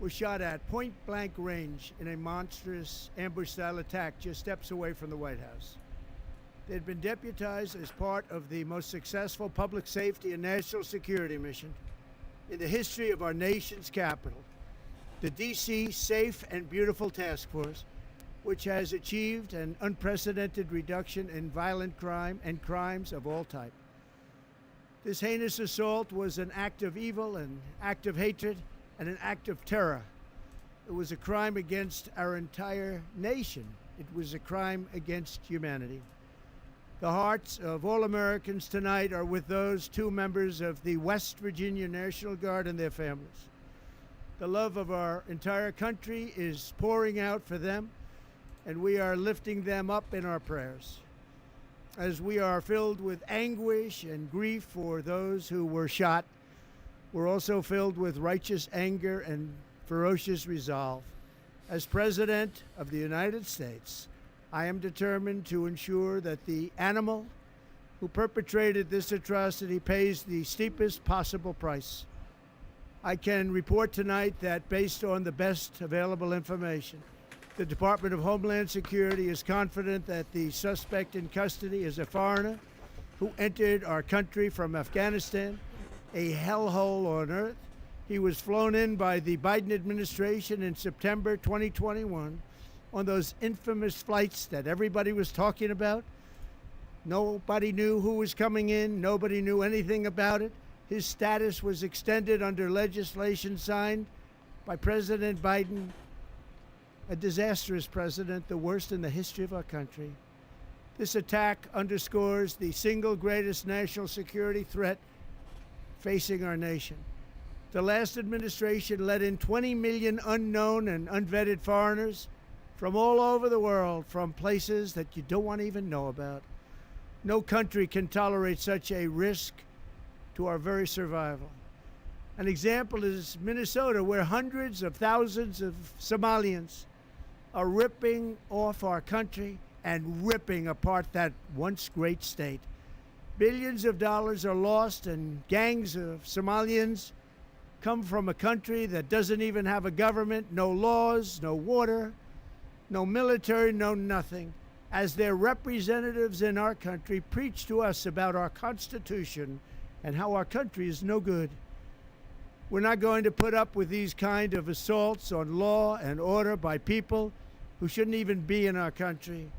was shot at point-blank range in a monstrous ambush-style attack just steps away from the White House. They had been deputized as part of the most successful public safety and national security mission in the history of our nation's capital, the D.C. Safe and Beautiful Task Force, which has achieved an unprecedented reduction in violent crime and crimes of all type. This heinous assault was an act of evil, an act of hatred, and an act of terror. It was a crime against our entire nation. It was a crime against humanity. The hearts of all Americans tonight are with those two members of the West Virginia National Guard and their families. The love of our entire country is pouring out for them, and we are lifting them up in our prayers. As we are filled with anguish and grief for those who were shot, we're also filled with righteous anger and ferocious resolve. As President of the United States, I am determined to ensure that the animal who perpetrated this atrocity pays the steepest possible price. I can report tonight that based on the best available information, the Department of Homeland Security is confident that the suspect in custody is a foreigner who entered our country from Afghanistan, a hellhole on earth. He was flown in by the Biden administration in September 2021 on those infamous flights that everybody was talking about. Nobody knew who was coming in. Nobody knew anything about it. His status was extended under legislation signed by President Biden, a disastrous president, the worst in the history of our country. This attack underscores the single greatest national security threat facing our nation. The last administration let in 20 million unknown and unvetted foreigners from all over the world, from places that you don't want to even know about. No country can tolerate such a risk to our very survival. An example is Minnesota, where hundreds of thousands of Somalians are ripping off our country and ripping apart that once great state. Billions of dollars are lost, and gangs of Somalians come from a country that doesn't even have a government, no laws, no water, no military, no nothing. As their representatives in our country preach to us about our Constitution and how our country is no good. We're not going to put up with these kind of assaults on law and order by people who shouldn't even be in our country.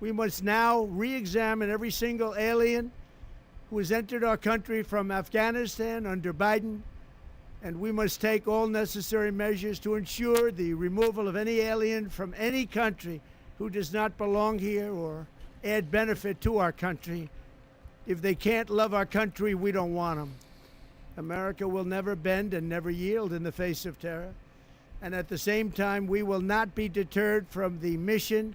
We must now re-examine every single alien who has entered our country from Afghanistan under Biden, and we must take all necessary measures to ensure the removal of any alien from any country who does not belong here or add benefit to our country. If they can't love our country, we don't want them. America will never bend and never yield in the face of terror. And at the same time, we will not be deterred from the mission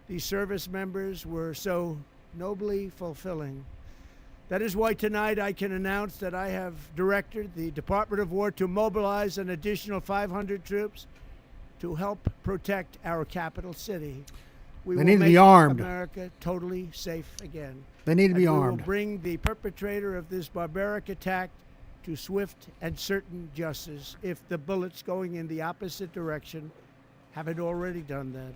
these service members were so nobly fulfilling. That is why tonight I can announce that I have directed the Department of War to mobilize an additional 500 troops to help protect our capital city. We They need to be armed. America totally safe again. They need to be We armed. will bring the perpetrator of this barbaric attack to swift and certain justice if the bullets going in the opposite direction haven't already done that.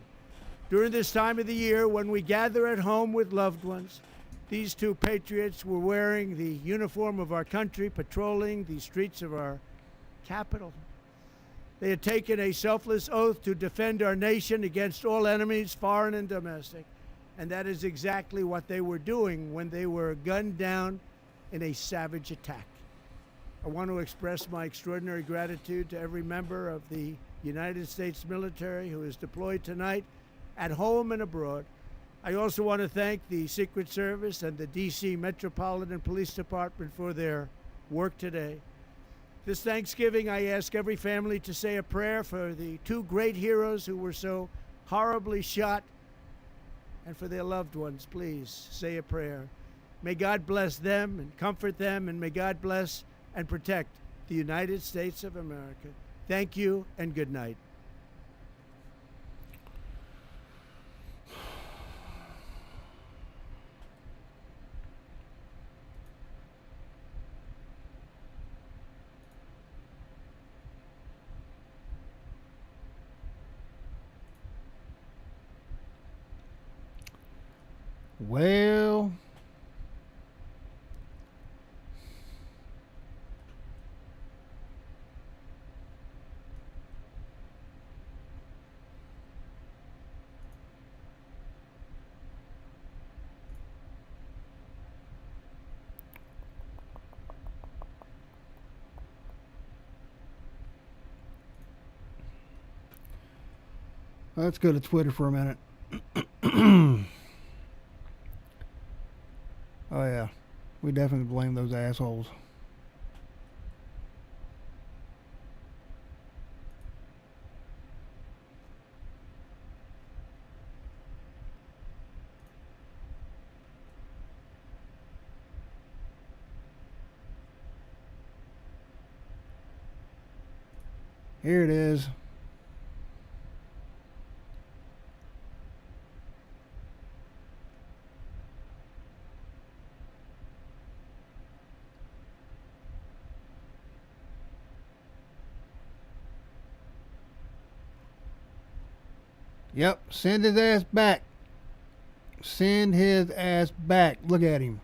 During this time of the year, when we gather at home with loved ones, these two patriots were wearing the uniform of our country, patrolling the streets of our capital. They had taken a selfless oath to defend our nation against all enemies, foreign and domestic. And that is exactly what they were doing when they were gunned down in a savage attack. I want to express my extraordinary gratitude to every member of the United States military who is deployed tonight at home and abroad. I also want to thank the Secret Service and the D.C. Metropolitan Police Department for their work today. This Thanksgiving, I ask every family to say a prayer for the two great heroes who were so horribly shot, and for their loved ones. Please say a prayer. May God bless them and comfort them, and may God bless and protect the United States of America. Thank you and good night. Well, let's go to Twitter for a minute. Oh, yeah. We definitely blame those assholes. Here it is. Yep, send his ass back. Send his ass back. Look at him.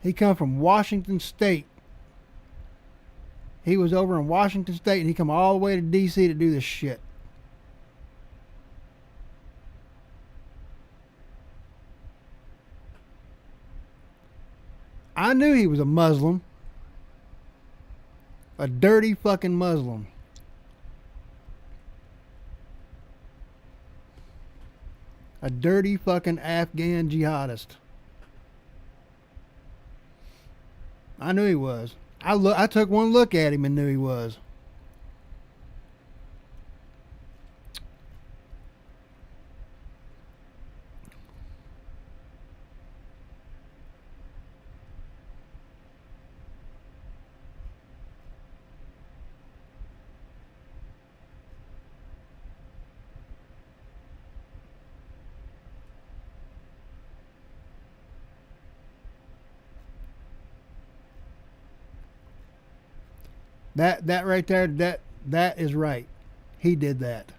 He come from Washington State. He was over in Washington State and he come all the way to D.C. to do this shit. I knew he was a Muslim. A dirty fucking Muslim. A dirty fucking Afghan jihadist. I knew he was. I took one look at him and knew he was. That right there, that is right. He did that.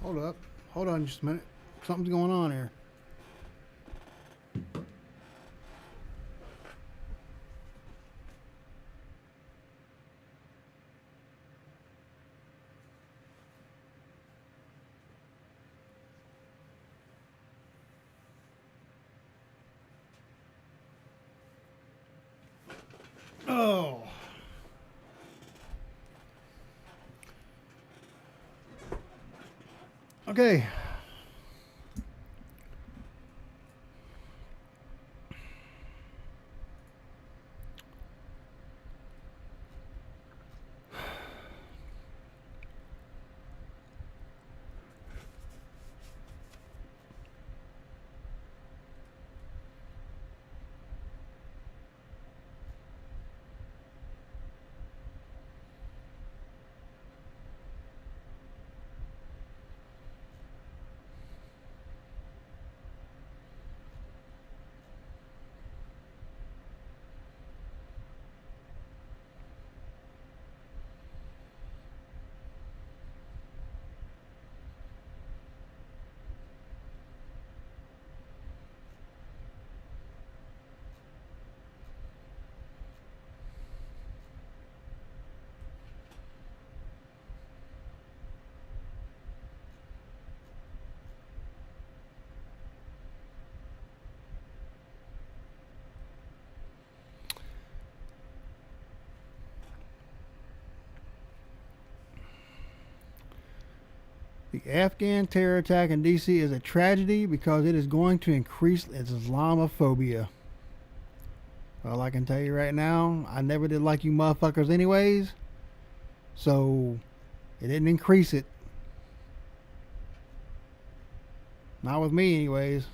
Hold up. Hold on just a minute. Something's going on here. Oh. Okay. The Afghan terror attack in D.C. is a tragedy because it is going to increase Islamophobia. Well, I can tell you right now, I never did like you motherfuckers anyways. So, it didn't increase it. Not with me anyways.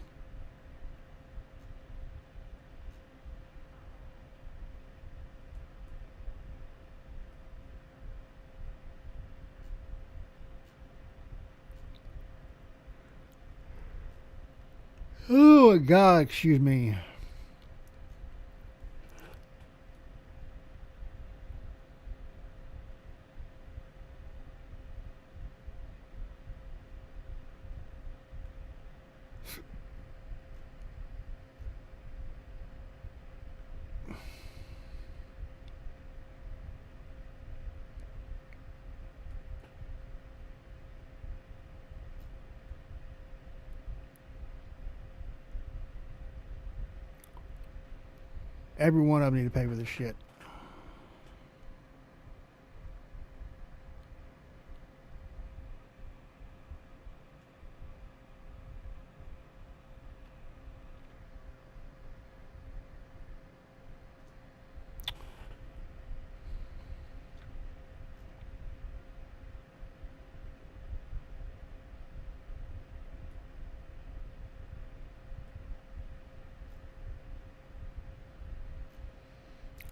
Oh my God, excuse me. Every one of them need to pay for this shit.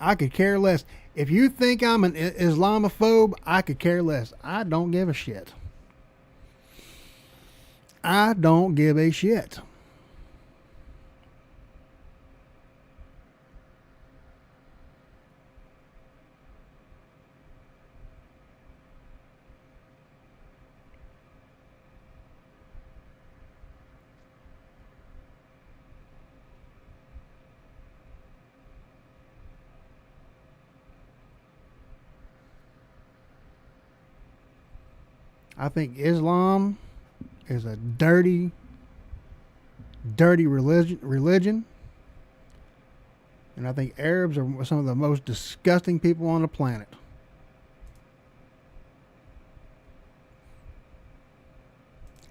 I could care less. If you think I'm an Islamophobe, I could care less. I don't give a shit. I don't give a shit. I think Islam is a dirty, dirty religion. And I think Arabs are some of the most disgusting people on the planet.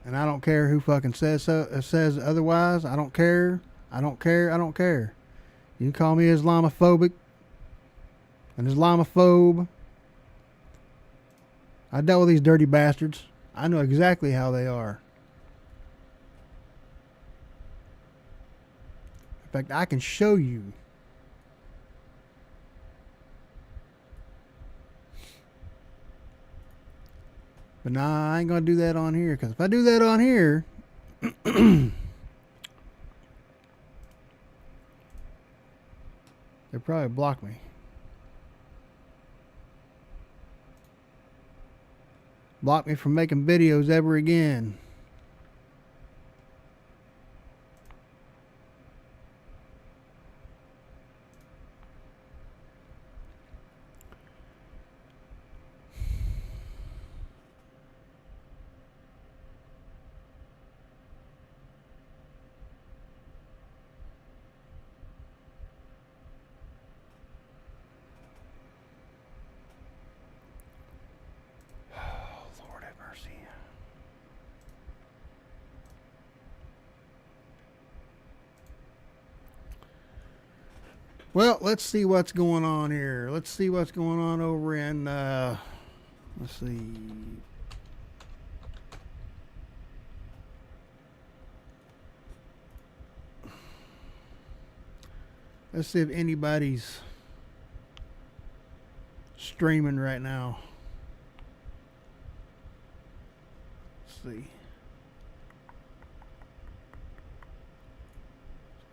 And I don't care who fucking says otherwise. I don't care. I don't care. I don't care. You can call me Islamophobic, an Islamophobe. I dealt with these dirty bastards. I know exactly how they are. In fact, I can show you. But nah, I ain't gonna do that on here, because if I do that on here, they'll probably block me. Block me from making videos ever again. Lord have mercy. Well, let's see what's going on here. Let's see what's going on over in, let's see. Let's see if anybody's streaming right now. Let's see.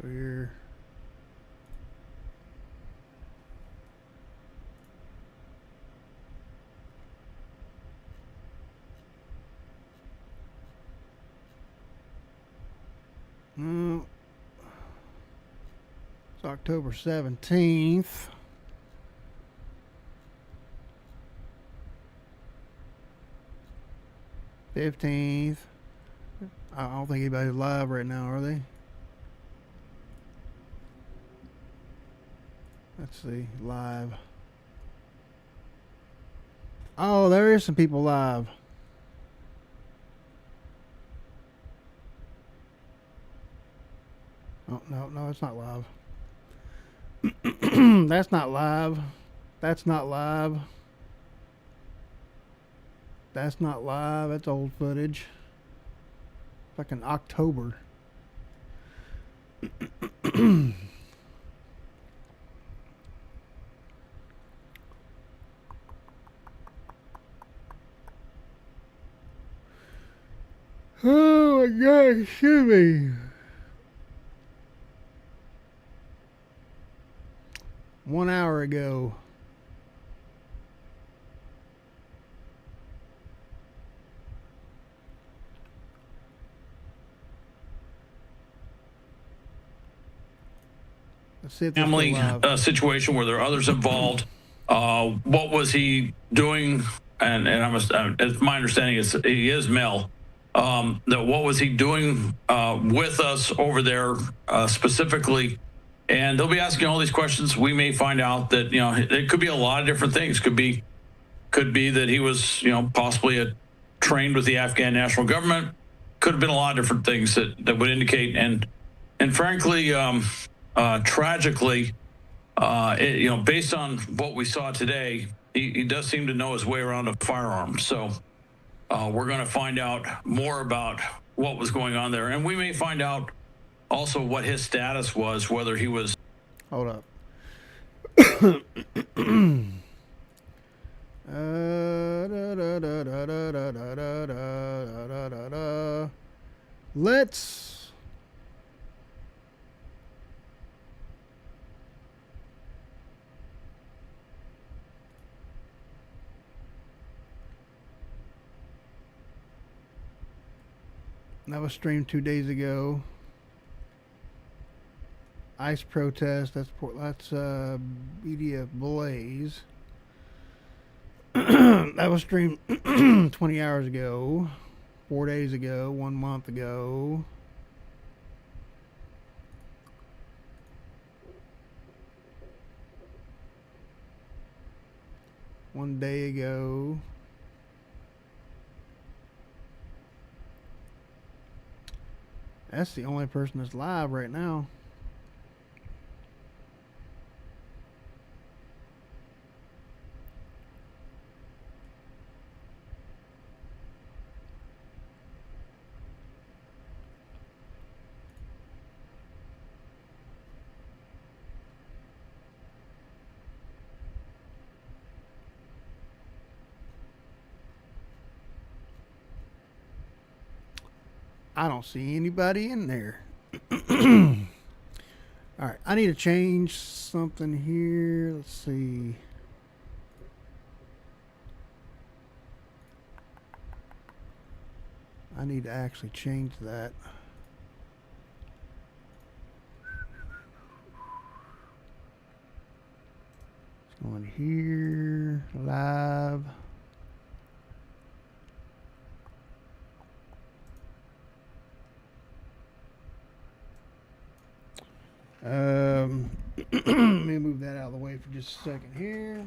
So here. It's October 17th. I don't think anybody's live right now, are they? Let's see, live. Oh, there is some people live. Oh, no, no, it's not live. That's not live. That's not live. That's not live. That's old footage. Fucking October. Oh my god, excuse me. 1 hour ago. Let's see if this Family is live. situation where there are others involved. What was he doing? And it's my understanding he is male. That what was he doing with us over there specifically? And they'll be asking all these questions. We may find out that it could be a lot of different things. Could be that he was possibly trained with the Afghan national government. Could have been a lot of different things that would indicate. And frankly, tragically, based on what we saw today, he does seem to know his way around a firearm. So we're going to find out more about what was going on there, and we may find out also what his status was, whether he was. Hold up. Let's that was streamed 2 days ago. ICE protest. That's BDF Blaze. That was streamed 20 hours ago, 4 days ago, 1 month ago. One day ago. That's the only person that's live right now. I don't see anybody in there. Alright, I need to change something here. Let's see. I need to actually change that. Let's go in here, live. Let me move that out of the way for just a second here.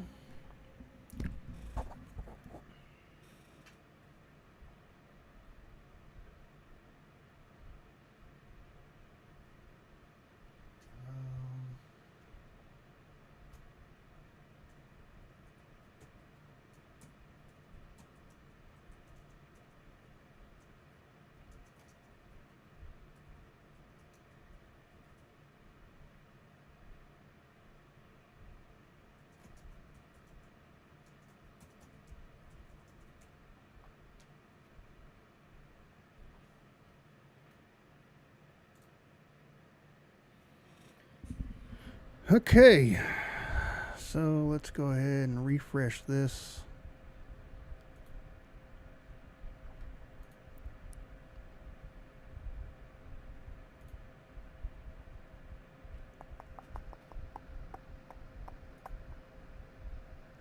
Okay, so let's go ahead and refresh this.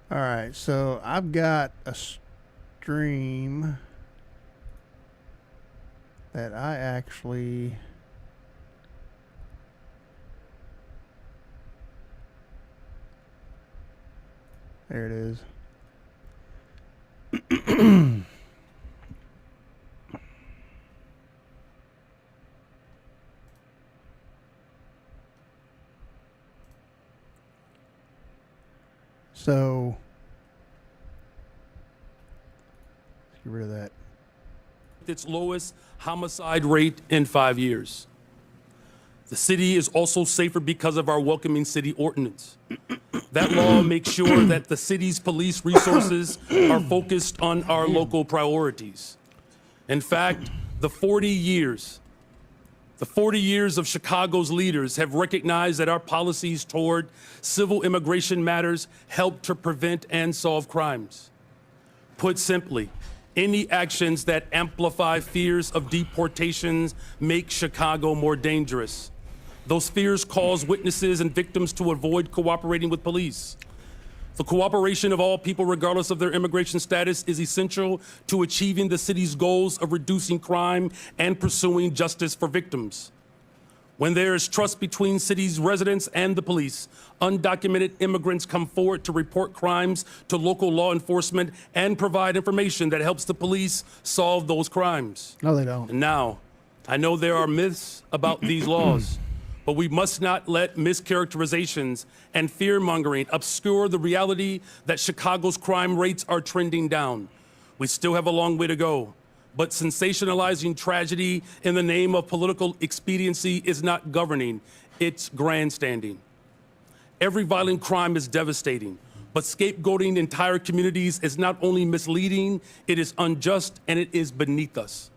All right, so I've got a stream that I actually there it is. So let's get rid of that. Its lowest homicide rate in 5 years. The city is also safer because of our welcoming city ordinance. That law makes sure that the city's police resources are focused on our local priorities. In fact, the 40 years of Chicago's leaders have recognized that our policies toward civil immigration matters help to prevent and solve crimes. Put simply, any actions that amplify fears of deportations make Chicago more dangerous. Those fears cause witnesses and victims to avoid cooperating with police. The cooperation of all people, regardless of their immigration status, is essential to achieving the city's goals of reducing crime and pursuing justice for victims. When there is trust between city's residents and the police, undocumented immigrants come forward to report crimes to local law enforcement and provide information that helps the police solve those crimes. No, they don't. And now, I know there are myths about these laws, but we must not let mischaracterizations and fear-mongering obscure the reality that Chicago's crime rates are trending down. We still have a long way to go, but sensationalizing tragedy in the name of political expediency is not governing, it's grandstanding. Every violent crime is devastating, but scapegoating entire communities is not only misleading, it is unjust, and it is beneath us.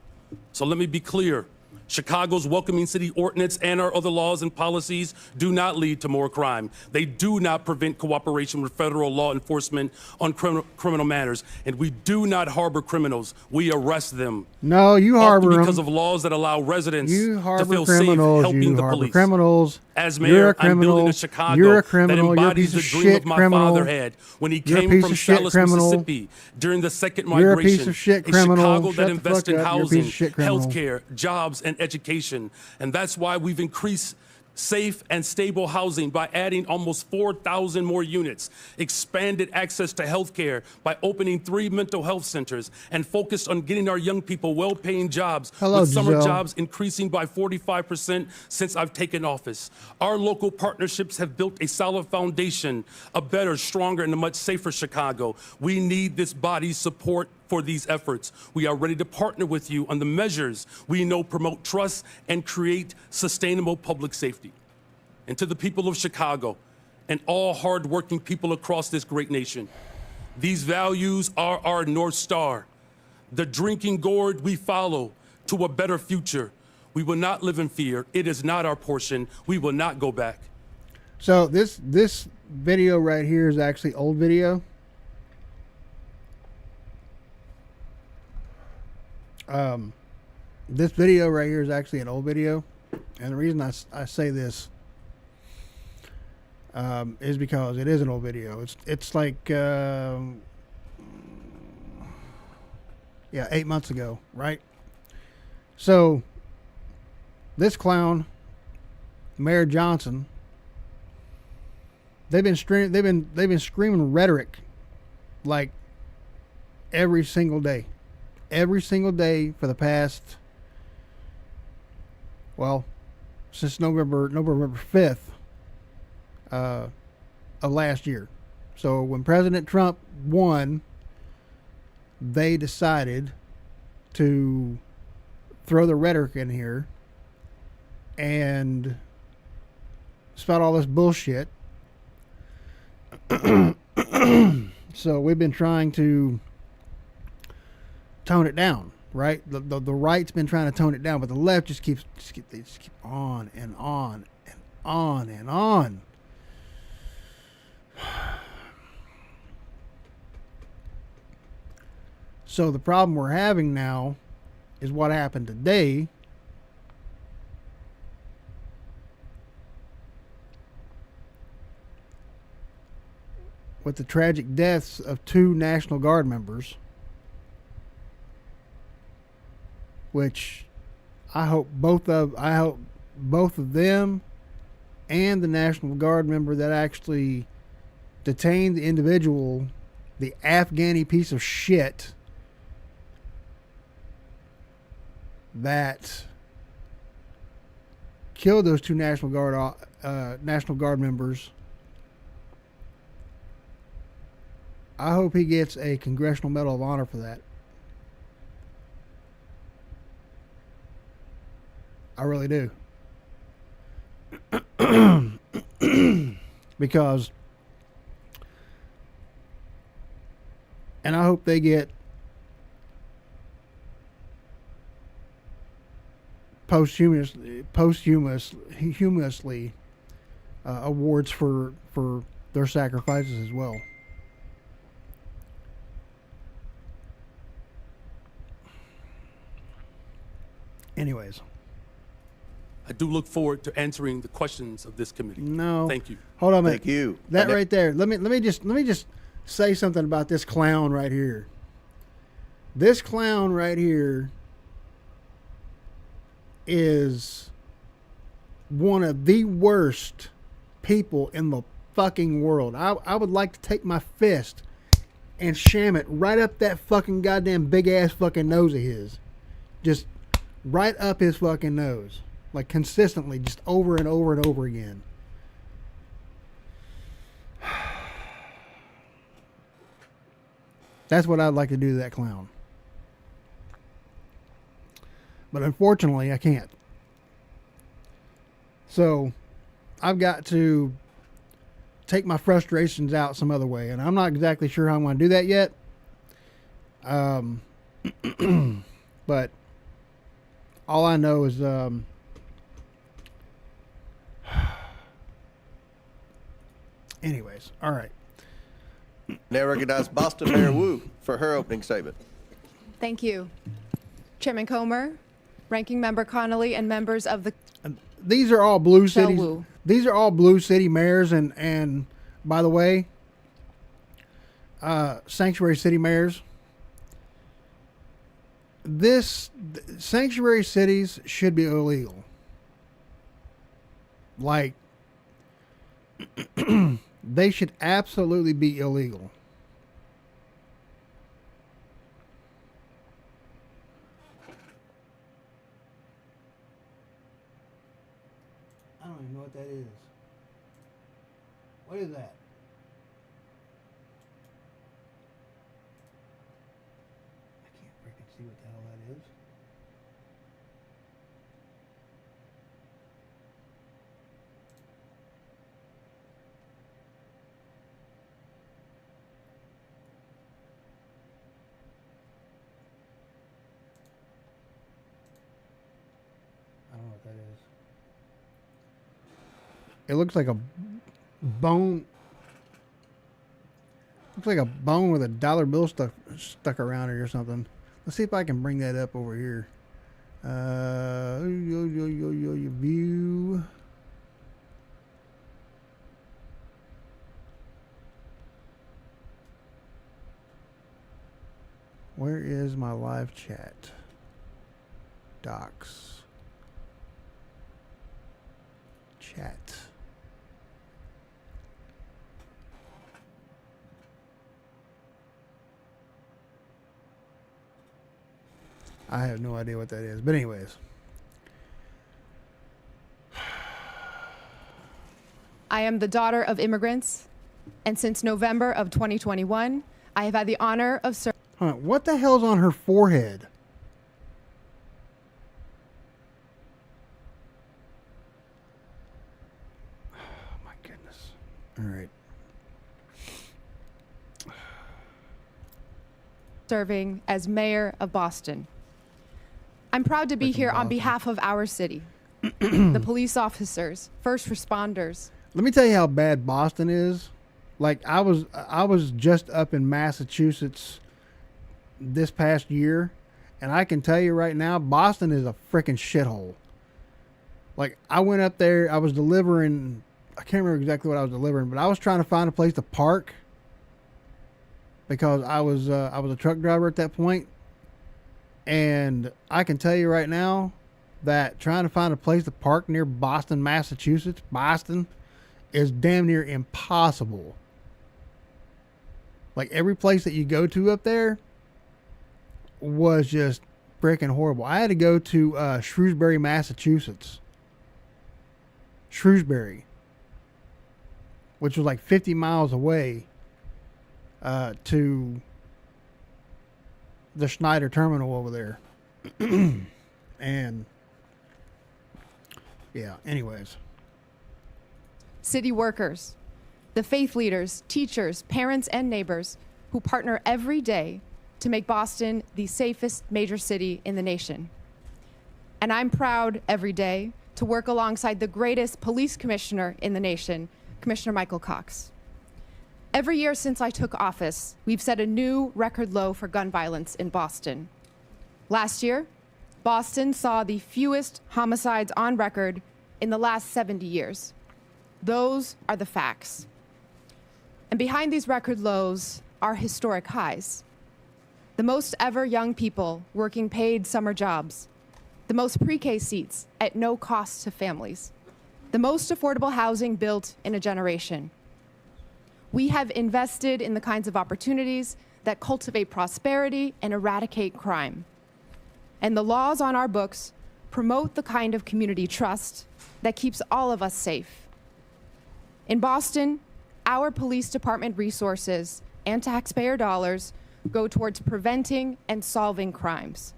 So let me be clear. Chicago's welcoming city ordinance and our other laws and policies do not lead to more crime. They do not prevent cooperation with federal law enforcement on criminal matters. And we do not harbor criminals. We arrest them. No, you harbor them. Because of laws that allow residents You to harbor feel safe criminals. helping You the harbor police. criminals. As You're mayor, a criminal. I'm building a Chicago You're a that criminal. You're a embodies piece the of dream shit of my criminal. father had when he You're a came piece from of shit Dallas, criminal. Mississippi during the second You're a migration. piece of shit criminal. Chicago Shut that the invests fuck in up. You're a piece housing, of shit criminal. healthcare, jobs, and education. And that's why we've increased safe and stable housing by adding almost 4,000 more units, expanded access to health care by opening 3 mental health centers, and focused on getting our young people well-paying jobs, Hello, with summer Giselle. jobs increasing by 45% since I've taken office. Our local partnerships have built a solid foundation, a better, stronger, and a much safer Chicago. We need this body's support for these efforts. We are ready to partner with you on the measures we know promote trust and create sustainable public safety. And to the people of Chicago and all hardworking people across this great nation, these values are our North Star, the drinking gourd we follow to a better future. We will not live in fear. It is not our portion. We will not go back. So this video right here is actually old video. This video right here is actually an old video, and the reason I say this is because it is an old video. It's like 8 months ago, right? So this clown, Mayor Johnson, they've been screaming rhetoric like every single day for the past, well, since November 5th of last year. So when President Trump won, they decided to throw the rhetoric in here and spout all this bullshit. So we've been trying to tone it down, right? The right's been trying to tone it down, but the left just keep on and on and on and on. So the problem we're having now is what happened today. With the tragic deaths of 2 National Guard members, which I hope both of them and the National Guard member that actually detained the individual, the Afghani piece of shit that killed those 2 National Guard members, I hope he gets a Congressional Medal of Honor for that. I really do. Because, and I hope they get posthumously awards for their sacrifices as well. Anyways, I do look forward to answering the questions of this committee. no. Thank you. Hold on a minute. Thank you. That right there. Let me just say something about this clown right here. This clown right here is one of the worst people in the fucking world. I would like to take my fist and sham it right up that fucking goddamn big ass fucking nose of his. Just right up his fucking nose. Like consistently, just over and over and over again. That's what I'd like to do to that clown. But unfortunately, I can't. So, I've got to take my frustrations out some other way. And I'm not exactly sure how I'm going to do that yet. But all I know is anyways, all right. Now recognize Boston Mayor Wu for her opening statement. Thank you. Chairman Comer, Ranking Member Connolly, and members of the These are all blue Michelle cities. Wu. These are all blue city mayors, and by the way, sanctuary city mayors. Sanctuary cities should be illegal. Like, they should absolutely be illegal. I don't even know what that is. What is that? I can't freaking see what the hell that is. I don't know what that is. It looks like a bone. Looks like a bone with a dollar bill stuck around it or something. Let's see if I can bring that up over here. View. Where is my live chat? Docs. Chat. I have no idea what that is. But anyways. I am the daughter of immigrants, and since November of 2021, I have had the honor of serving. Huh, what the hell's on her forehead? Oh my goodness. All right. Serving as mayor of Boston. I'm proud to be Frickin' here on Boston. behalf of our city, the police officers, first responders. Let me tell you how bad Boston is. Like I was just up in Massachusetts this past year, and I can tell you right now, Boston is a freaking shithole. Like I went up there, I was delivering. I can't remember exactly what I was delivering, but I was trying to find a place to park because I was a truck driver at that point. And I can tell you right now that trying to find a place to park near Boston, Massachusetts, Boston, is damn near impossible. Like every place that you go to up there was just freaking horrible. I had to go to Shrewsbury, Massachusetts. Shrewsbury, which was like 50 miles away. to the Schneider terminal over there. And yeah, anyways. City workers, the faith leaders, teachers, parents, and neighbors who partner every day to make Boston the safest major city in the nation. And I'm proud every day to work alongside the greatest police commissioner in the nation, Commissioner Michael Cox. Every year since I took office, we've set a new record low for gun violence in Boston. Last year, Boston saw the fewest homicides on record in the last 70 years. Those are the facts. And behind these record lows are historic highs. The most ever young people working paid summer jobs, the most pre-K seats at no cost to families, the most affordable housing built in a generation. We have invested in the kinds of opportunities that cultivate prosperity and eradicate crime. And the laws on our books promote the kind of community trust that keeps all of us safe. In Boston, our police department resources and taxpayer dollars go towards preventing and solving crimes.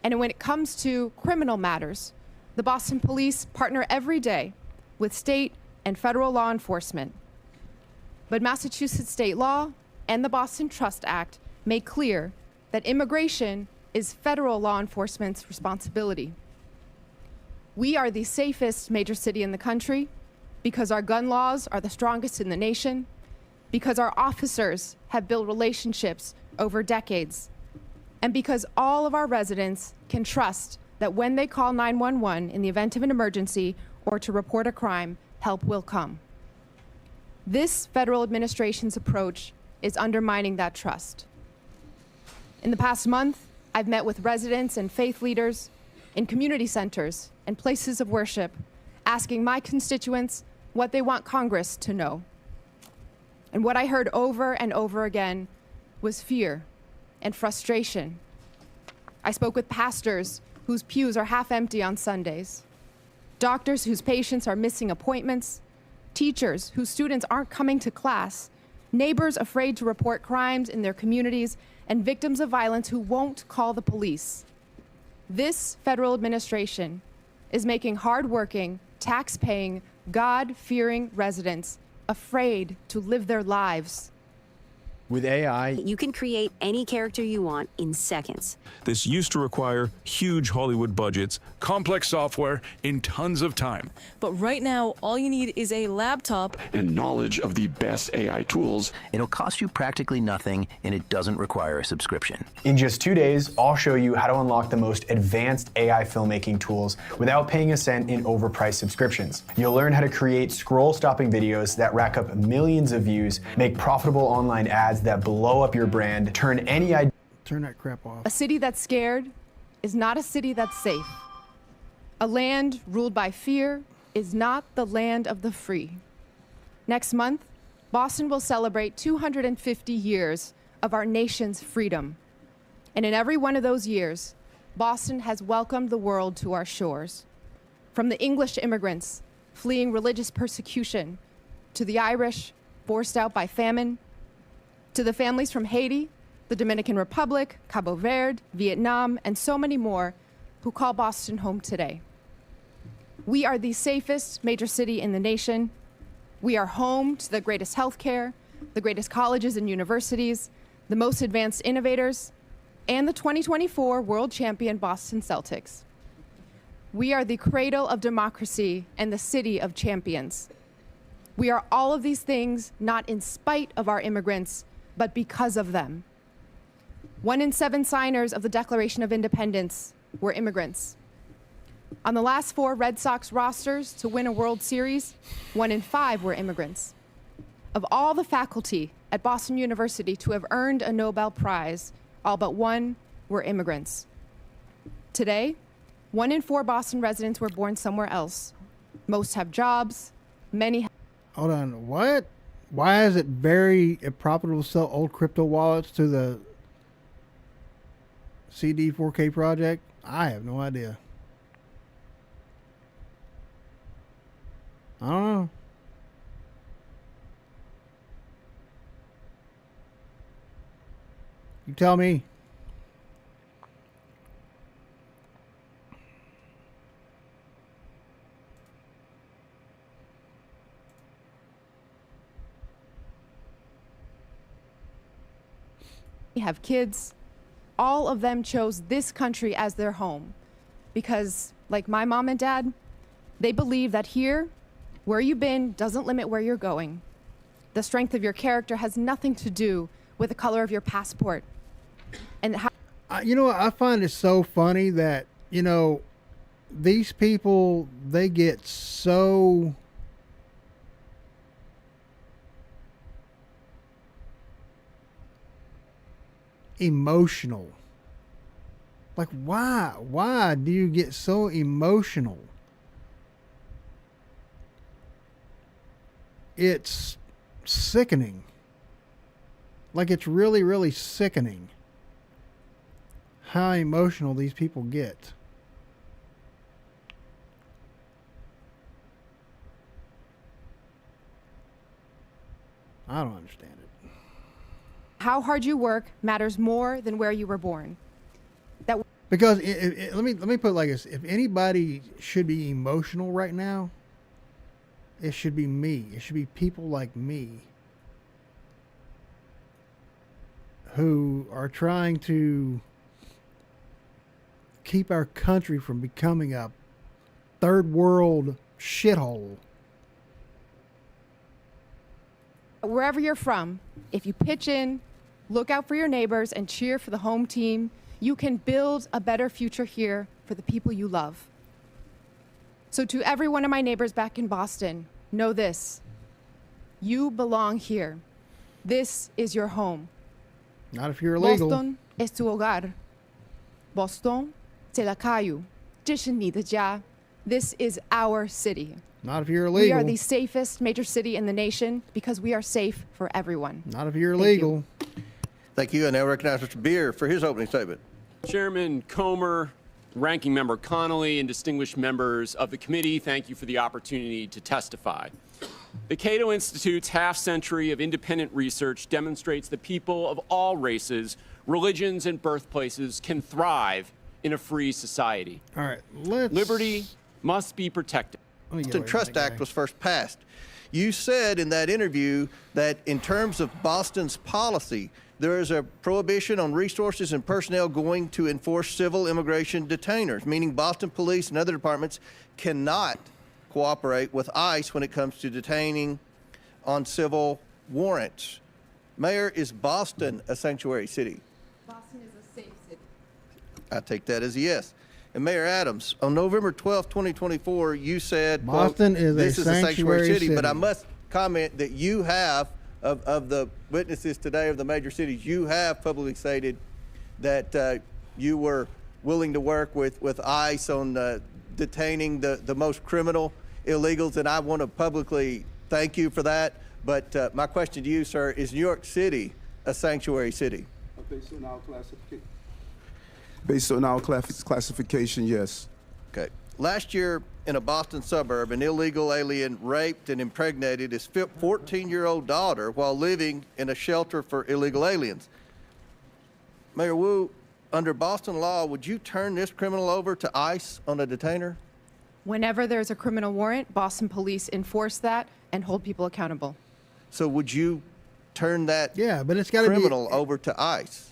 And when it comes to criminal matters, the Boston Police partner every day with state and federal law enforcement. But Massachusetts state law and the Boston Trust Act make clear that immigration is federal law enforcement's responsibility. We are the safest major city in the country because our gun laws are the strongest in the nation, because our officers have built relationships over decades, and because all of our residents can trust that when they call 911 in the event of an emergency or to report a crime, help will come. This federal administration's approach is undermining that trust. In the past month, I've met with residents and faith leaders in community centers and places of worship, asking my constituents what they want Congress to know. And what I heard over and over again was fear and frustration. I spoke with pastors whose pews are half empty on Sundays, doctors whose patients are missing appointments, teachers whose students aren't coming to class, neighbors afraid to report crimes in their communities, and victims of violence who won't call the police. This federal administration is making hardworking, tax-paying, God-fearing residents afraid to live their lives. With AI, You can create any character you want in seconds. This used to require huge Hollywood budgets, complex software, in tons of time. But right now, all you need is a laptop and knowledge of the best AI tools. It'll cost you practically nothing, and it doesn't require a subscription. In just 2 days, I'll show you how to unlock the most advanced AI filmmaking tools without paying a cent in overpriced subscriptions. You'll learn how to create scroll-stopping videos that rack up millions of views, make profitable online ads that blow up your brand, turn any idea. Turn that crap off. A city that's scared is not a city that's safe. A land ruled by fear is not the land of the free. Next month, Boston will celebrate 250 years of our nation's freedom. And in every one of those years, Boston has welcomed the world to our shores. From the English immigrants fleeing religious persecution, to the Irish forced out by famine, to the families from Haiti, the Dominican Republic, Cabo Verde, Vietnam, and so many more who call Boston home today. We are the safest major city in the nation. We are home to the greatest healthcare, the greatest colleges and universities, the most advanced innovators, and the 2024 world champion Boston Celtics. We are the cradle of democracy and the city of champions. We are all of these things not in spite of our immigrants, but because of them. 1 in 7 signers of the Declaration of Independence were immigrants. On the last 4 Red Sox rosters to win a World Series, 1 in 5 were immigrants. Of all the faculty at Boston University to have earned a Nobel Prize, all but 1 were immigrants. Today, 1 in 4 Boston residents were born somewhere else. Most have jobs, many. Hold on, what? Why is it very profitable to sell old crypto wallets to the CD 4K project? I have no idea. I don't know. You tell me. Have kids. All of them chose this country as their home because, like my mom and dad, they believe that here, where you've been, doesn't limit where you're going. The strength of your character has nothing to do with the color of your passport. And how You know, I find it so funny that, you know, these people, they get so emotional. Like, why do you get so emotional? It's sickening. Like, it's really, really sickening how emotional these people get. I don't understand it. how hard you work matters more than where you were born. Because let me put it like this: if anybody should be emotional right now, it should be me. It should be people like me who are trying to keep our country from becoming a third world shithole. Wherever you're from, if you pitch in, look out for your neighbors, and cheer for the home team, you can build a better future here for the people you love. So to every one of my neighbors back in Boston, know this: you belong here. This is your home. Not if you're illegal. Boston es tu hogar. Boston, 这la caillou. 这是你的家. This is our city. Not if you're illegal. We are the safest major city in the nation because we are safe for everyone. Not if you're illegal. Thank you. I now recognize Mr. Beer for his opening statement. Chairman Comer, Ranking Member Connolly, and distinguished members of the committee, thank you for the opportunity to testify. The Cato Institute's half-century of independent research demonstrates that people of all races, religions, and birthplaces can thrive in a free society. All right, Liberty must be protected. The Trust Act was first passed. You said in that interview that in terms of Boston's policy, there is a prohibition on resources and personnel going to enforce civil immigration detainers, meaning Boston police and other departments cannot cooperate with ICE when it comes to detaining on civil warrants. Mayor, is Boston a sanctuary city? Boston is a safe city. I take that as a yes. And Mayor Adams, on November 12, 2024, you said, Boston quote, is this a is a sanctuary city. But I city. must comment that you have, of the witnesses today of the major cities, you have publicly stated that you were willing to work with ICE on detaining the most criminal illegals, and I want to publicly thank you for that. But my question to you, sir, is New York City a sanctuary city? Based on our classification, yes. Okay. Last year, in a Boston suburb, an illegal alien raped and impregnated his 14-year-old daughter while living in a shelter for illegal aliens. Mayor Wu, under Boston law, would you turn this criminal over to ICE on a detainer? Whenever there's a criminal warrant, Boston police enforce that and hold people accountable. So would you turn that but it's gotta criminal over to ICE?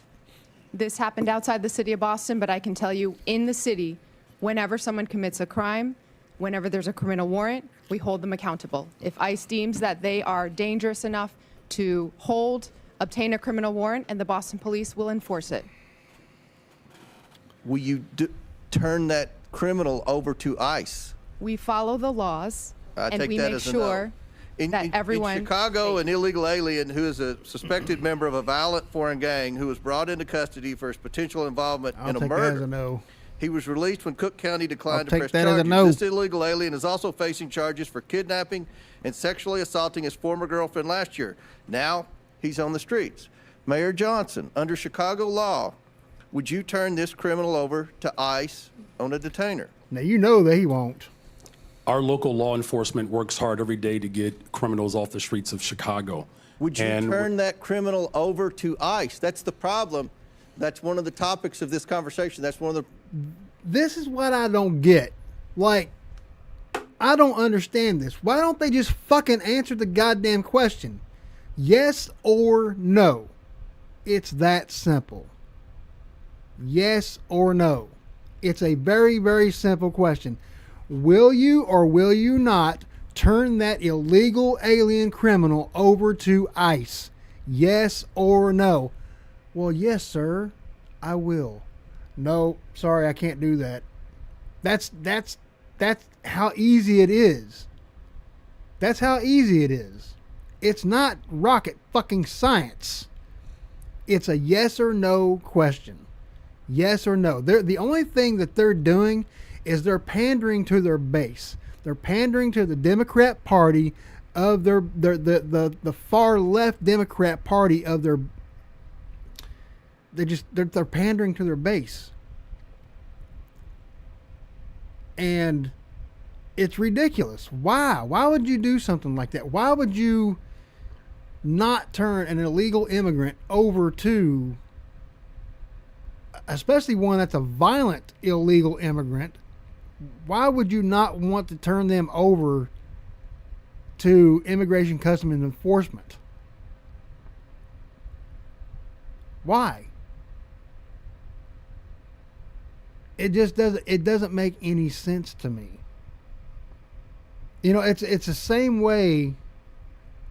This happened outside the city of Boston, but I can tell you in the city, whenever someone commits a crime, whenever there's a criminal warrant, we hold them accountable. If ICE deems that they are dangerous enough to obtain a criminal warrant, and the Boston police will enforce it. Will you turn that criminal over to ICE? We follow the laws, and take we that make as a no. sure that everyone... In Chicago, an illegal alien who is a suspected member of a violent foreign gang who was brought into custody for his potential involvement in a murder. That as a no. He was released when Cook County declined to press that as a charges. no. This illegal alien is also facing charges for kidnapping and sexually assaulting his former girlfriend last year. Now he's on the streets. Mayor Johnson, under Chicago law, would you turn this criminal over to ICE on a detainer? Now you know that he won't. Our local law enforcement works hard every day to get criminals off the streets of Chicago. Would you turn that criminal over to ICE? That's the problem. That's one of the topics of this conversation. That's one of the. This is what I don't get. Like, I don't understand this. Why don't they just fucking answer the goddamn question? Yes or no. It's that simple. Yes or no. It's a very, very simple question. Will you or will you not turn that illegal alien criminal over to ICE? Yes or no? Well, yes, sir, I will. No, sorry, I can't do that. That's how easy it is. That's how easy it is. It's not rocket fucking science. It's a yes or no question. Yes or no. The only thing that they're doing is they're pandering to their base. They're pandering to the Democrat Party of the far left Democrat Party of their. They're pandering to their base. And it's ridiculous. Why? Why would you do something like that? Why would you not turn an illegal immigrant over to, especially one that's a violent illegal immigrant? Why would you not want to turn them over to Immigration Customs and Enforcement? Why? It just doesn't make any sense to me. You know, it's the same way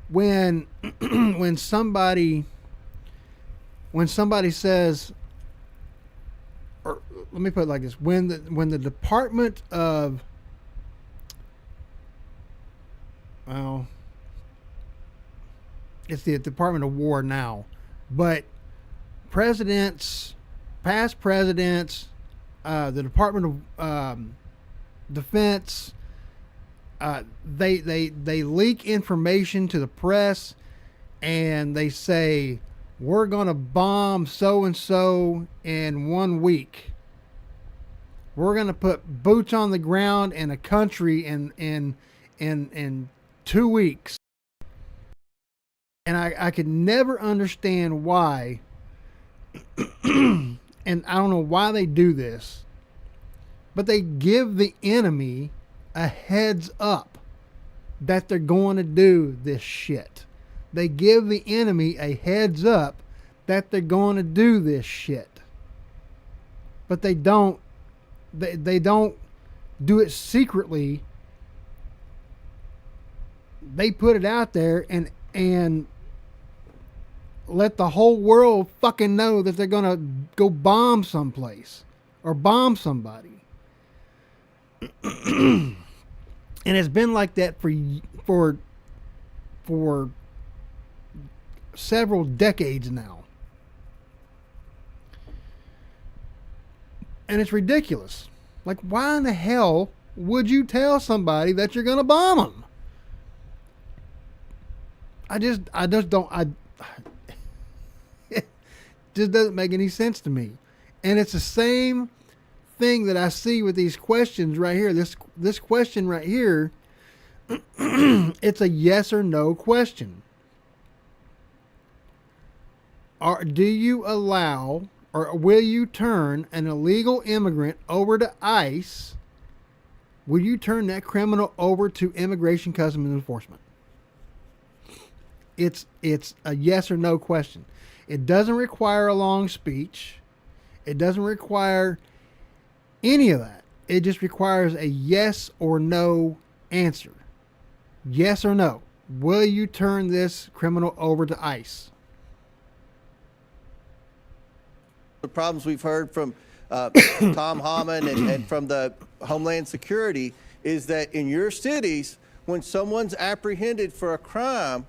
when when somebody says, or let me put it like this, when the Department of, well, it's the Department of War now, but presidents, past presidents, the Department of Defense, they leak information to the press, and they say, we're gonna bomb so and so in 1 week. We're gonna put boots on the ground in a country in 2 weeks. And I could never understand why. And I don't know why they do this, but they give the enemy a heads up that they're going to do this shit. They give the enemy a heads up that they're going to do this shit. But they don't do it secretly. They put it out there and let the whole world fucking know that they're gonna go bomb someplace or bomb somebody. And it's been like that for several decades now. And it's ridiculous. Like, why in the hell would you tell somebody that you're gonna bomb them? I just don't. It just doesn't make any sense to me. And it's the same thing that I see with these questions right here. This question right here, it's a yes or no question. Do you allow, or will you turn an illegal immigrant over to ICE? Will you turn that criminal over to Immigration Customs and Enforcement? It's a yes or no question. It doesn't require a long speech. It doesn't require any of that. It just requires a yes or no answer. Yes or no. Will you turn this criminal over to ICE? The problems we've heard from Tom Hammond and from the Homeland Security is that in your cities, when someone's apprehended for a crime,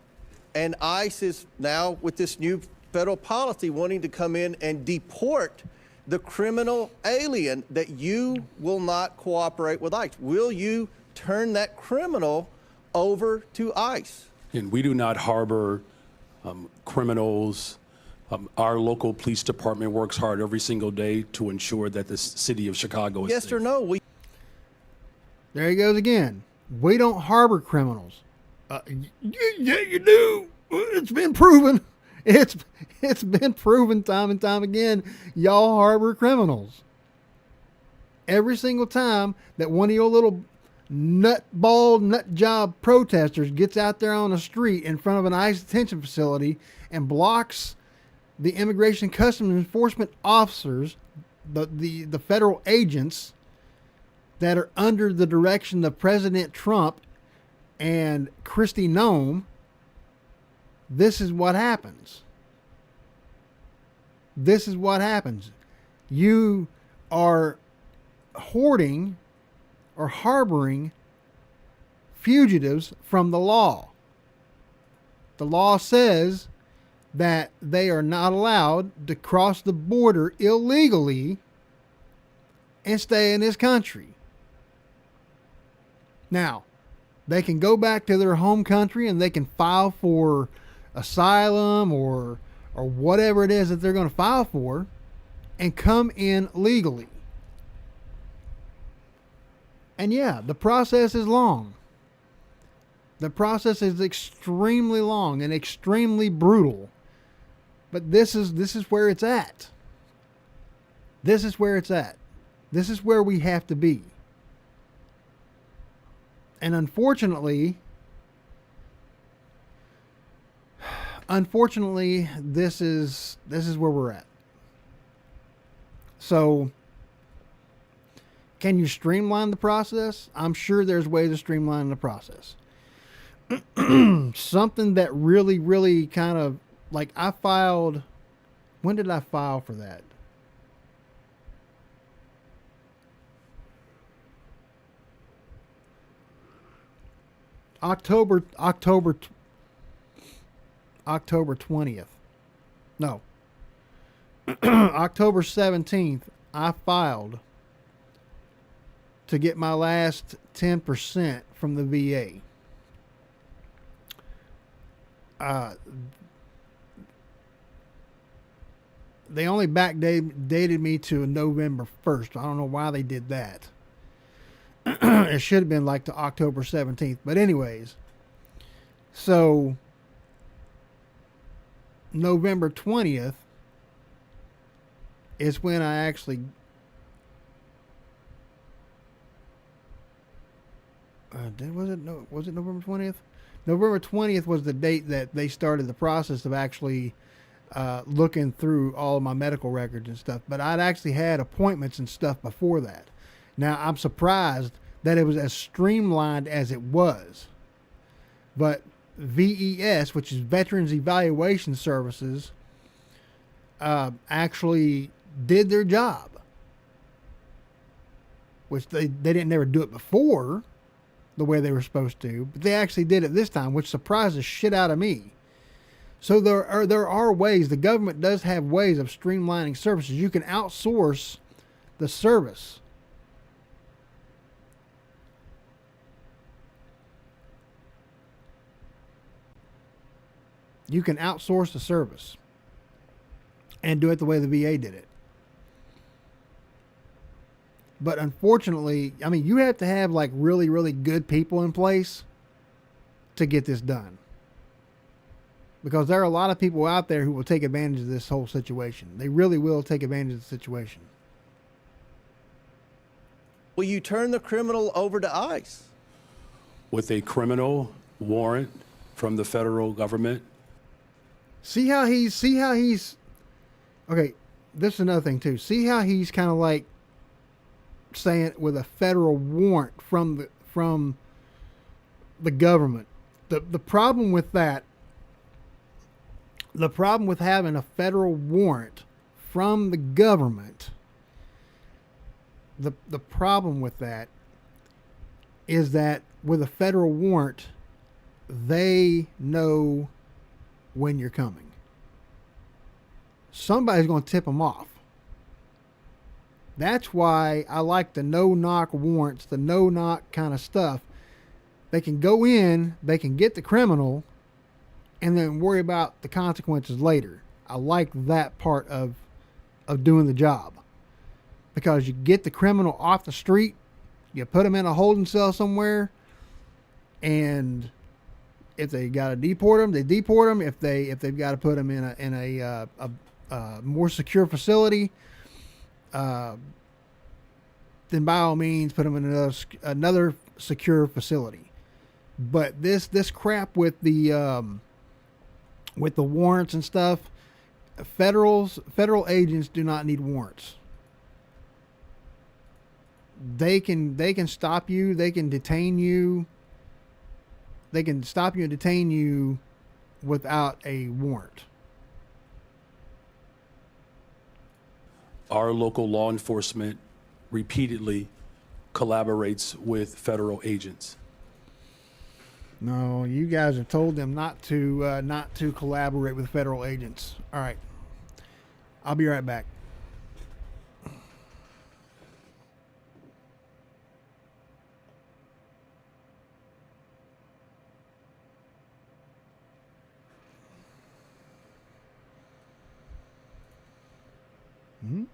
and ICE is now with this new federal policy wanting to come in and deport the criminal alien, that you will not cooperate with ICE. Will you turn that criminal over to ICE? And we do not harbor criminals. Our local police department works hard every single day to ensure that the city of Chicago is yes safe. or no? There he goes again. We don't harbor criminals. Yeah, you do. It's been proven. It's been proven time and time again, y'all harbor criminals. Every single time that one of your little nut job protesters gets out there on the street in front of an ICE detention facility and blocks the Immigration and Customs Enforcement officers, the federal agents that are under the direction of President Trump and Kristi Noem, this is what happens. This is what happens. You are hoarding or harboring fugitives from the law. The law says that they are not allowed to cross the border illegally and stay in this country. Now, they can go back to their home country and they can file for asylum or whatever it is that they're going to file for and come in legally. And yeah, the process is long. The process is extremely long and extremely brutal. But this is where it's at. This is where it's at. This is where we have to be. And unfortunately, this is where we're at. So, can you streamline the process? I'm sure there's ways of streamlining the process. Something that really, really kind of, like, I filed, when did I file for that? October 20th. No. October 17th, I filed to get my last 10% from the VA. They only backdated me to November 1st. I don't know why they did that. It should have been like to October 17th. But anyways, so November 20th is when I actually was it November 20th? November 20th was the date that they started the process of actually looking through all of my medical records and stuff. But I'd actually had appointments and stuff before that. Now, I'm surprised that it was as streamlined as it was. But VES, which is Veterans Evaluation Services, actually did their job. Which they didn't never do it before the way they were supposed to. But they actually did it this time, which surprised the shit out of me. So there are ways. The government does have ways of streamlining services. You can outsource the service. You can outsource the service and do it the way the VA did it. But unfortunately, I mean, you have to have like really, really good people in place to get this done. Because there are a lot of people out there who will take advantage of this whole situation. They really will take advantage of the situation. Will you turn the criminal over to ICE? With a criminal warrant from the federal government. See how he's okay, this is another thing too. See how he's kind of like saying with a federal warrant from the government. The problem with that, the problem with having a federal warrant from the government, the problem with that is that with a federal warrant, they know when you're coming. Somebody's going to tip them off. That's why I like the no-knock warrants, the no-knock kind of stuff. They can go in, they can get the criminal, and then worry about the consequences later. I like that part of doing the job. Because you get the criminal off the street, you put him in a holding cell somewhere, and If they got to deport them, they deport them. If they've got to put them in a more secure facility, then by all means put them in another secure facility. But this crap with the warrants and stuff, federal agents do not need warrants. They can stop you. They can detain you. They can stop you and detain you without a warrant. Our local law enforcement repeatedly collaborates with federal agents. No, you guys have told them not to collaborate with federal agents. All right, I'll be right back. Hmm?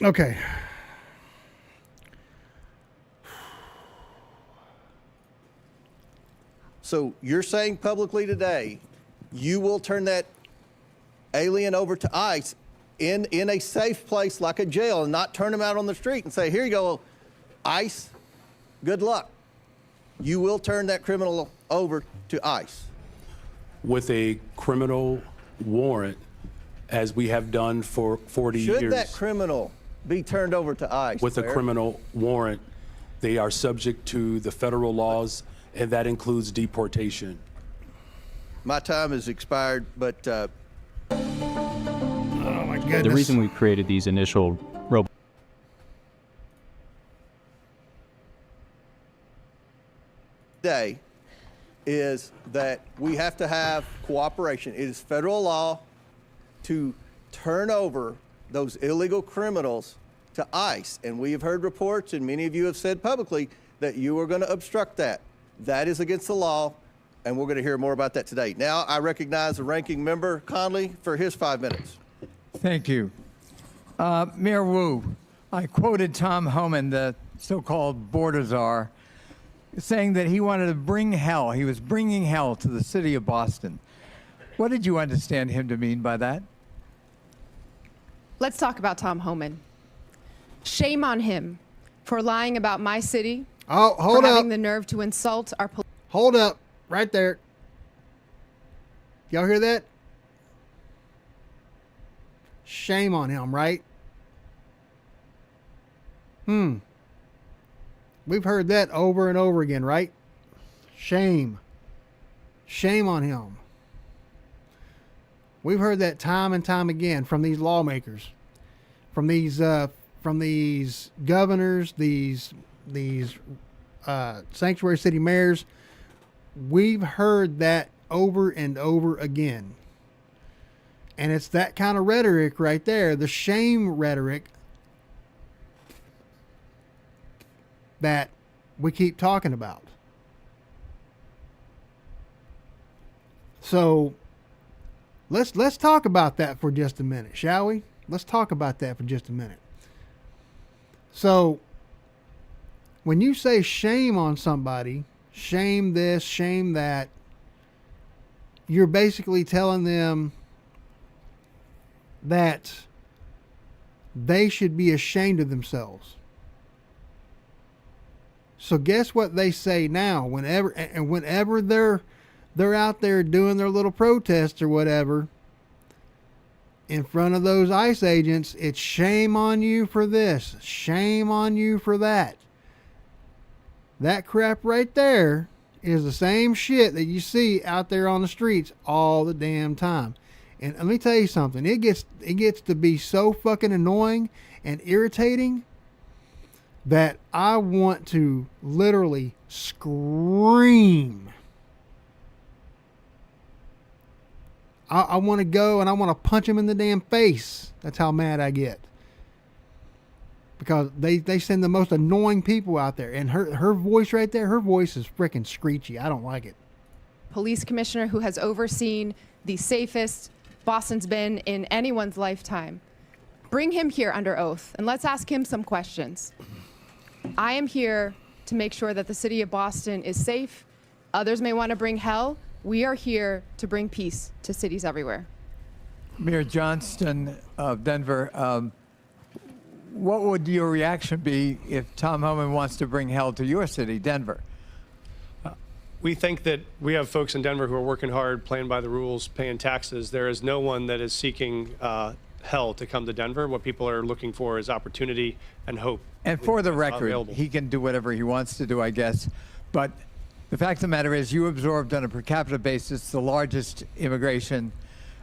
Okay. So you're saying publicly today, you will turn that alien over to ICE in a safe place like a jail and not turn him out on the street and say, here you go, ICE, good luck. You will turn that criminal over to ICE. With a criminal warrant, as we have done for 40 years. Should that criminal be turned over to ICE? With a criminal warrant, they are subject to the federal laws, and that includes deportation. My time has expired, but oh my goodness. The reason we created these initial robots today is that we have to have cooperation. It is federal law to turn over those illegal criminals to ICE. And we have heard reports, and many of you have said publicly, that you are going to obstruct that. That is against the law, and we're going to hear more about that today. Now I recognize the ranking member, Conley, for his 5 minutes. Thank you. Mayor Wu, I quoted Tom Homan, the so-called border czar, saying that he wanted to bring hell. He was bringing hell to the city of Boston. What did you understand him to mean by that? Let's talk about Tom Homan. Shame on him for lying about my city. Oh, hold for up. having the nerve to insult our police. Hold up. Right there. Y'all hear that? Shame on him, right? We've heard that over and over again, right? Shame. Shame on him. We've heard that time and time again from these lawmakers, from these governors, these sanctuary city mayors. We've heard that over and over again. And it's that kind of rhetoric right there, the shame rhetoric, that we keep talking about. So let's talk about that for just a minute, shall we? Let's talk about that for just a minute. So when you say shame on somebody, shame this, shame that, you're basically telling them that they should be ashamed of themselves. So guess what they say now? Whenever they're out there doing their little protests or whatever in front of those ICE agents, it's shame on you for this, shame on you for that. That crap right there is the same shit that you see out there on the streets all the damn time. And let me tell you something, it gets to be so fucking annoying and irritating that I want to literally scream. I want to go and I want to punch him in the damn face. That's how mad I get. Because they send the most annoying people out there. And her voice right there, her voice is freaking screechy. I don't like it. Police commissioner who has overseen the safest Boston's been in anyone's lifetime. Bring him here under oath and let's ask him some questions. I am here to make sure that the city of Boston is safe. Others may want to bring hell. We are here to bring peace to cities everywhere. Mayor Johnston of Denver, what would your reaction be if Tom Homan wants to bring hell to your city, Denver? We think that we have folks in Denver who are working hard, playing by the rules, paying taxes. There is no one that is seeking hell to come to Denver. What people are looking for is opportunity and hope. And for the record, available. he can do whatever he wants to do, I guess. But the fact of the matter is you absorbed on a per capita basis the largest immigration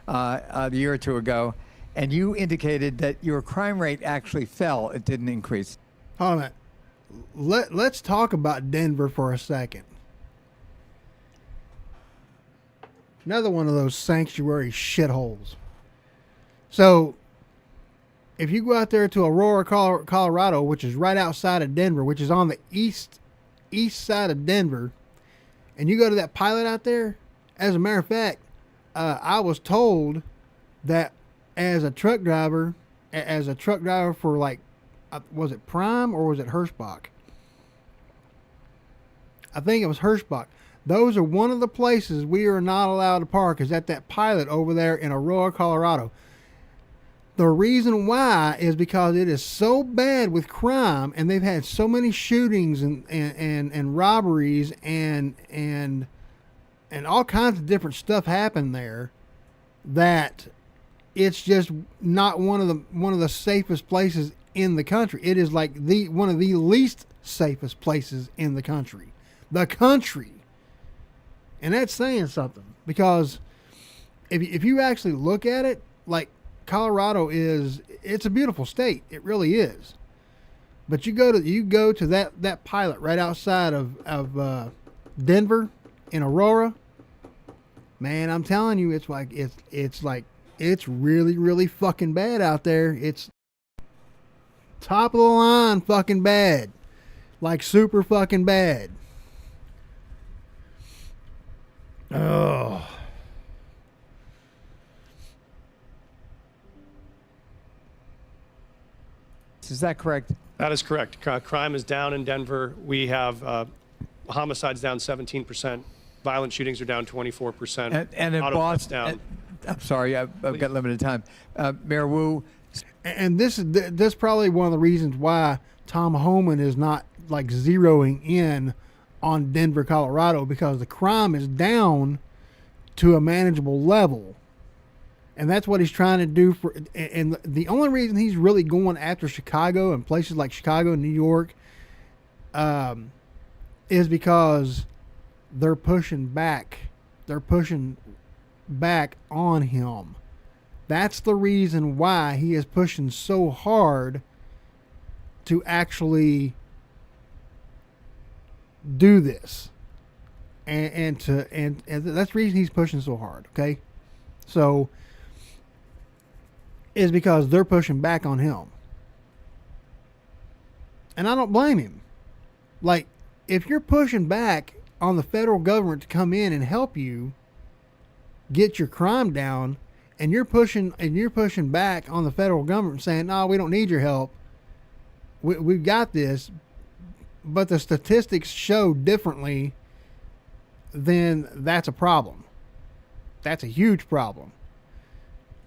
a year or two ago. And you indicated that your crime rate actually fell. It didn't increase. Hold on a minute. Let's talk about Denver for a second. Another one of those sanctuary shitholes. So, if you go out there to Aurora, Colorado, which is right outside of Denver, which is on the east side of Denver, and you go to that pilot out there, as a matter of fact, I was told that as a truck driver, as a truck driver for like, was it Prime or was it Hirschbach? I think it was Hirschbach. Those are one of the places we are not allowed to park, is at that Pilot over there in Aurora, Colorado. The reason why is because it is so bad with crime, and they've had so many shootings and robberies and all kinds of different stuff happen there, that it's just not one of the safest places in the country. It is like one of the least safest places in the country. The country. And that's saying something, because if you actually look at it, like, Colorado it's a beautiful state. It really is. But you go to that Pilot right outside of Denver in Aurora, man, I'm telling you, it's really, really fucking bad out there. It's top of the line fucking bad. Like, super fucking bad. Oh. Is that correct? That is correct. Crime is down in Denver. We have homicides down 17%. Violent shootings are down 24%. And in Boston, down. I'm sorry, I've got limited time. Mayor Wu. And this is probably one of the reasons why Tom Homan is not like zeroing in on Denver, Colorado, because the crime is down to a manageable level. And that's what he's trying to do and the only reason he's really going after Chicago and places like Chicago and New York is because they're pushing back. They're pushing back on him. That's the reason why he is pushing so hard to actually do this. And that's the reason he's pushing so hard, okay? So is because they're pushing back on him. And I don't blame him. Like, if you're pushing back on the federal government to come in and help you get your crime down, and you're pushing back on the federal government saying, no, we don't need your help. We've got this. But the statistics show differently, then that's a problem. That's a huge problem.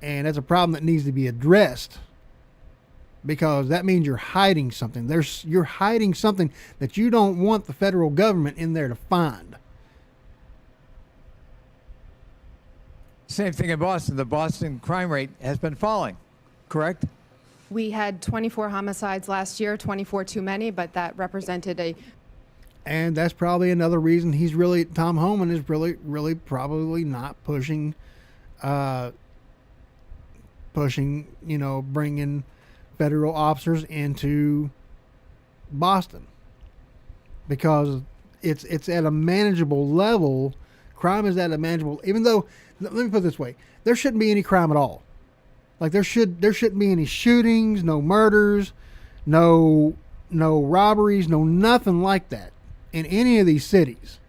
And that's a problem that needs to be addressed, because that means you're hiding something. You're hiding something that you don't want the federal government in there to find. Same thing in Boston. The Boston crime rate has been falling, correct? We had 24 homicides last year, 24 too many, but that represented And that's probably another reason Tom Homan is really probably not pushing, bringing federal officers into Boston, because it's at a manageable level. Crime is at a manageable, even though, let me put it this way, there shouldn't be any crime at all. Like, there shouldn't be any shootings, no murders, no robberies, no nothing like that in any of these cities.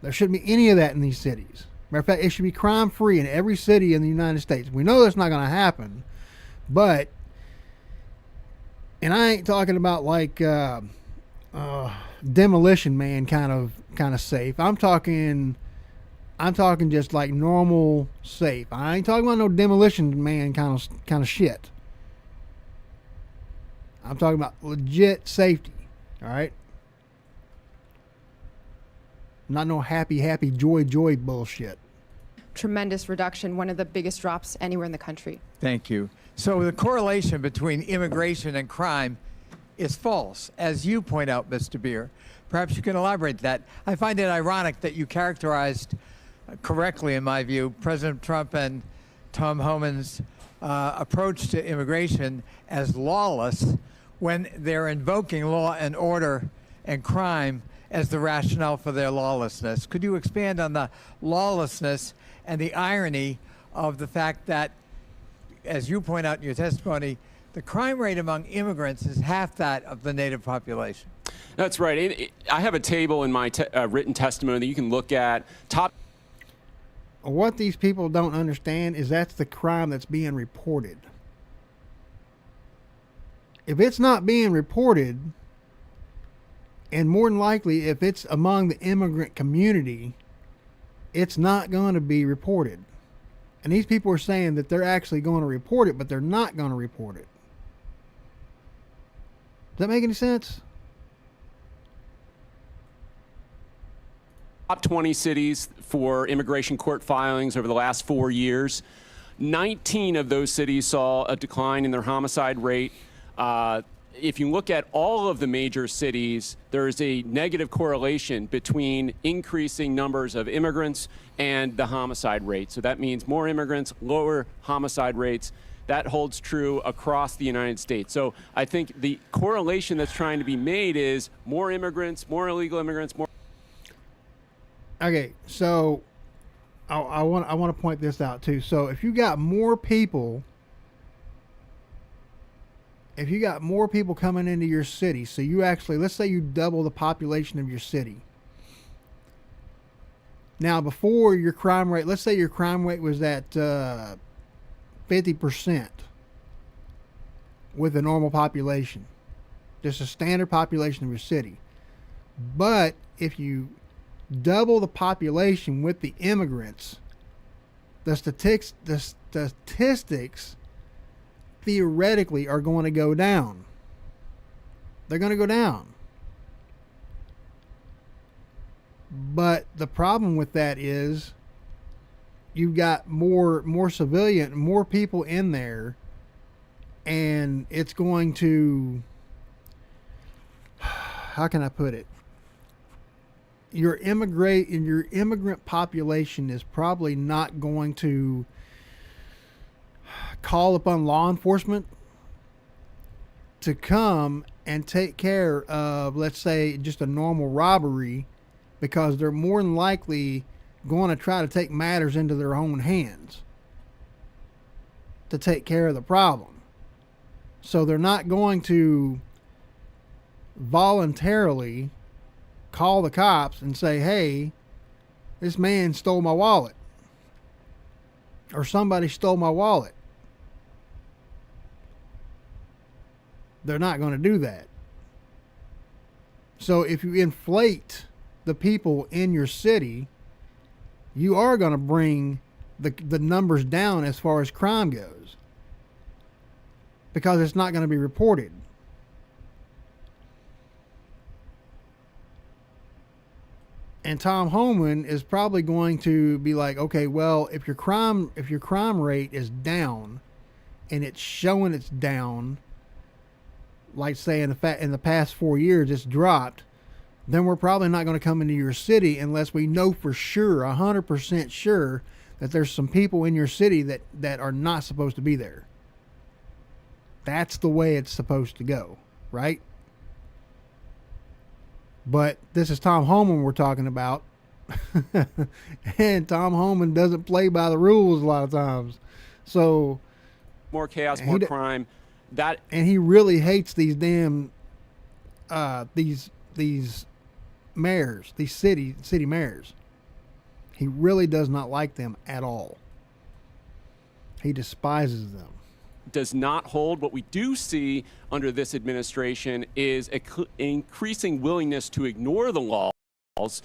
There shouldn't be any of that in these cities. Matter of fact, it should be crime free in every city in the United States. We know that's not going to happen, but, and I ain't talking about like Demolition Man kind of safe. I'm talking just like normal safe. I ain't talking about no Demolition Man kind of shit. I'm talking about legit safety. All right. Not no happy, joy bullshit. tremendous reduction, one of the biggest drops anywhere in the country. Thank you. So the correlation between immigration and crime is false, as you point out, Mr. Beer. Perhaps you can elaborate that. I find it ironic that you characterized correctly, in my view, President Trump and Tom Homan's approach to immigration as lawless when they're invoking law and order and crime as the rationale for their lawlessness. Could you expand on the lawlessness and the irony of the fact that, as you point out in your testimony, the crime rate among immigrants is half that of the native population? That's right. I have a table in my written testimony that you can look at. What these people don't understand is that's the crime that's being reported. if it's not being reported, and more than likely if it's among the immigrant community, it's not going to be reported. And these people are saying that they're actually going to report it, but they're not going to report it. Does that make any sense? Top 20 cities for immigration court filings over the last 4 years. 19 of those cities saw a decline in their homicide rate. If you look at all of the major cities, there is a negative correlation between increasing numbers of immigrants and the homicide rate. So that means more immigrants, lower homicide rates. That holds true across the United States. So I think the correlation that's trying to be made is more immigrants, more illegal immigrants, more. Okay, so I want to point this out too. So if you got more people coming into your city, so you actually, let's say you double the population of your city. Now, before your crime rate, let's say your crime rate was at 50% with a normal population, just a standard population of your city. But if you double the population with the immigrants, the statistics theoretically are going to go down. They're going to go down. But the problem with that is you've got more people in there, and it's going to, how can I put it? Your immigrant population is probably not going to call upon law enforcement to come and take care of, let's say, just a normal robbery, because they're more than likely going to try to take matters into their own hands to take care of the problem. So they're not going to voluntarily call the cops and say, hey, this man stole my wallet, or somebody stole my wallet. They're not going to do that. So if you inflate the people in your city, you are going to bring the numbers down as far as crime goes, because it's not going to be reported. And Tom Homan is probably going to be like, okay, well, if your crime rate is down, and it's showing it's down, like say in the past 4 years it's dropped, then we're probably not going to come into your city unless we know for sure, 100% sure, that there's some people in your city that are not supposed to be there. That's the way it's supposed to go, right? But this is Tom Homan we're talking about. And Tom Homan doesn't play by the rules a lot of times. So more chaos, more crime. And he really hates these damn these mayors, these city mayors. He really does not like them at all. He despises them. Does not hold. What we do see under this administration is an increasing willingness to ignore the laws.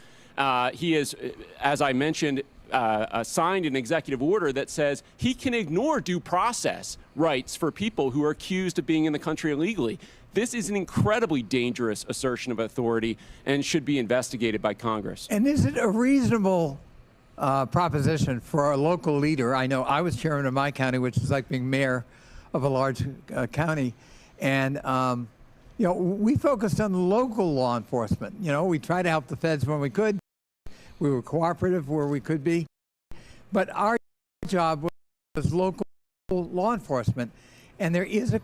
He is, as I mentioned, signed an executive order that says he can ignore due process rights for people who are accused of being in the country illegally. This is an incredibly dangerous assertion of authority and should be investigated by Congress. And is it a reasonable proposition for a local leader? I know I was chairman of my county, which is like being mayor of a large county, and you know, we focused on local law enforcement. You know, we tried to help the feds when we could. We were cooperative where we could be, but our job was local law enforcement, and there is a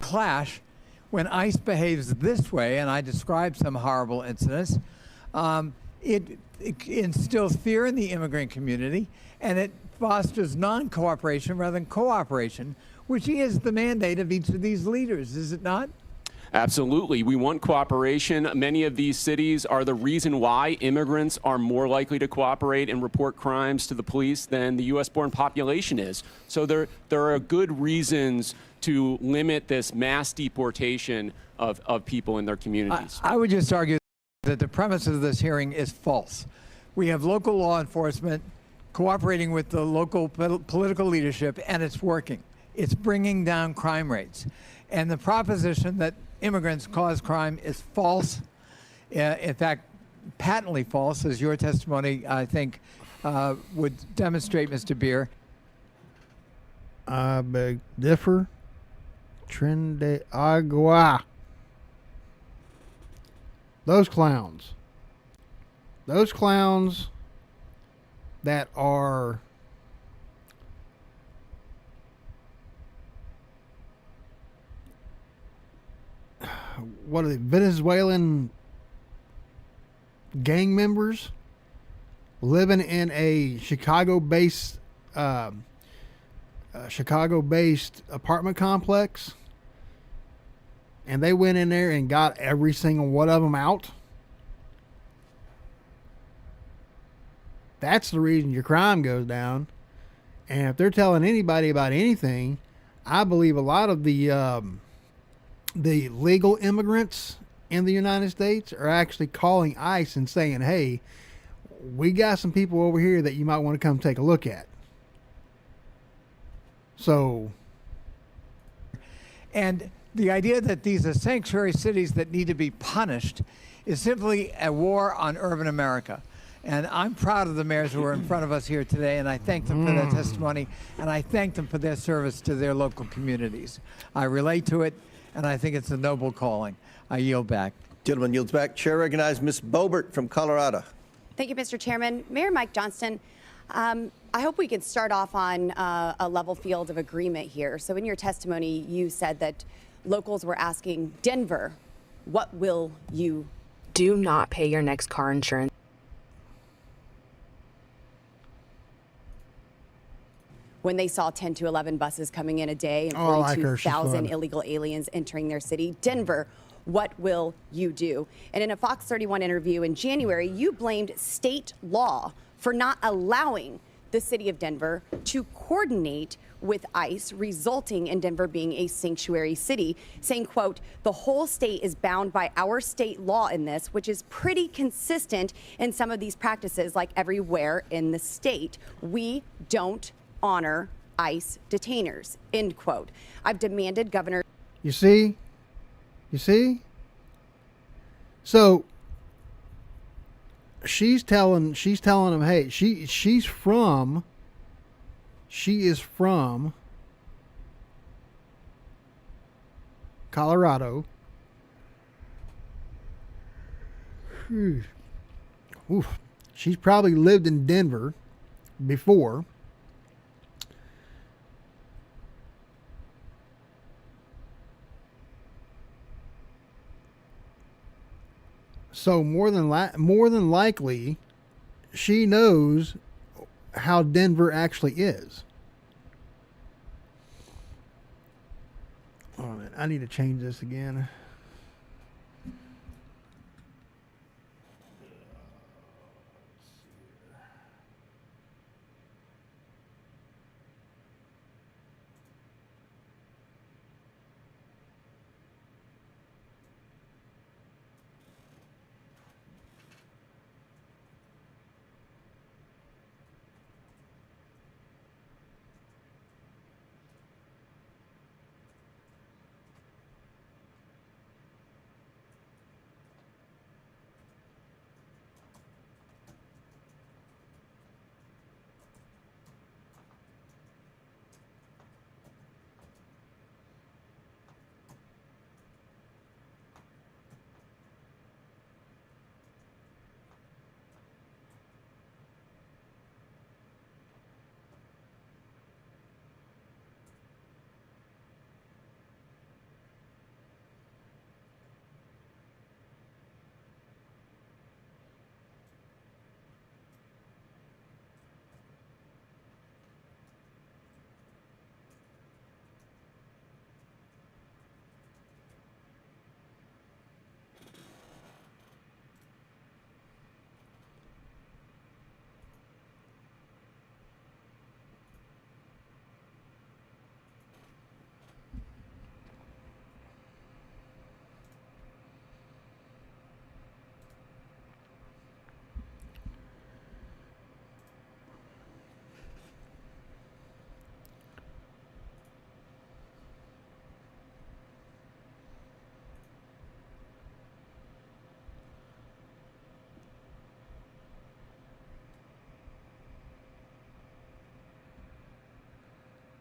clash when ICE behaves this way, and I described some horrible incidents. It instills fear in the immigrant community, and it fosters non-cooperation rather than cooperation, which is the mandate of each of these leaders, is it not? Absolutely. We want cooperation. Many of these cities are the reason why immigrants are more likely to cooperate and report crimes to the police than the U.S.-born population is. So there are good reasons to limit this mass deportation of people in their communities. I would just argue that the premise of this hearing is false. We have local law enforcement cooperating with the local political leadership, and it's working. It's bringing down crime rates. And the proposition that immigrants cause crime is false. In fact, patently false, as your testimony, I think, would demonstrate, Mr. Beer. I beg differ. Tren de Agua. Those clowns that are what are they, Venezuelan gang members living in a Chicago-based apartment complex, and they went in there and got every single one of them out. That's the reason your crime goes down. And if they're telling anybody about anything, I believe a lot of the legal immigrants in the United States are actually calling ICE and saying, hey, we got some people over here that you might want to come take a look at. So. And the idea that these are sanctuary cities that need to be punished is simply a war on urban America. And I'm proud of the mayors who are in front of us here today, and I thank them for their testimony, and I thank them for their service to their local communities. I relate to it, and I think it's a noble calling. I yield back. Gentleman yields back. Chair recognizes Ms. Boebert from Colorado. Thank you, Mr. Chairman. Mayor Mike Johnston, I hope we could start off on a level field of agreement here. So in your testimony, you said that locals were asking Denver, what will you do? Not pay your next car insurance. When they saw 10 to 11 buses coming in a day and Oh, I like her. 42,000 She's fun. illegal aliens entering their city. Denver, what will you do? And in a Fox 31 interview in January, you blamed state law for not allowing the city of Denver to coordinate with ICE, resulting in Denver being a sanctuary city, saying, quote, the whole state is bound by our state law in this, which is pretty consistent in some of these practices, like everywhere in the state. We don't honor ICE detainers, end quote. I've demanded Governor. You see? So she's telling him, hey, she is from Colorado. Oof. She's probably lived in Denver before. So more than likely, she knows how Denver actually is. Oh man, I need to change this again.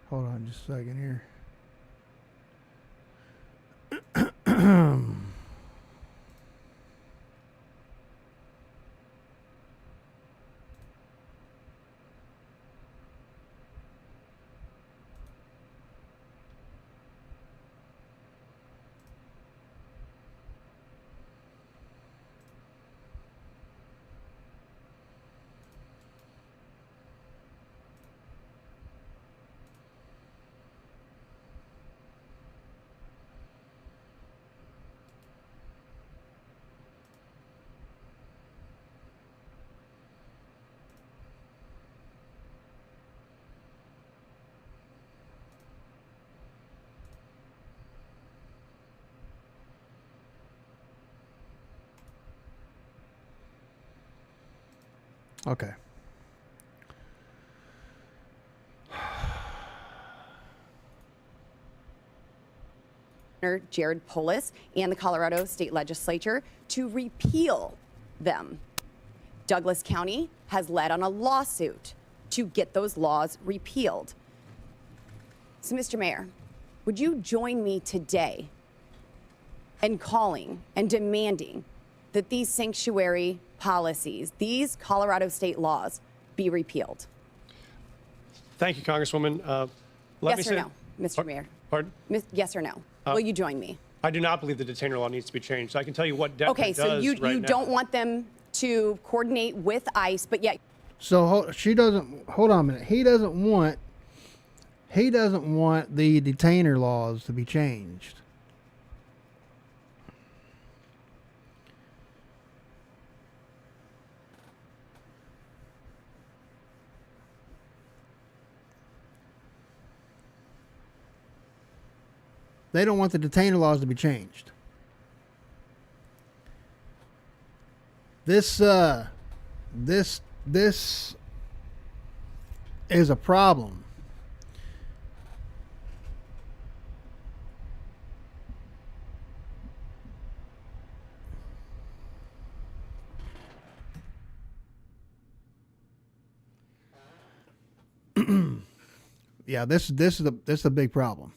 Hold on just a second here. Okay. Jared Polis and the Colorado State Legislature to repeal them. Douglas County has led on a lawsuit to get those laws repealed. So, Mr. Mayor, would you join me today in calling and demanding that these sanctuary policies, these Colorado state laws, be repealed? Thank you, Congresswoman. Yes or no, Mr. Mayor? Pardon? Yes or no? Will you join me? I do not believe the detainer law needs to be changed. I can tell you what Denver Okay, does so you right now. don't want them to coordinate with ICE, but yet. So she doesn't. Hold on a minute. He doesn't want the detainer laws to be changed. They don't want the detainer laws to be changed. This is a problem. Yeah, this is a big problem.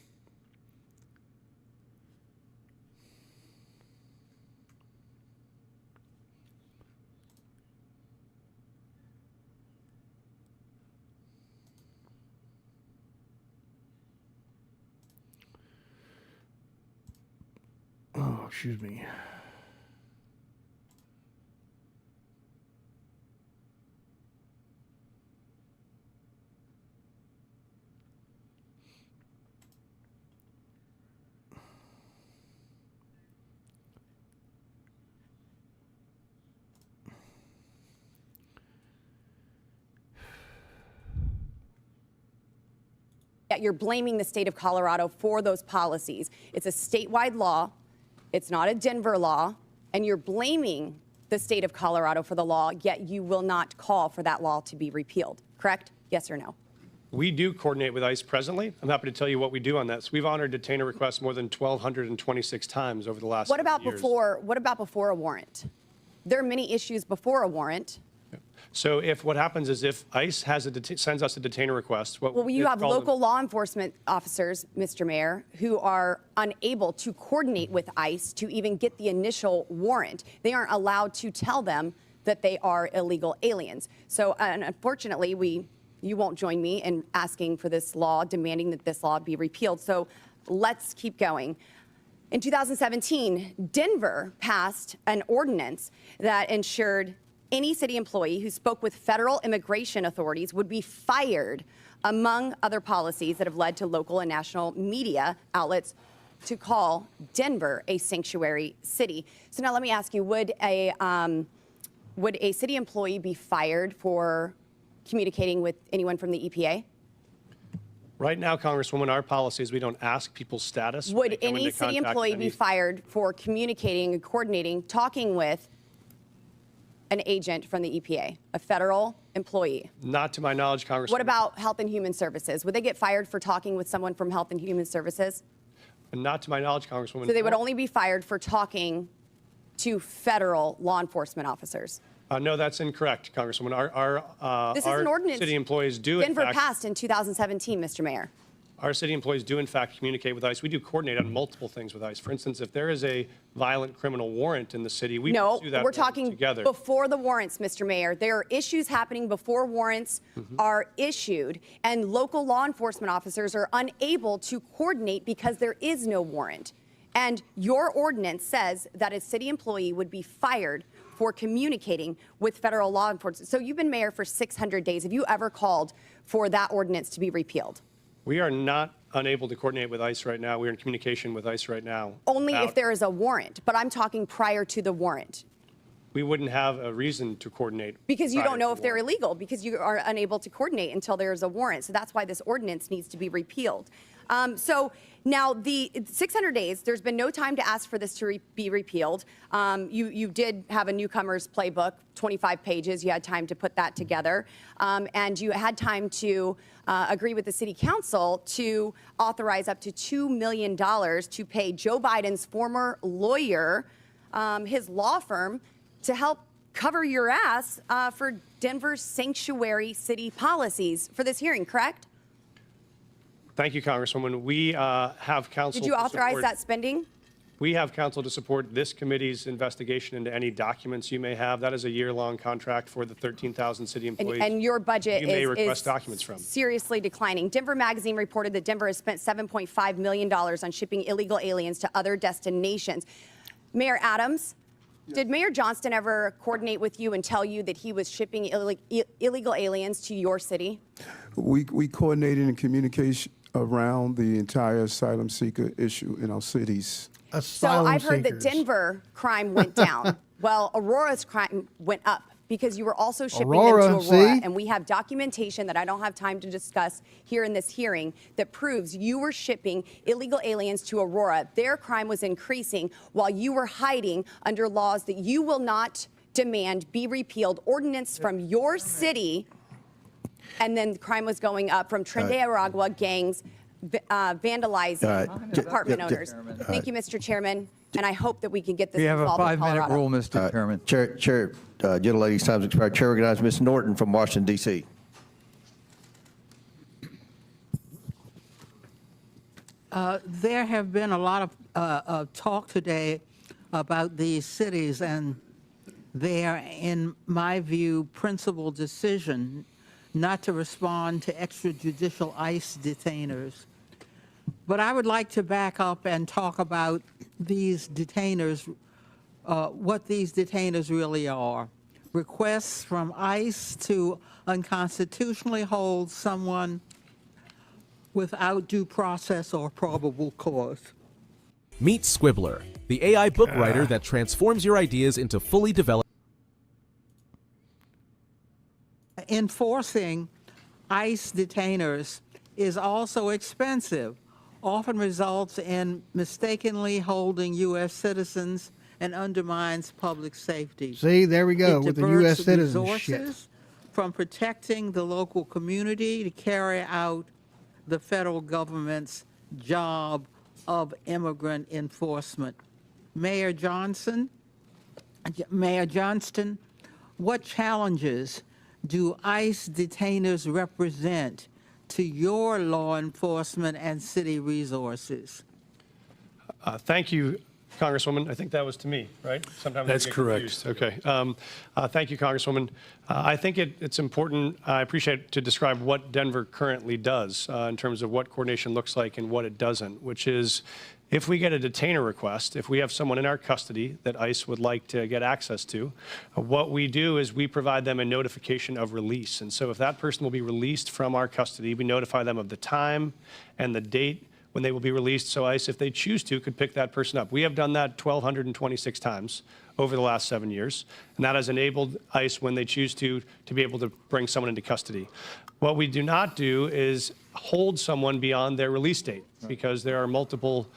Oh, excuse me. Yet you're blaming the state of Colorado for those policies. It's a statewide law. It's not a Denver law. And you're blaming the state of Colorado for the law, yet you will not call for that law to be repealed. Correct? Yes or no? We do coordinate with ICE presently. I'm happy to tell you what we do on that. So we've honored detainer requests more than 1,226 times over the last What about years. what about before a warrant? There are many issues before a warrant. So if what happens is if ICE has sends us a detainer request, Well, you have local law enforcement officers, Mr. Mayor, who are unable to coordinate with ICE to even get the initial warrant. They aren't allowed to tell them that they are illegal aliens. So unfortunately, you won't join me in asking for this law, demanding that this law be repealed. So let's keep going. In 2017, Denver passed an ordinance that ensured any city employee who spoke with federal immigration authorities would be fired, among other policies that have led to local and national media outlets to call Denver a sanctuary city. So now let me ask you, would a city employee be fired for communicating with anyone from the EPA? Right now, Congresswoman, our policy is we don't ask people's status. when Would they come any into city contact employee with be any- fired for communicating and coordinating, talking with an agent from the EPA, a federal employee? Not to my knowledge, Congresswoman. What about Health and Human Services? Would they get fired for talking with someone from Health and Human Services? Not to my knowledge, Congresswoman. So they would only be fired for talking to federal law enforcement officers. No, that's incorrect, Congresswoman. This is an ordinance city employees do, in Denver fact, passed in 2017, Mr. Mayor. our city employees do in fact communicate with ICE. We do coordinate on multiple things with ICE. For instance, if there is a violent criminal warrant in the city, we No, pursue that we're warrant talking together. before the warrants, Mr. Mayor. There are issues happening before warrants are issued, and local law enforcement officers are unable to coordinate because there is no warrant. And your ordinance says that a city employee would be fired for communicating with federal law enforcement. So you've been mayor for 600 days. Have you ever called for that ordinance to be repealed? We are not unable to coordinate with ICE right now. We're in communication with ICE right now. Only if there is a warrant, but I'm talking prior to the warrant. We wouldn't have a reason to coordinate. Because you prior don't know to if they're warrant. illegal, because you are unable to coordinate until there's a warrant. So that's why this ordinance needs to be repealed. So now the 600 days, there's been no time to ask for this to be repealed. You did have a newcomer's playbook, 25 pages. You had time to put that together. And you had time to agree with the city council to authorize up to $2 million to pay Joe Biden's former lawyer, his law firm, to help cover your ass for Denver's sanctuary city policies for this hearing, correct? Thank you, Congresswoman. We have counsel. Did you authorize that spending? We have counsel to support this committee's investigation into any documents you may have. That is a year-long contract for the 13,000 city employees. And your budget you may request is documents from. seriously declining. Denver Magazine reported that Denver has spent $7.5 million on shipping illegal aliens to other destinations. Mayor Adams, did Mayor Johnston ever coordinate with you and tell you that he was shipping illegal aliens to your city? We coordinated in communication around the entire asylum seeker issue in our cities. So I've heard that Denver crime went down. Well, Aurora's crime went up because you were also shipping them to Aurora. See? And we have documentation that I don't have time to discuss here in this hearing that proves you were shipping illegal aliens to Aurora. Their crime was increasing while you were hiding under laws that you will not demand be repealed, ordinance from your city. And then crime was going up from Trinidad Aragua gangs vandalizing apartment owners. Thank you, Mr. Chairman. And I hope that we can get this We have a resolved in 5-minute Colorado. rule, Mr. Chairman. Chair, gentlelady's time's expired. Chair recognizes Ms. Norton from Washington, D.C. There have been a lot of talk today about these cities and their, in my view, principal decision not to respond to extrajudicial ICE detainers. But I would like to back up and talk about these detainers, what these detainers really are. Requests from ICE to unconstitutionally hold someone without due process or probable cause. Meet Squibbler, the AI book writer that transforms your ideas into fully developed. Enforcing ICE detainers is also expensive, often results in mistakenly holding U.S. citizens and undermines public safety. See, there we go It with the diverts U.S. citizen shit. resources from protecting the local community to carry out the federal government's job of immigrant enforcement. Mayor Johnston, what challenges do ICE detainers represent to your law enforcement and city resources? Thank you, Congresswoman. I think that was to me, right? Sometimes That's I get correct. confused. Okay. Thank you, Congresswoman. I think it's important, I appreciate to describe what Denver currently does in terms of what coordination looks like and what it doesn't, which is if we get a detainer request, if we have someone in our custody that ICE would like to get access to, what we do is we provide them a notification of release. And so if that person will be released from our custody, we notify them of the time and the date when they will be released, so ICE, if they choose to, could pick that person up. We have done that 1,226 times over the last 7 years, and that has enabled ICE, when they choose to be able to bring someone into custody. What we do not do is hold someone beyond their release date, because there are multiple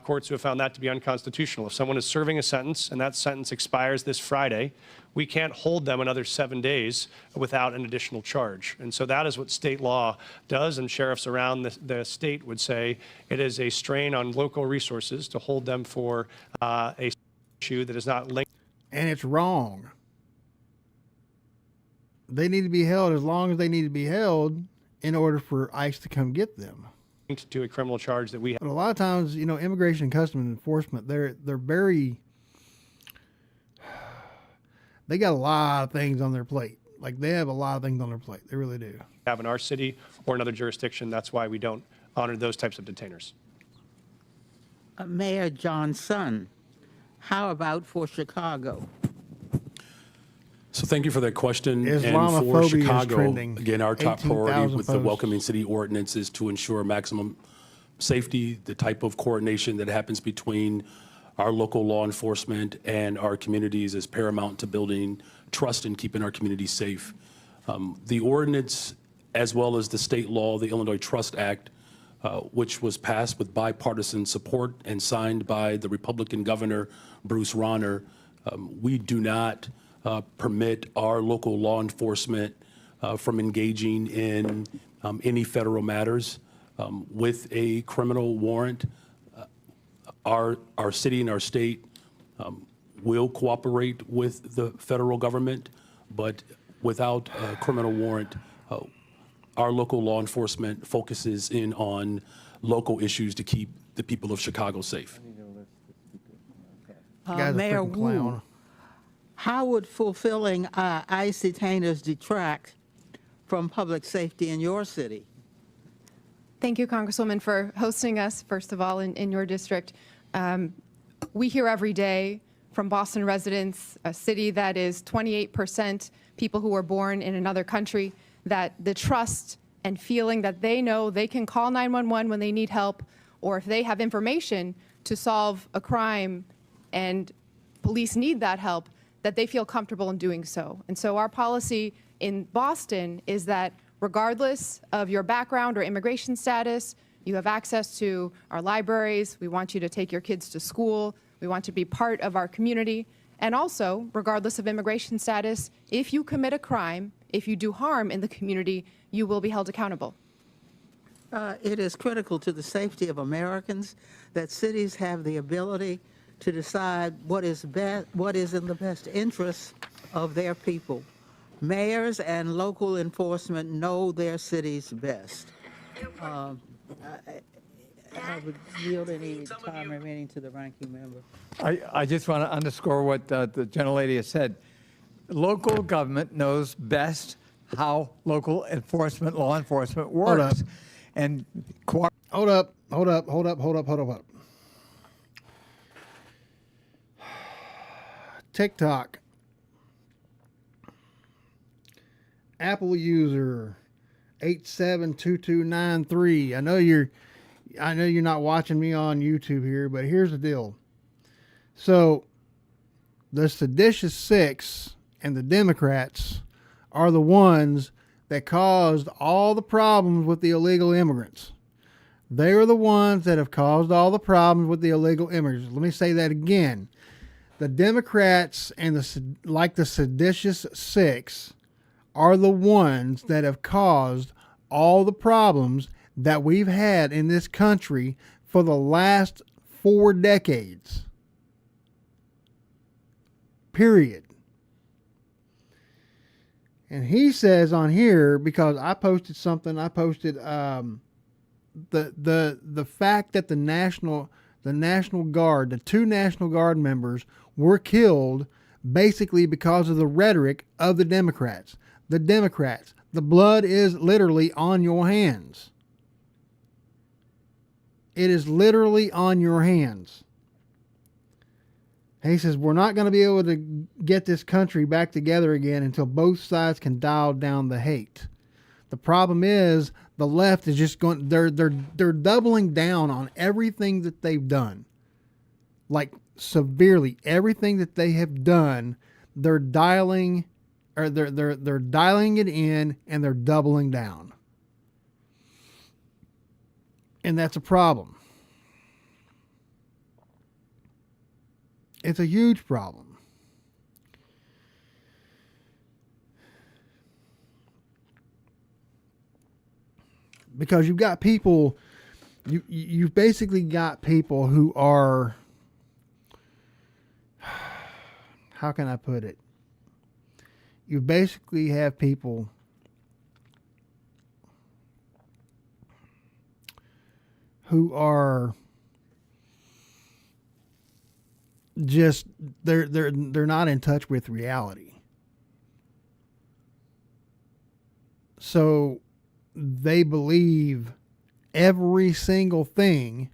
courts who have found that to be unconstitutional. If someone is serving a sentence and that sentence expires this Friday, we can't hold them another 7 days without an additional charge. And so that is what state law does, and sheriffs around the state would say it is a strain on local resources to hold them for a issue that is not linked. And it's wrong. They need to be held as long as they need to be held in order for ICE to come get them. linked to a criminal charge that we have. But a lot of times, immigration and customs enforcement, they're very, they got a lot of things on their plate. Like they have a lot of things on their plate. They really do. Have in our city or another jurisdiction. That's why we don't honor those types of detainers. Mayor Johnson, how about for Chicago? So thank you for that question. And Islamophobia for is Chicago, trending. again, our top 18,000 priority with the posts. Welcoming City Ordinance is to ensure maximum safety. The type of coordination that happens between our local law enforcement and our communities is paramount to building trust and keeping our communities safe. The ordinance, as well as the state law, the Illinois Trust Act, which was passed with bipartisan support and signed by the Republican Governor, Bruce Rauner, we do not permit our local law enforcement from engaging in any federal matters. With a criminal warrant, our city and our state will cooperate with the federal government, but without a criminal warrant, our local law enforcement focuses in on local issues to keep the people of Chicago safe. Guy's a Mayor freaking Wu, clown. how would fulfilling ICE detainers detract from public safety in your city? Thank you, Congresswoman, for hosting us, first of all, in your district. We hear every day from Boston residents, a city that is 28% people who were born in another country, that the trust and feeling that they know they can call 911 when they need help, or if they have information to solve a crime and police need that help, that they feel comfortable in doing so. And so our policy in Boston is that regardless of your background or immigration status, you have access to our libraries. We want you to take your kids to school. We want to be part of our community. And also, regardless of immigration status, if you commit a crime, if you do harm in the community, you will be held accountable. It is critical to the safety of Americans that cities have the ability to decide what is in the best interest of their people. Mayors and local enforcement know their cities best. I would yield any time remaining to the ranking member. I just want to underscore what the gentlelady has said. Local government knows best how local enforcement, law enforcement works. And Hold up. TikTok. Apple user 872293. I know you're not watching me on YouTube here, but here's the deal. So the seditious six and the Democrats are the ones that caused all the problems with the illegal immigrants. They are the ones that have caused all the problems with the illegal immigrants. Let me say that again. The Democrats and the seditious six are the ones that have caused all the problems that we've had in this country for the last 4 decades. Period. And he says on here, because I posted something, the fact that the National Guard, the 2 National Guard members were killed basically because of the rhetoric of the Democrats. The Democrats, the blood is literally on your hands. It is literally on your hands. And he says, we're not going to be able to get this country back together again until both sides can dial down the hate. The problem is the left is just going, they're doubling down on everything that they've done. Like severely, everything that they have done, they're dialing it in and they're doubling down. And that's a problem. It's a huge problem. Because you've got people, you've basically got people who are, how can I put it? You basically have people who are just they're not in touch with reality. So they believe every single thing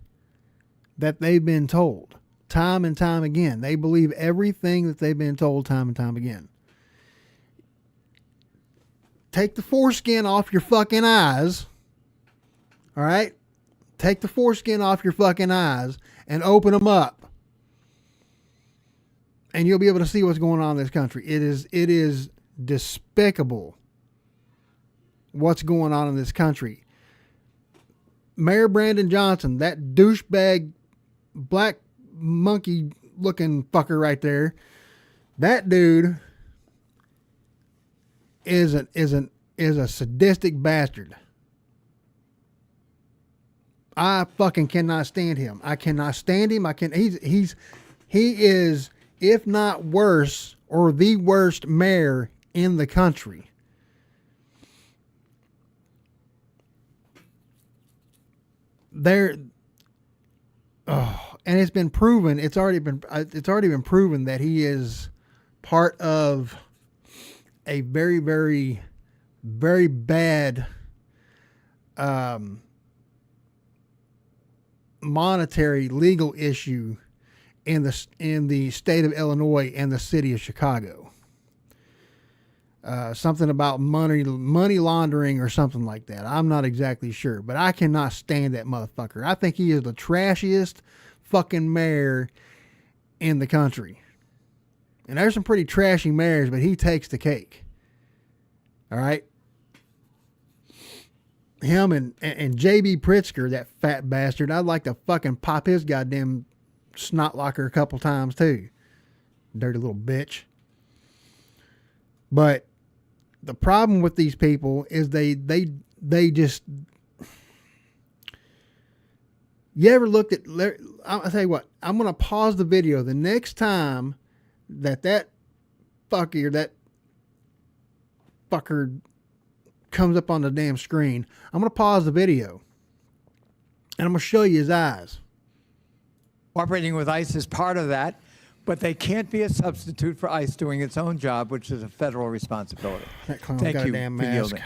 that they've been told time and time again. They believe everything that they've been told time and time again. Take the foreskin off your fucking eyes. All right? Take the foreskin off your fucking eyes and open them up. And you'll be able to see what's going on in this country. It is despicable what's going on in this country. Mayor Brandon Johnson, that douchebag black monkey looking fucker right there, that dude is a sadistic bastard. I fucking cannot stand him. I cannot stand him. He is, if not worse, or the worst mayor in the country. And it's been proven. It's already been proven that he is part of a very, very, very bad monetary legal issue in the state of Illinois and the city of Chicago. Something about money laundering or something like that. I'm not exactly sure, but I cannot stand that motherfucker. I think he is the trashiest fucking mayor in the country. And there's some pretty trashy mayors, but he takes the cake. All right. Him and J.B. Pritzker, that fat bastard, I'd like to fucking pop his goddamn snot locker a couple times too. Dirty little bitch. But the problem with these people is they just. You ever looked at? I'll tell you what. I'm gonna pause the video the next time that fucker comes up on the damn screen. I'm gonna pause the video and I'm gonna show you his eyes. Cooperating with ICE is part of that, but they can't be a substitute for ICE doing its own job, which is a federal responsibility. That clown's Thank got you a damn for mask.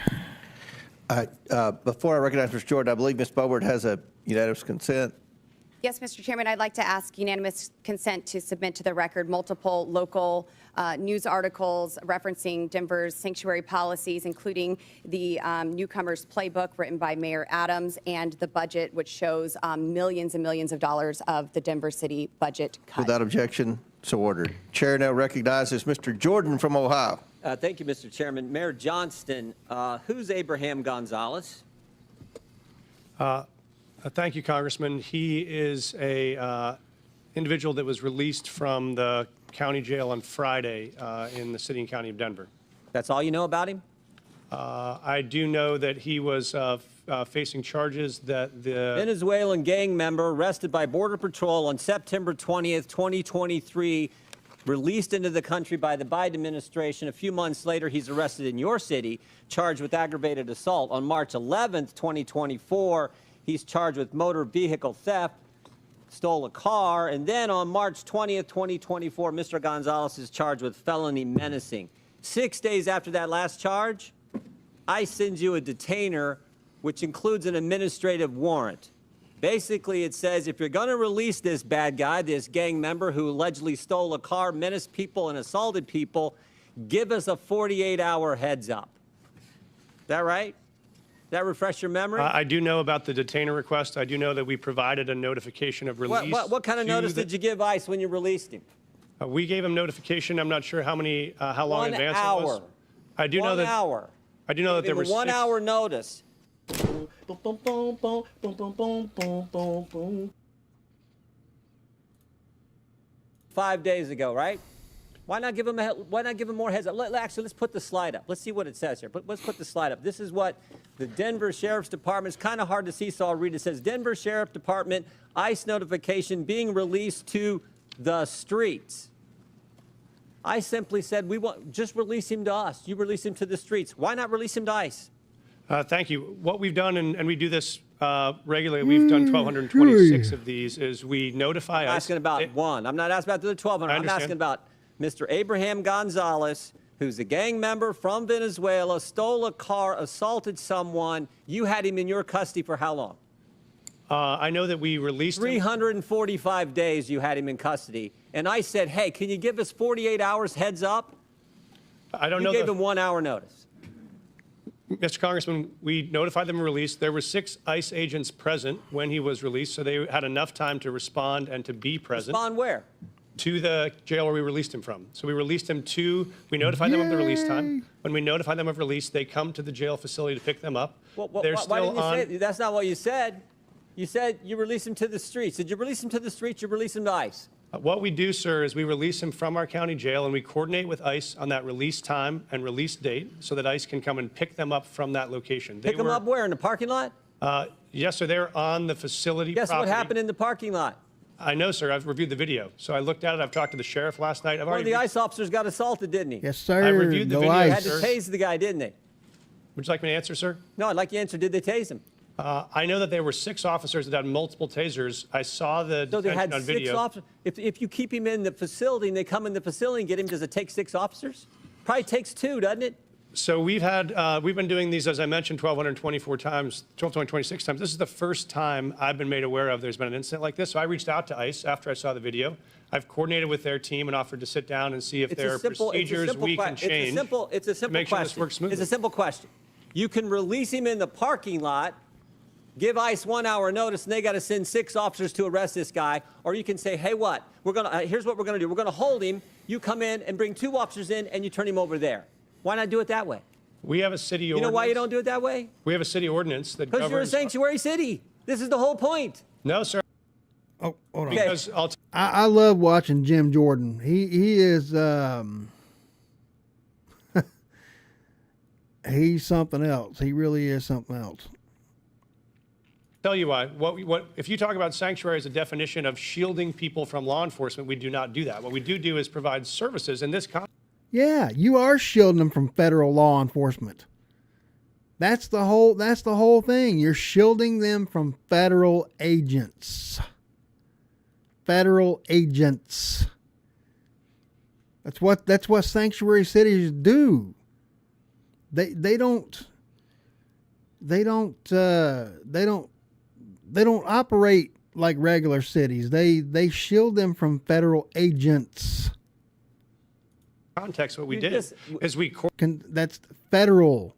yielding. Before I recognize Mr. Jordan, I believe Ms. Boebert has a unanimous consent. Yes, Mr. Chairman, I'd like to ask unanimous consent to submit to the record multiple local news articles referencing Denver's sanctuary policies, including the Newcomers Playbook written by Mayor Adams and the budget, which shows millions and millions of dollars of the Denver city budget cut. Without objection, so ordered. Chair now recognizes Mr. Jordan from Ohio. Thank you, Mr. Chairman. Mayor Johnston, who's Abraham Gonzalez? Thank you, Congressman. He is a individual that was released from the county jail on Friday in the city and county of Denver. That's all you know about him? I do know that he was facing charges that the Venezuelan gang member arrested by Border Patrol on September 20th, 2023, released into the country by the Biden administration. A few months later, he's arrested in your city, charged with aggravated assault. On March 11th, 2024, he's charged with motor vehicle theft, stole a car, and then on March 20th, 2024, Mr. Gonzalez is charged with felony menacing. 6 days after that last charge, ICE sends you a detainer, which includes an administrative warrant. Basically, it says if you're going to release this bad guy, this gang member who allegedly stole a car, menaced people, and assaulted people, give us a 48-hour heads up. Is that right? That refresh your memory? I do know about the detainer request. I do know that we provided a notification of release. What kind of notice did you give ICE when you released him? We gave him notification. I'm not sure how long in advance it was. I do know that. 1 hour. I do know that there were 1 hour notice. 5 days ago, right? Why not give him more heads up? Actually, let's put the slide up. Let's see what it says here. Let's put the slide up. This is what the Denver Sheriff's Department, it's kind of hard to see, so I'll read it. It says, Denver Sheriff Department, ICE notification being released to the streets. I simply said, just release him to us. You release him to the streets. Why not release him to ICE? Thank you. What we've done, and we do this regularly, we've done 1,226 of these, is we notify I'm ICE. asking about one. I'm not asking about the 1,200. I I'm understand. asking about Mr. Abraham Gonzalez, who's a gang member from Venezuela, stole a car, assaulted someone. You had him in your custody for how long? I know that we released him. 345 days you had him in custody. And I said, hey, can you give us 48 hours heads up? I don't know. You gave him 1 hour notice. Mr. Congressman, we notified them of release. There were 6 ICE agents present when he was released, so they had enough time to respond and to be present. Respond where? To the jail where we released him from. So we released him we notified them of the release time. When we notify them of release, they come to the jail facility to pick them up. They're Why still didn't you on. say, that's not what you said. You said you released him to the streets. Did you release him to the streets? You release him to ICE? What we do, sir, is we release him from our county jail and we coordinate with ICE on that release time and release date so that ICE can come and pick them up from that location. Pick him up where? In the parking lot? Yes, sir. They're on the facility Guess property. what happened in the parking lot? I know, sir. I've reviewed the video. So I looked at it. I've talked to the sheriff last night. One of the ICE officers got assaulted, didn't he? Yes, sir. I reviewed the Go video. They ICE. had to tase the guy, didn't they? Would you like me to answer, sir? No, I'd like you to answer. Did they tase him? I know that there were 6 officers that had multiple tasers. I saw the So they detention had on 6 video. officers. If you keep him in the facility and they come in the facility and get him, does it take 6 officers? Probably takes 2, doesn't it? So we've been doing these, as I mentioned, 1,224 times, 1,226 times. This is the first time I've been made aware of there's been an incident like this. So I reached out to ICE after I saw the video. I've coordinated with their team and offered to sit down and see if there are procedures we can change. It's a simple make sure question. this works smoothly. It's a simple question. You can release him in the parking lot, give ICE 1 hour notice, and they got to send 6 officers to arrest this guy. Or you can say, hey, what? Here's what we're going to do. We're going to hold him. You come in and bring 2 officers in, and you turn him over there. Why not do it that way? We have a city You ordinance. know why you don't do it that way? We have a city ordinance that Because you're a governs. sanctuary city. This is the whole point. No, sir. Oh, hold on. Because I love watching Jim Jordan. He is he's something else. He really is something else. tell you why. If you talk about sanctuary as a definition of shielding people from law enforcement, we do not do that. What we do is provide services in this context. Yeah, you are shielding them from federal law enforcement. That's the whole thing. You're shielding them from federal agents. Federal agents. That's what sanctuary cities do. They don't operate like regular cities. They shield them from federal agents. Context, what we did is That's federal.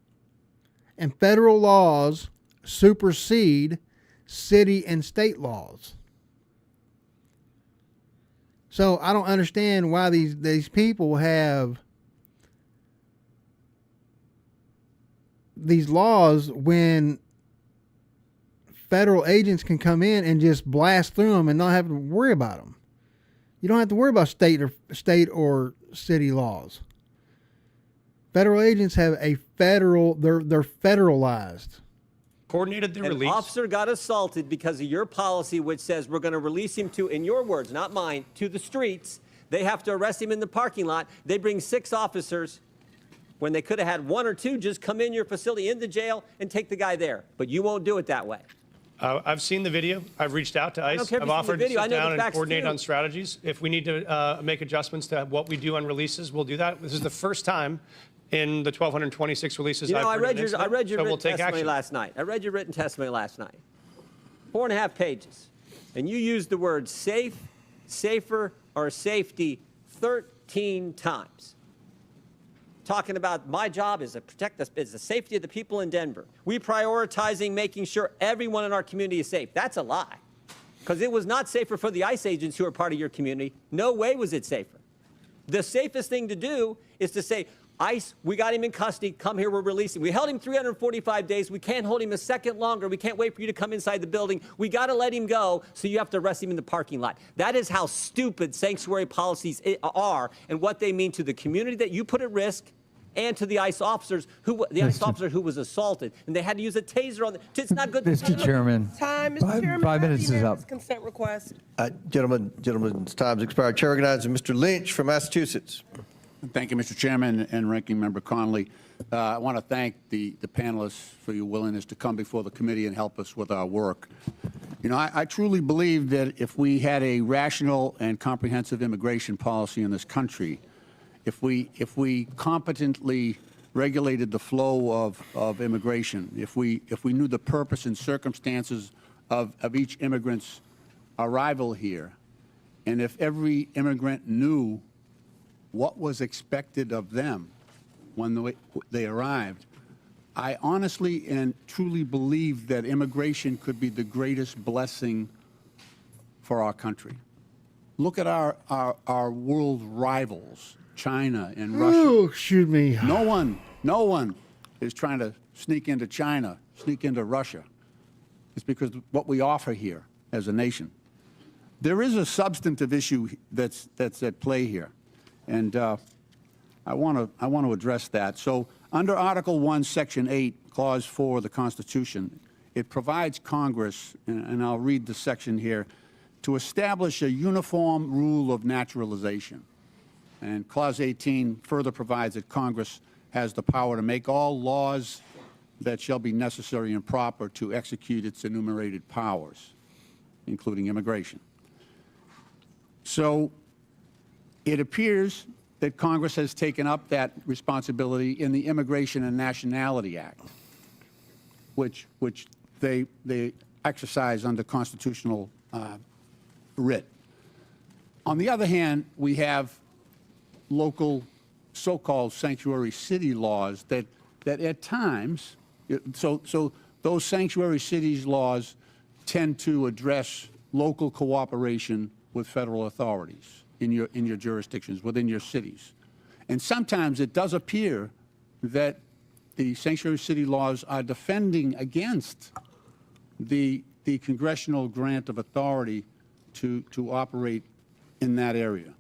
And federal laws supersede city and state laws. So I don't understand why these people have these laws when federal agents can come in and just blast through them and not have to worry about them. You don't have to worry about state or city laws. Federal agents have they're federalized. Coordinated the An release. officer got assaulted because of your policy, which says we're going to release him to, in your words, not mine, to the streets. They have to arrest him in the parking lot. They bring 6 officers when they could have had 1 or 2 just come in your facility, in the jail, and take the guy there. But you won't do it that way. I've seen the video. I've reached out to don't ICE. care if I've you've seen the offered to video. I sit know the down and facts, coordinate too. on strategies. If we need to make adjustments to what we do on releases, we'll do that. This is the first time in the 1,226 releases You know, I I've read heard your, of an I read your incident, so we'll written take testimony action. last night. I read your written testimony last night. 4.5 pages. And you used the word safe, safer, or safety 13 times. Talking about my job is to protect the safety of the people in Denver. We prioritizing making sure everyone in our community is safe. That's a lie. Because it was not safer for the ICE agents who are part of your community. No way was it safer. The safest thing to do is to say, ICE, we got him in custody. Come here, we're releasing. We held him 345 days. We can't hold him a second longer. We can't wait for you to come inside the building. We got to let him go, so you have to arrest him in the parking lot. That is how stupid sanctuary policies are and what they mean to the community that you put at risk and to the ICE officers ICE officer who was assaulted. And they had to use a taser on it's not good. Mr. Chairman, Time, Mr. Chairman. 5 minutes is up. Consent request. Gentlemen's time's expired. Chair recognizes Mr. Lynch from Massachusetts. Thank you, Mr. Chairman and Ranking Member Connolly. I want to thank the panelists for your willingness to come before the committee and help us with our work. You know, I truly believe that if we had a rational and comprehensive immigration policy in this country, if we competently regulated the flow of immigration, if we knew the purpose and circumstances of each immigrant's arrival here, and if every immigrant knew what was expected of them when they arrived, I honestly and truly believe that immigration could be the greatest blessing for our country. Look at our world rivals, China and Russia. Oh, excuse me. No one is trying to sneak into China, sneak into Russia. It's because of what we offer here as a nation. There is a substantive issue that's at play here, and I want to address that. So, under Article 1, Section 8, Clause 4 of the Constitution, it provides Congress, and I'll read the section here, to establish a uniform rule of naturalization. And Clause 18 further provides that Congress has the power to make all laws that shall be necessary and proper to execute its enumerated powers, including immigration. So it appears that Congress has taken up that responsibility in the Immigration and Nationality Act, which they exercise under constitutional writ. On the other hand, we have local so-called sanctuary city laws that at times, so those sanctuary cities laws tend to address local cooperation with federal authorities in your jurisdictions, within your cities. And sometimes it does appear that the sanctuary city laws are defending against the congressional grant of authority to operate in that area.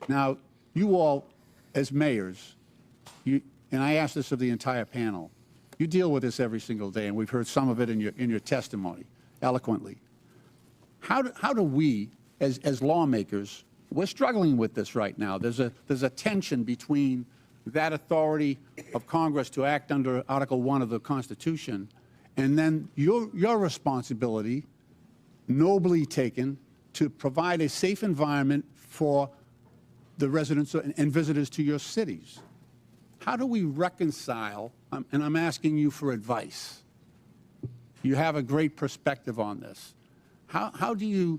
Now, you all, as mayors, and I ask this of the entire panel, you deal with this every single day, and we've heard some of it in your testimony eloquently. How do we, as lawmakers, we're struggling with this right now. There's a tension between that authority of Congress to act under Article 1 of the Constitution, and then your responsibility, nobly taken, to provide a safe environment for the residents and visitors to your cities. How do we reconcile, and I'm asking you for advice. You have a great perspective on this. How do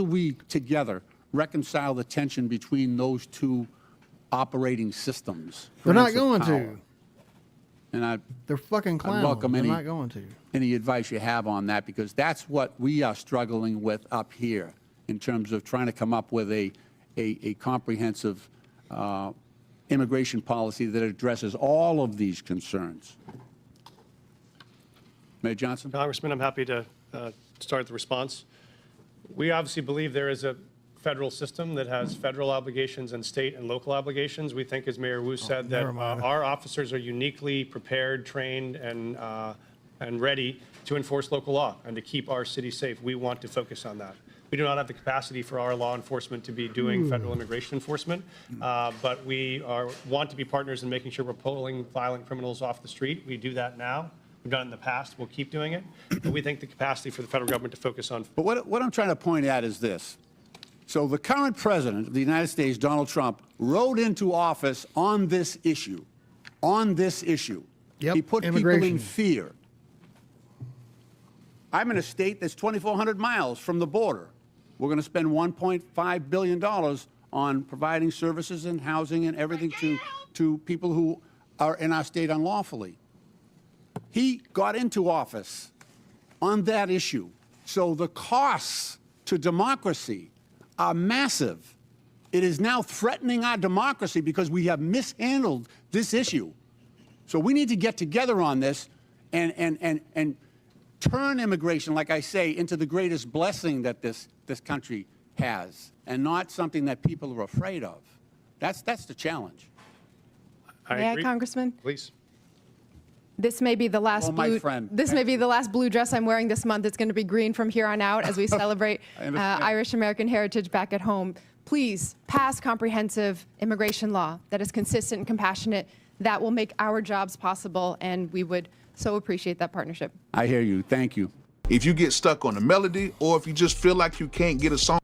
we together reconcile the tension between those two operating systems? They're not going to. And they're fucking clowns. I welcome They're not going to. any advice you have on that, because that's what we are struggling with up here in terms of trying to come up with a comprehensive immigration policy that addresses all of these concerns. Mayor Johnson? Congressman, I'm happy to start the response. We obviously believe there is a federal system that has federal obligations and state and local obligations. We think, as Mayor Wu said, that our officers are uniquely prepared, trained, and ready to enforce local law and to keep our city safe. We want to focus on that. We do not have the capacity for our law enforcement to be doing federal immigration enforcement, but we want to be partners in making sure we're pulling violent criminals off the street. We do that now. We've done it in the past. We'll keep doing it. But we think the capacity for the federal government to focus on. But what I'm trying to point at is this. So the current president of the United States, Donald Trump, rode into office on this issue. On this issue. Yep, he put people in fear. I'm in a state that's 2,400 miles from the border. We're going to spend $1.5 billion on providing services and housing and everything to people who are in our state unlawfully. He got into office on that issue. So the costs to democracy are massive. It is now threatening our democracy because we have mishandled this issue. So we need to get together on this and turn immigration, like I say, into the greatest blessing that this country has, and not something that people are afraid of. That's the challenge. May I, Congressman? Please. This may be the last This may be the last blue dress I'm wearing this month. It's going to be green from here on out as we celebrate Irish American heritage back at home. Please pass comprehensive immigration law that is consistent and compassionate. That will make our jobs possible, and we would so appreciate that partnership. I hear you. Thank you. If you get stuck on the melody, or if you just feel like you can't get a song.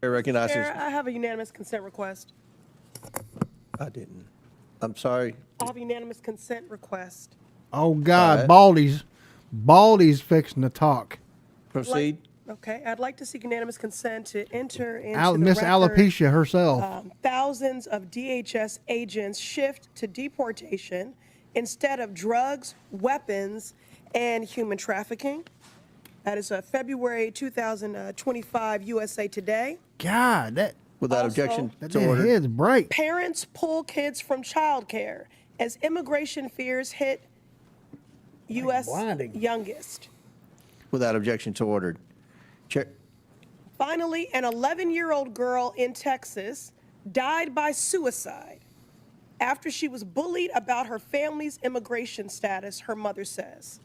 Recognizes. Chair, I have a unanimous consent request. I didn't. I'm sorry. I have a unanimous consent request. Oh God, All Baldy's fixing to talk. Proceed. Okay, I'd like to seek unanimous consent to enter into the Miss record, Alopecia herself. thousands of DHS agents shift to deportation instead of drugs, weapons, and human trafficking. That is February 2025 USA Today. God, that Without Also, objection that to damn order. head's bright. Parents pull kids from childcare as immigration fears hit U.S. youngest. Without objection to order. Chair. Finally, an 11-year-old girl in Texas died by suicide after she was bullied about her family's immigration status, her mother says.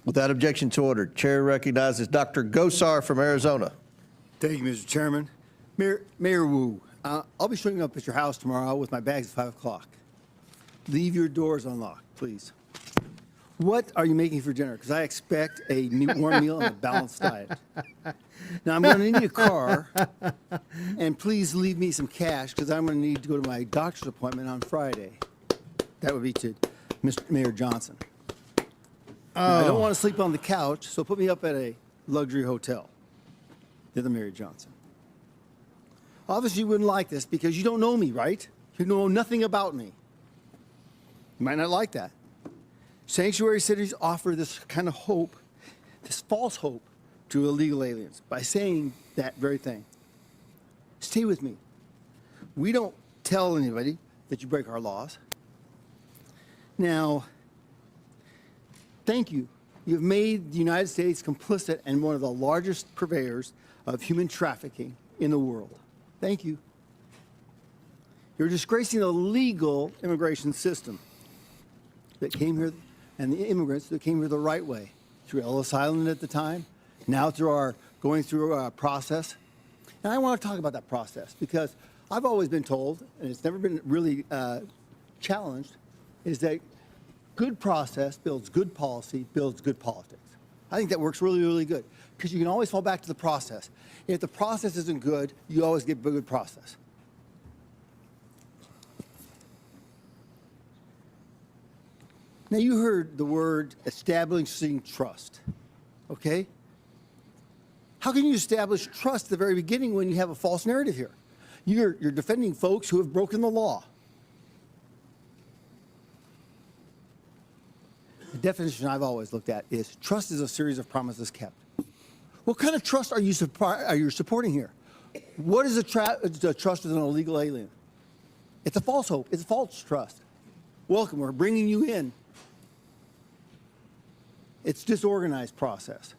Without objection to order. Chair recognizes Dr. Gosar from Arizona. Thank you, Mr. Chairman. Mayor Wu, I'll be showing up at your house tomorrow with my bags at 5 o'clock. Leave your doors unlocked, please. What are you making for dinner? Because I expect a warm meal and a balanced diet. Now, I'm going to need a car, and please leave me some cash because I'm going to need to go to my doctor's appointment on Friday. That would be to Mr. Mayor Johnson. I don't want to sleep on the couch, so put me up at a luxury hotel. You're the Mayor Johnson. Obviously, you wouldn't like this because you don't know me, right? You know nothing about me. You might not like that. Sanctuary cities offer this kind of hope, this false hope, to illegal aliens by saying that very thing. Stay with me. We don't tell anybody that you break our laws. Now, thank you. You've made the United States complicit and one of the largest purveyors of human trafficking in the world. Thank you. You're disgracing the legal immigration system that came here and the immigrants that came here the right way, through Ellis Island at the time, now through our going through our process. And I want to talk about that process because I've always been told, and it's never been really challenged, is that good process builds good policy, builds good politics. I think that works really, really good because you can always fall back to the process. If the process isn't good, you always get a good process. Now, you heard the word establishing trust, okay? How can you establish trust at the very beginning when you have a false narrative here? You're defending folks who have broken the law. The definition I've always looked at is trust is a series of promises kept. What kind of trust are you supporting here? What is the trust with an illegal alien? It's a false hope. It's a false trust. Welcome. We're bringing you in. It's disorganized process.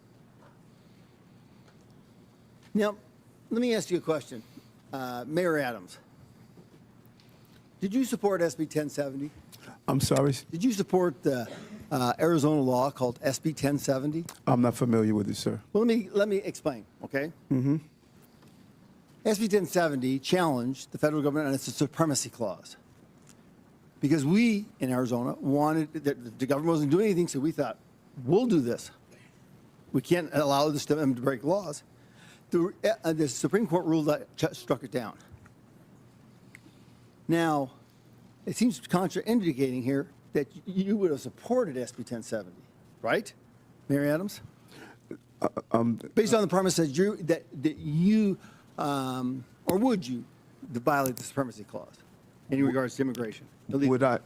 Now, let me ask you a question. Mayor Adams, did you support SB 1070? I'm sorry? Did you support the Arizona law called SB 1070? I'm not familiar with it, sir. Well, let me explain, okay? Mm-hmm. SB 1070 challenged the federal government on its supremacy clause. Because we, in Arizona, wanted, the government wasn't doing anything, so we thought, we'll do this. We can't allow them to break laws. The Supreme Court ruled that struck it down. Now, it seems contraindicating here that you would have supported SB 1070, right, Mayor Adams? Based on the premise that you or would you violate the supremacy clause in regards to immigration? Would I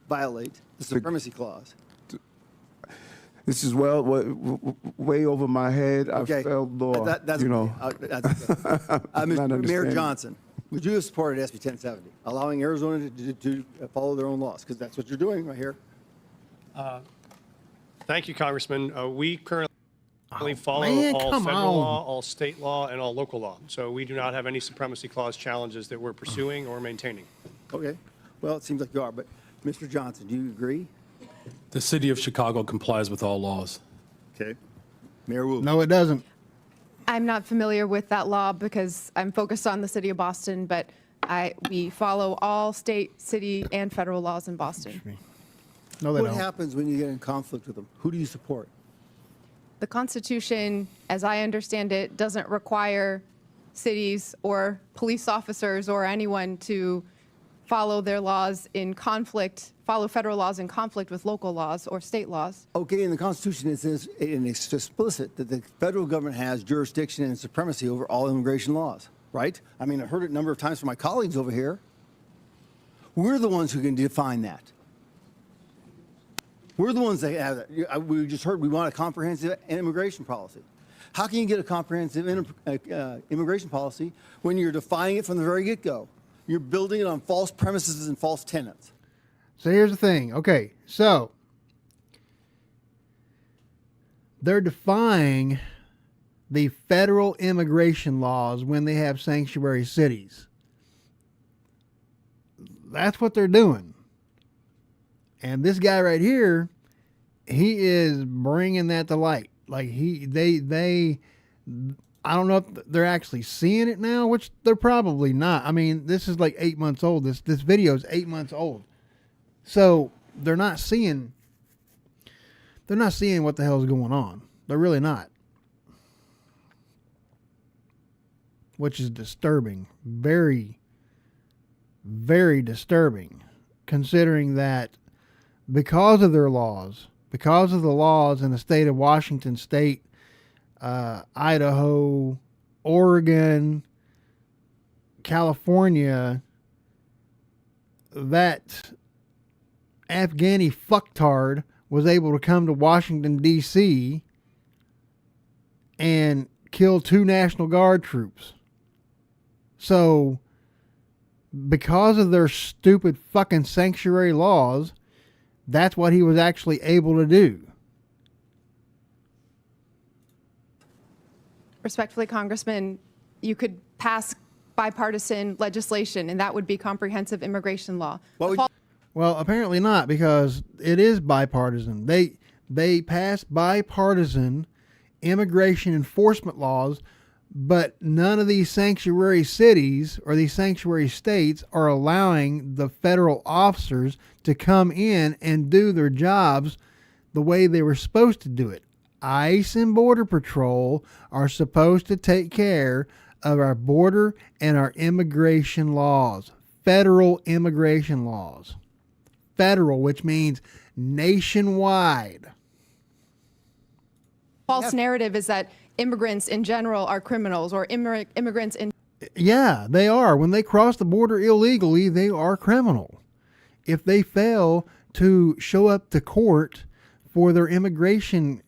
violate the supremacy clause? This is way over my head. Okay. I felt law. That's you know. Mayor Johnson, would you have supported SB 1070, allowing Arizona to follow their own laws? Because that's what you're doing right here. Thank you, Congressman. We currently follow man, all come federal on. law, all state law, and all local law. So we do not have any supremacy clause challenges that we're pursuing or maintaining. Okay. Well, it seems like you are. But Mr. Johnson, do you agree? The city of Chicago complies with all laws. Okay. Mayor Wu. No, it doesn't. I'm not familiar with that law because I'm focused on the city of Boston, but we follow all state, city, and federal laws in Boston. No, they What don't. happens when you get in conflict with them? Who do you support? The Constitution, as I understand it, doesn't require cities or police officers or anyone to follow their laws in conflict, follow federal laws in conflict with local laws or state laws. Okay, in the Constitution it says, and it's explicit, that the federal government has jurisdiction and supremacy over all immigration laws, right? I mean, I heard it a number of times from my colleagues over here. We're the ones who can define that. We're the ones that have that. We just heard we want a comprehensive immigration policy. How can you get a comprehensive immigration policy when you're defining it from the very get-go? You're building it on false premises and false tenets. So here's the thing. Okay, so they're defying the federal immigration laws when they have sanctuary cities. That's what they're doing. And this guy right here, he is bringing that to light. Like I don't know if they're actually seeing it now, which they're probably not. I mean, this is like 8 months old. This video is 8 months old. So they're not seeing what the hell is going on. They're really not. Which is disturbing. Very, very disturbing, considering that because of their laws, because of the laws in the state of Washington State, Idaho, Oregon, California, that Afghani fucktard was able to come to Washington, D.C. and kill 2 National Guard troops. So, because of their stupid fucking sanctuary laws, that's what he was actually able to do. Respectfully, Congressman, you could pass bipartisan legislation, and that would be comprehensive immigration law. Well, apparently not, because it is bipartisan. They pass bipartisan immigration enforcement laws, but none of these sanctuary cities or these sanctuary states are allowing the federal officers to come in and do their jobs the way they were supposed to do it. ICE and Border Patrol are supposed to take care of our border and our immigration laws, federal immigration laws. Federal, which means nationwide. False narrative is that immigrants in general are criminals, or immigrants in... Yeah, they are. When they cross the border illegally, they are criminal. If they fail to show up to court for their immigration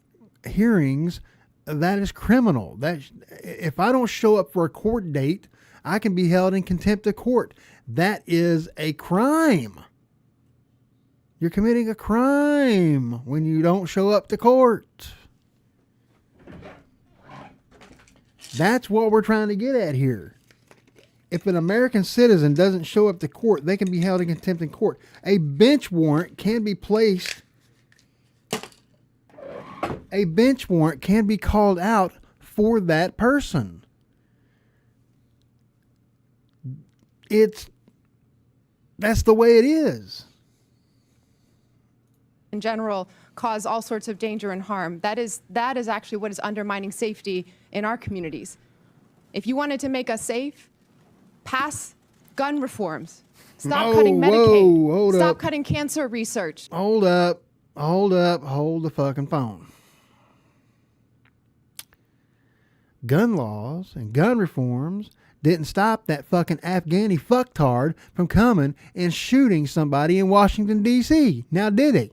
hearings, that is criminal. If I don't show up for a court date, I can be held in contempt of court. That is a crime. You're committing a crime when you don't show up to court. That's what we're trying to get at here. If an American citizen doesn't show up to court, they can be held in contempt in court. A bench warrant can be placed. A bench warrant can be called out for that person. That's the way it is. in general cause all sorts of danger and harm. That is actually what is undermining safety in our communities. If you wanted to make us safe, pass gun reforms. Stop cutting Medicaid. Hold Stop up. cutting cancer research. Hold up. Hold the fucking phone. Gun laws and gun reforms didn't stop that fucking Afghani fucktard from coming and shooting somebody in Washington, D.C. Now, did it?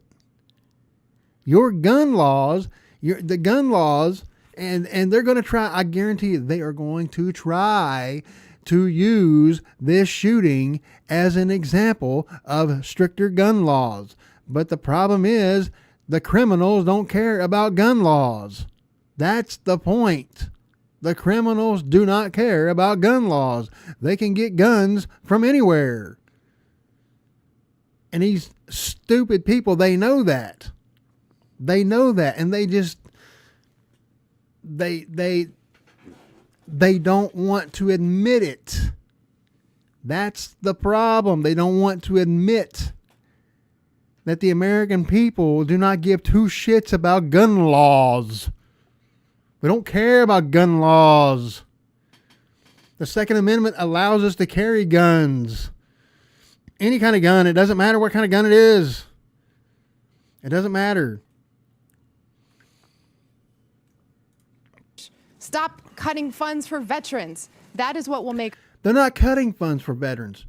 Your gun laws, the gun laws, and they're going to try, I guarantee you, they are going to try to use this shooting as an example of stricter gun laws. But the problem is the criminals don't care about gun laws. That's the point. The criminals do not care about gun laws. They can get guns from anywhere. And these stupid people, they know that. They know that, and they just, they don't want to admit it. That's the problem. They don't want to admit that the American people do not give two shits about gun laws. We don't care about gun laws. The Second Amendment allows us to carry guns. Any kind of gun. It doesn't matter what kind of gun it is. It doesn't matter. Stop cutting funds for veterans. That is what will make. They're not cutting funds for veterans.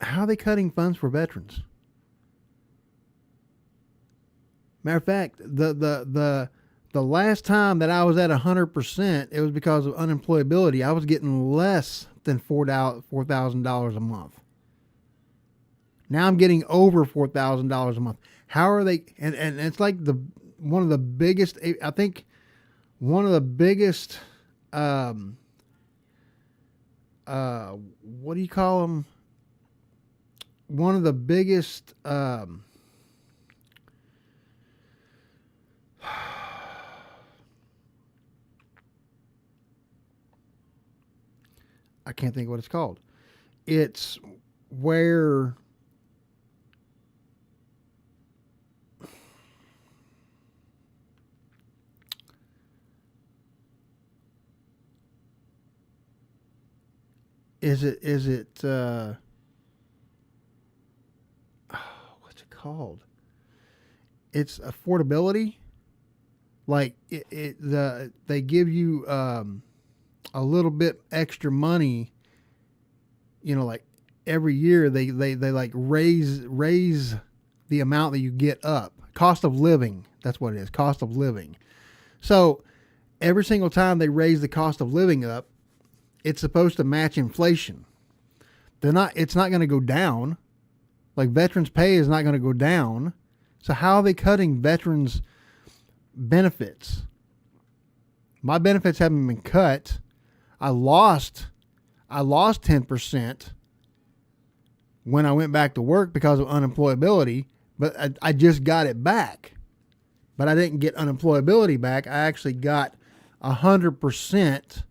How are they cutting funds for veterans? Matter of fact, the last time that I was at 100%, it was because of unemployability. I was getting less than $4,000 a month. Now I'm getting over $4,000 a month. How are they? And it's like one of the biggest. I think one of the biggest. What do you call them? One of the biggest. I can't think of what it's called. It's where is it what's it called? It's affordability. Like they give you a little bit extra money, like every year they like raise the amount that you get up. Cost of living, that's what it is, cost of living. So every single time they raise the cost of living up, it's supposed to match inflation. It's not going to go down. Like veterans pay is not going to go down. So how are they cutting veterans benefits? My benefits haven't been cut. I lost 10% when I went back to work because of unemployability, but I just got it back. But I didn't get unemployability back. I actually got 100%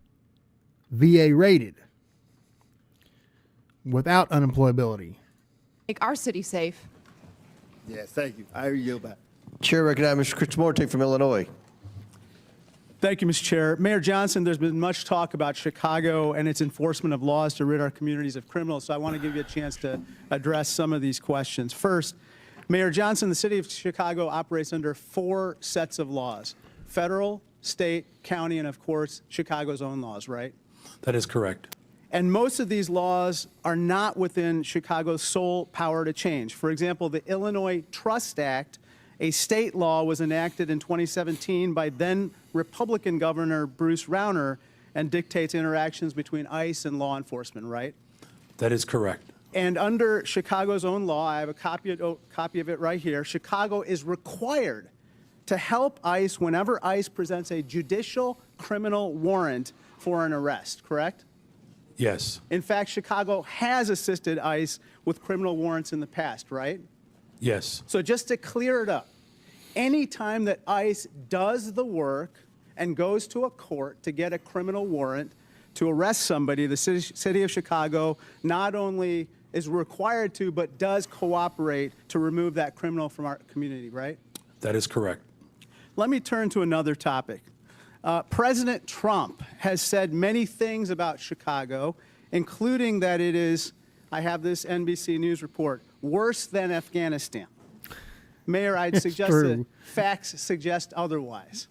VA rated without unemployability. Make our city safe. Yes, thank you. I yield back. Chair recognizes Mr. Krishnamurti from Illinois. Thank you, Mr. Chair. Mayor Johnson, there's been much talk about Chicago and its enforcement of laws to rid our communities of criminals, so I want to give you a chance to address some of these questions. First, Mayor Johnson, the city of Chicago operates under 4 sets of laws: federal, state, county, and of course, Chicago's own laws, right? That is correct. And most of these laws are not within Chicago's sole power to change. For example, the Illinois Trust Act, a state law, was enacted in 2017 by then Republican Governor Bruce Rauner and dictates interactions between ICE and law enforcement, right? That is correct. And under Chicago's own law, I have a copy of it right here, Chicago is required to help ICE whenever ICE presents a judicial criminal warrant for an arrest, correct? Yes. In fact, Chicago has assisted ICE with criminal warrants in the past, right? Yes. So just to clear it up, any time that ICE does the work and goes to a court to get a criminal warrant to arrest somebody, the city of Chicago not only is required to, but does cooperate to remove that criminal from our community, right? That is correct. Let me turn to another topic. President Trump has said many things about Chicago, including that it is, I have this NBC News report, worse than Afghanistan. Mayor, I'd suggest that facts suggest otherwise.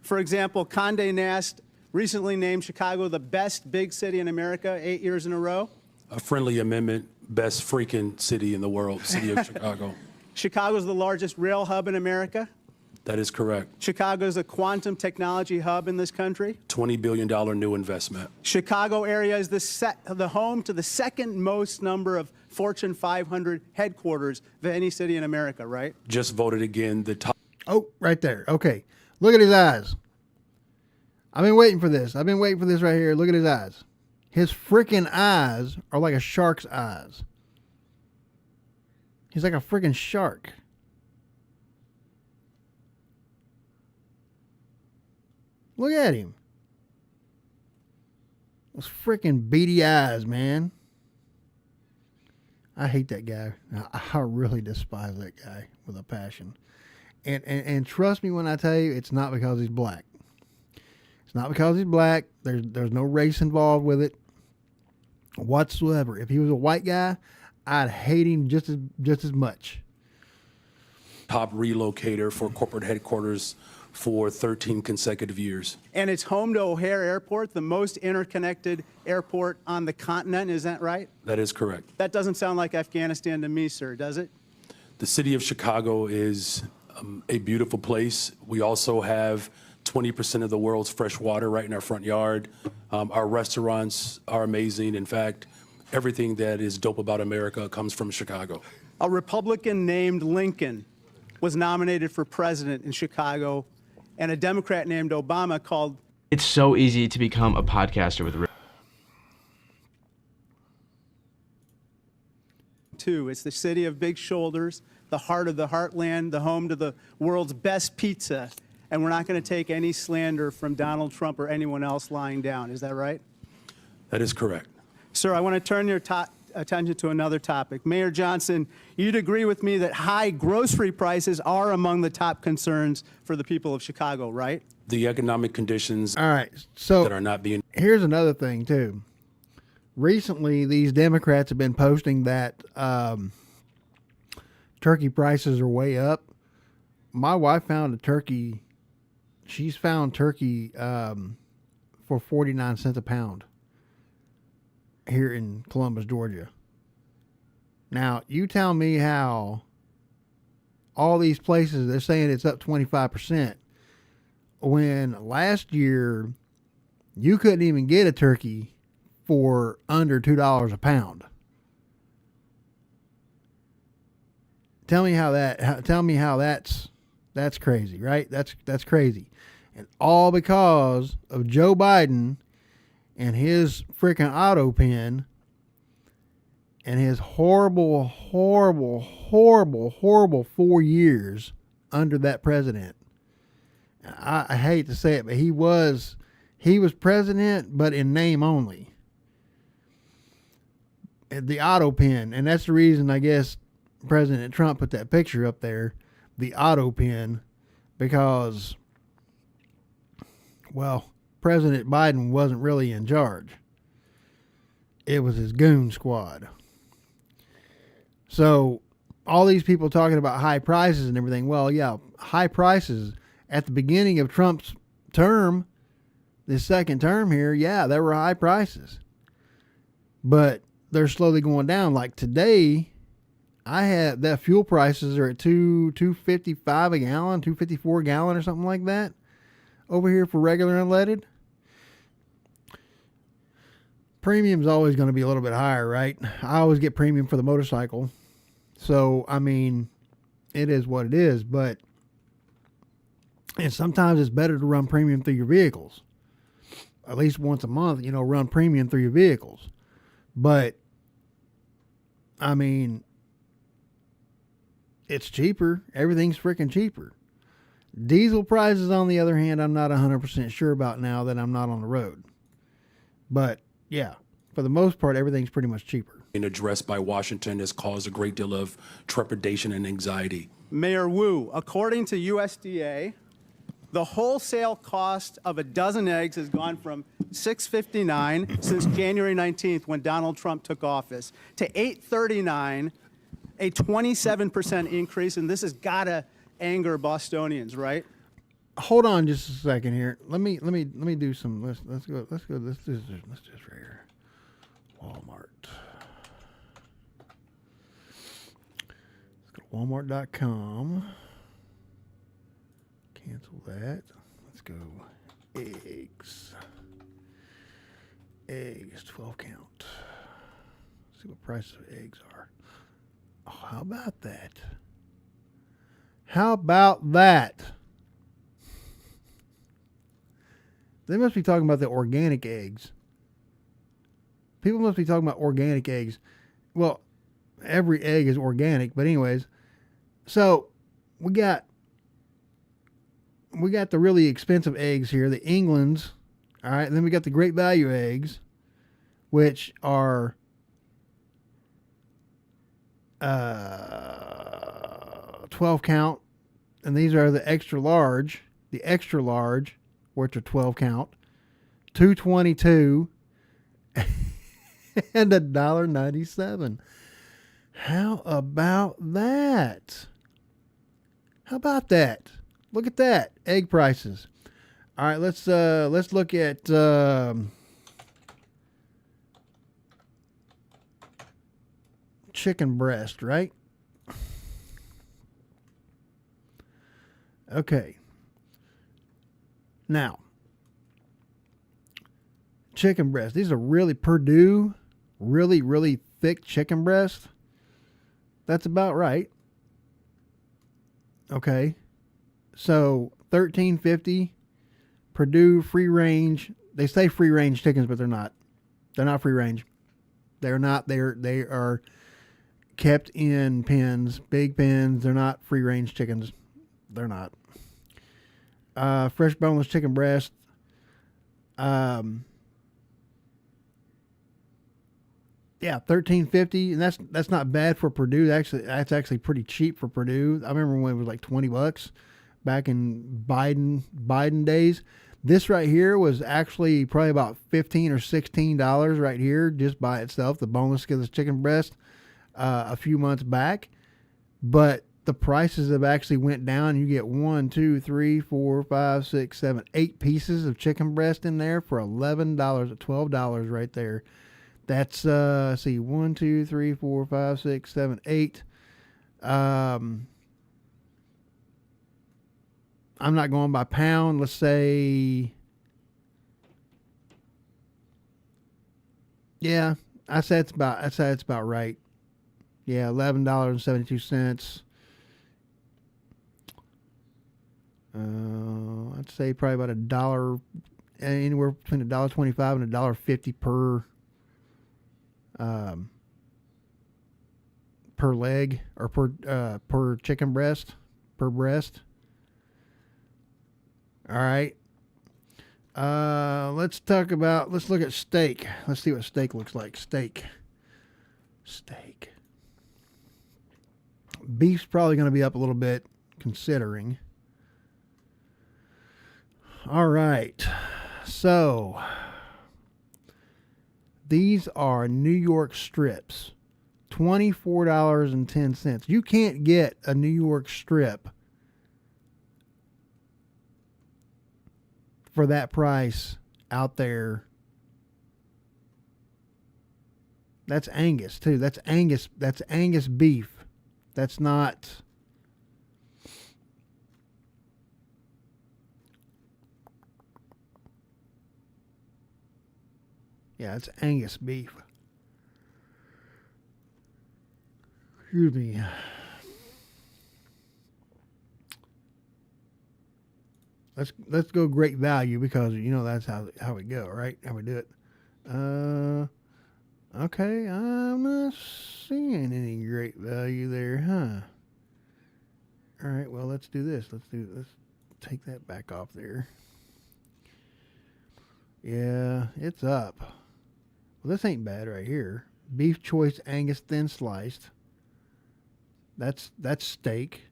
For example, Condé Nast recently named Chicago the best big city in America 8 years in a row. A friendly amendment, best freaking city in the world, city of Chicago. Chicago's the largest rail hub in America. That is correct. Chicago's a quantum technology hub in this country. $20 billion new investment. Chicago area is the home to the second most number of Fortune 500 headquarters of any city in America, right? Just voted again the top. Oh, right there. Okay. Look at his eyes. I've been waiting for this. I've been waiting for this right here. Look at his eyes. His freaking eyes are like a shark's eyes. He's like a freaking shark. Look at him. Those freaking beady eyes, man. I hate that guy. I really despise that guy with a passion. And trust me when I tell you, it's not because he's black. It's not because he's black. There's no race involved with it whatsoever. If he was a white guy, I'd hate him just as much. Top relocator for corporate headquarters for 13 consecutive years. And it's home to O'Hare Airport, the most interconnected airport on the continent. Is that right? That is correct. That doesn't sound like Afghanistan to me, sir, does it? The city of Chicago is a beautiful place. We also have 20% of the world's fresh water right in our front yard. Our restaurants are amazing. In fact, everything that is dope about America comes from Chicago. A Republican named Lincoln was nominated for president in Chicago, and a Democrat named Obama called. It's so easy to become a podcaster with. It's the city of big shoulders, the heart of the heartland, the home to the world's best pizza. And we're not going to take any slander from Donald Trump or anyone else lying down. Is that right? That is correct. Sir, I want to turn your attention to another topic. Mayor Johnson, you'd agree with me that high grocery prices are among the top concerns for the people of Chicago, right? The economic conditions All right, so that are not being. Here's another thing, too. Recently, these Democrats have been posting that turkey prices are way up. My wife found a turkey. She's found turkey for 49 cents a pound here in Columbus, Georgia. Now, you tell me how all these places, they're saying it's up 25%, when last year you couldn't even get a turkey for under $2 a pound. Tell me how that's crazy, right? That's crazy. And all because of Joe Biden and his freaking auto pen and his horrible 4 years under that president. I hate to say it, but he was president, but in name only. The auto pen, and that's the reason I guess President Trump put that picture up there, the auto pen, because, well, President Biden wasn't really in charge. It was his goon squad. So all these people talking about high prices and everything, well, yeah, high prices at the beginning of Trump's term, this second term here, yeah, there were high prices. But they're slowly going down. Like today, I had that fuel prices are at $2.55 a gallon, $2.54 a gallon or something like that over here for regular unleaded. Premium's always going to be a little bit higher, right? I always get premium for the motorcycle. So, I mean, it is what it is, but and sometimes it's better to run premium through your vehicles. At least once a month, run premium through your vehicles. But, I mean, it's cheaper. Everything's freaking cheaper. Diesel prices, on the other hand, I'm not 100% sure about now that I'm not on the road. But, yeah, for the most part, everything's pretty much cheaper. Being addressed by Washington has caused a great deal of trepidation and anxiety. Mayor Wu, according to USDA, the wholesale cost of a dozen eggs has gone from $6.59 since January 19th when Donald Trump took office to $8.39, a 27% increase, and this has got to anger Bostonians, right? Hold on just a second here. Let me do some. Let's do this right here. Walmart. Let's go to Walmart.com. Cancel that. Let's go eggs. Eggs, 12 count. See what prices of eggs are. Oh, how about that? How about that? They must be talking about the organic eggs. People must be talking about organic eggs. Well, every egg is organic, but anyways. So, we got we got the really expensive eggs here, the Englands. All right, and then we got the Great Value eggs, which are 12 count, and these are the extra large, which are 12 count, $2.22 and $1.97. How about that? How about that? Look at that, egg prices. All right, let's look at chicken breast, right? Okay. Now, chicken breast. These are really Perdue, really thick chicken breast. That's about right. Okay. So $13.50. Perdue free range. They say free range chickens, but they're not. They're not free range. They're not. They are kept in pens, big pens. They're not free range chickens. They're not. Fresh boneless chicken breast. Yeah, $13.50, and that's not bad for Perdue. That's actually pretty cheap for Perdue. I remember when it was like $20 back in Biden days. This right here was actually probably about $15 or $16 right here just by itself, the boneless skinless chicken breast, a few months back. But the prices have actually went down. You get 1, 2, 3, 4, 5, 6, 7, 8 pieces of chicken breast in there for $11 or $12 right there. That's let's see, 1, 2, 3, 4, 5, 6, 7, 8. I'm not going by pound. Let's say, yeah, I say it's about right. Yeah, $11.72. I'd say probably about $1, anywhere between $1.25 and $1.50 per leg or per chicken breast, per breast. All right. Let's look at steak. Let's see what steak looks like. Steak. Beef's probably going to be up a little bit considering. All right. So these are New York strips. $24.10. You can't get a New York strip for that price out there. That's Angus too. That's Angus beef. That's not Yeah, it's Angus beef. Excuse me. Let's go great value because you know that's how we go, right? How we do it. Okay, I'm not seeing any great value there, huh? All right, well let's do this. Let's take that back off there. Yeah, it's up. Well, this ain't bad right here. Beef choice Angus thin sliced. That's steak.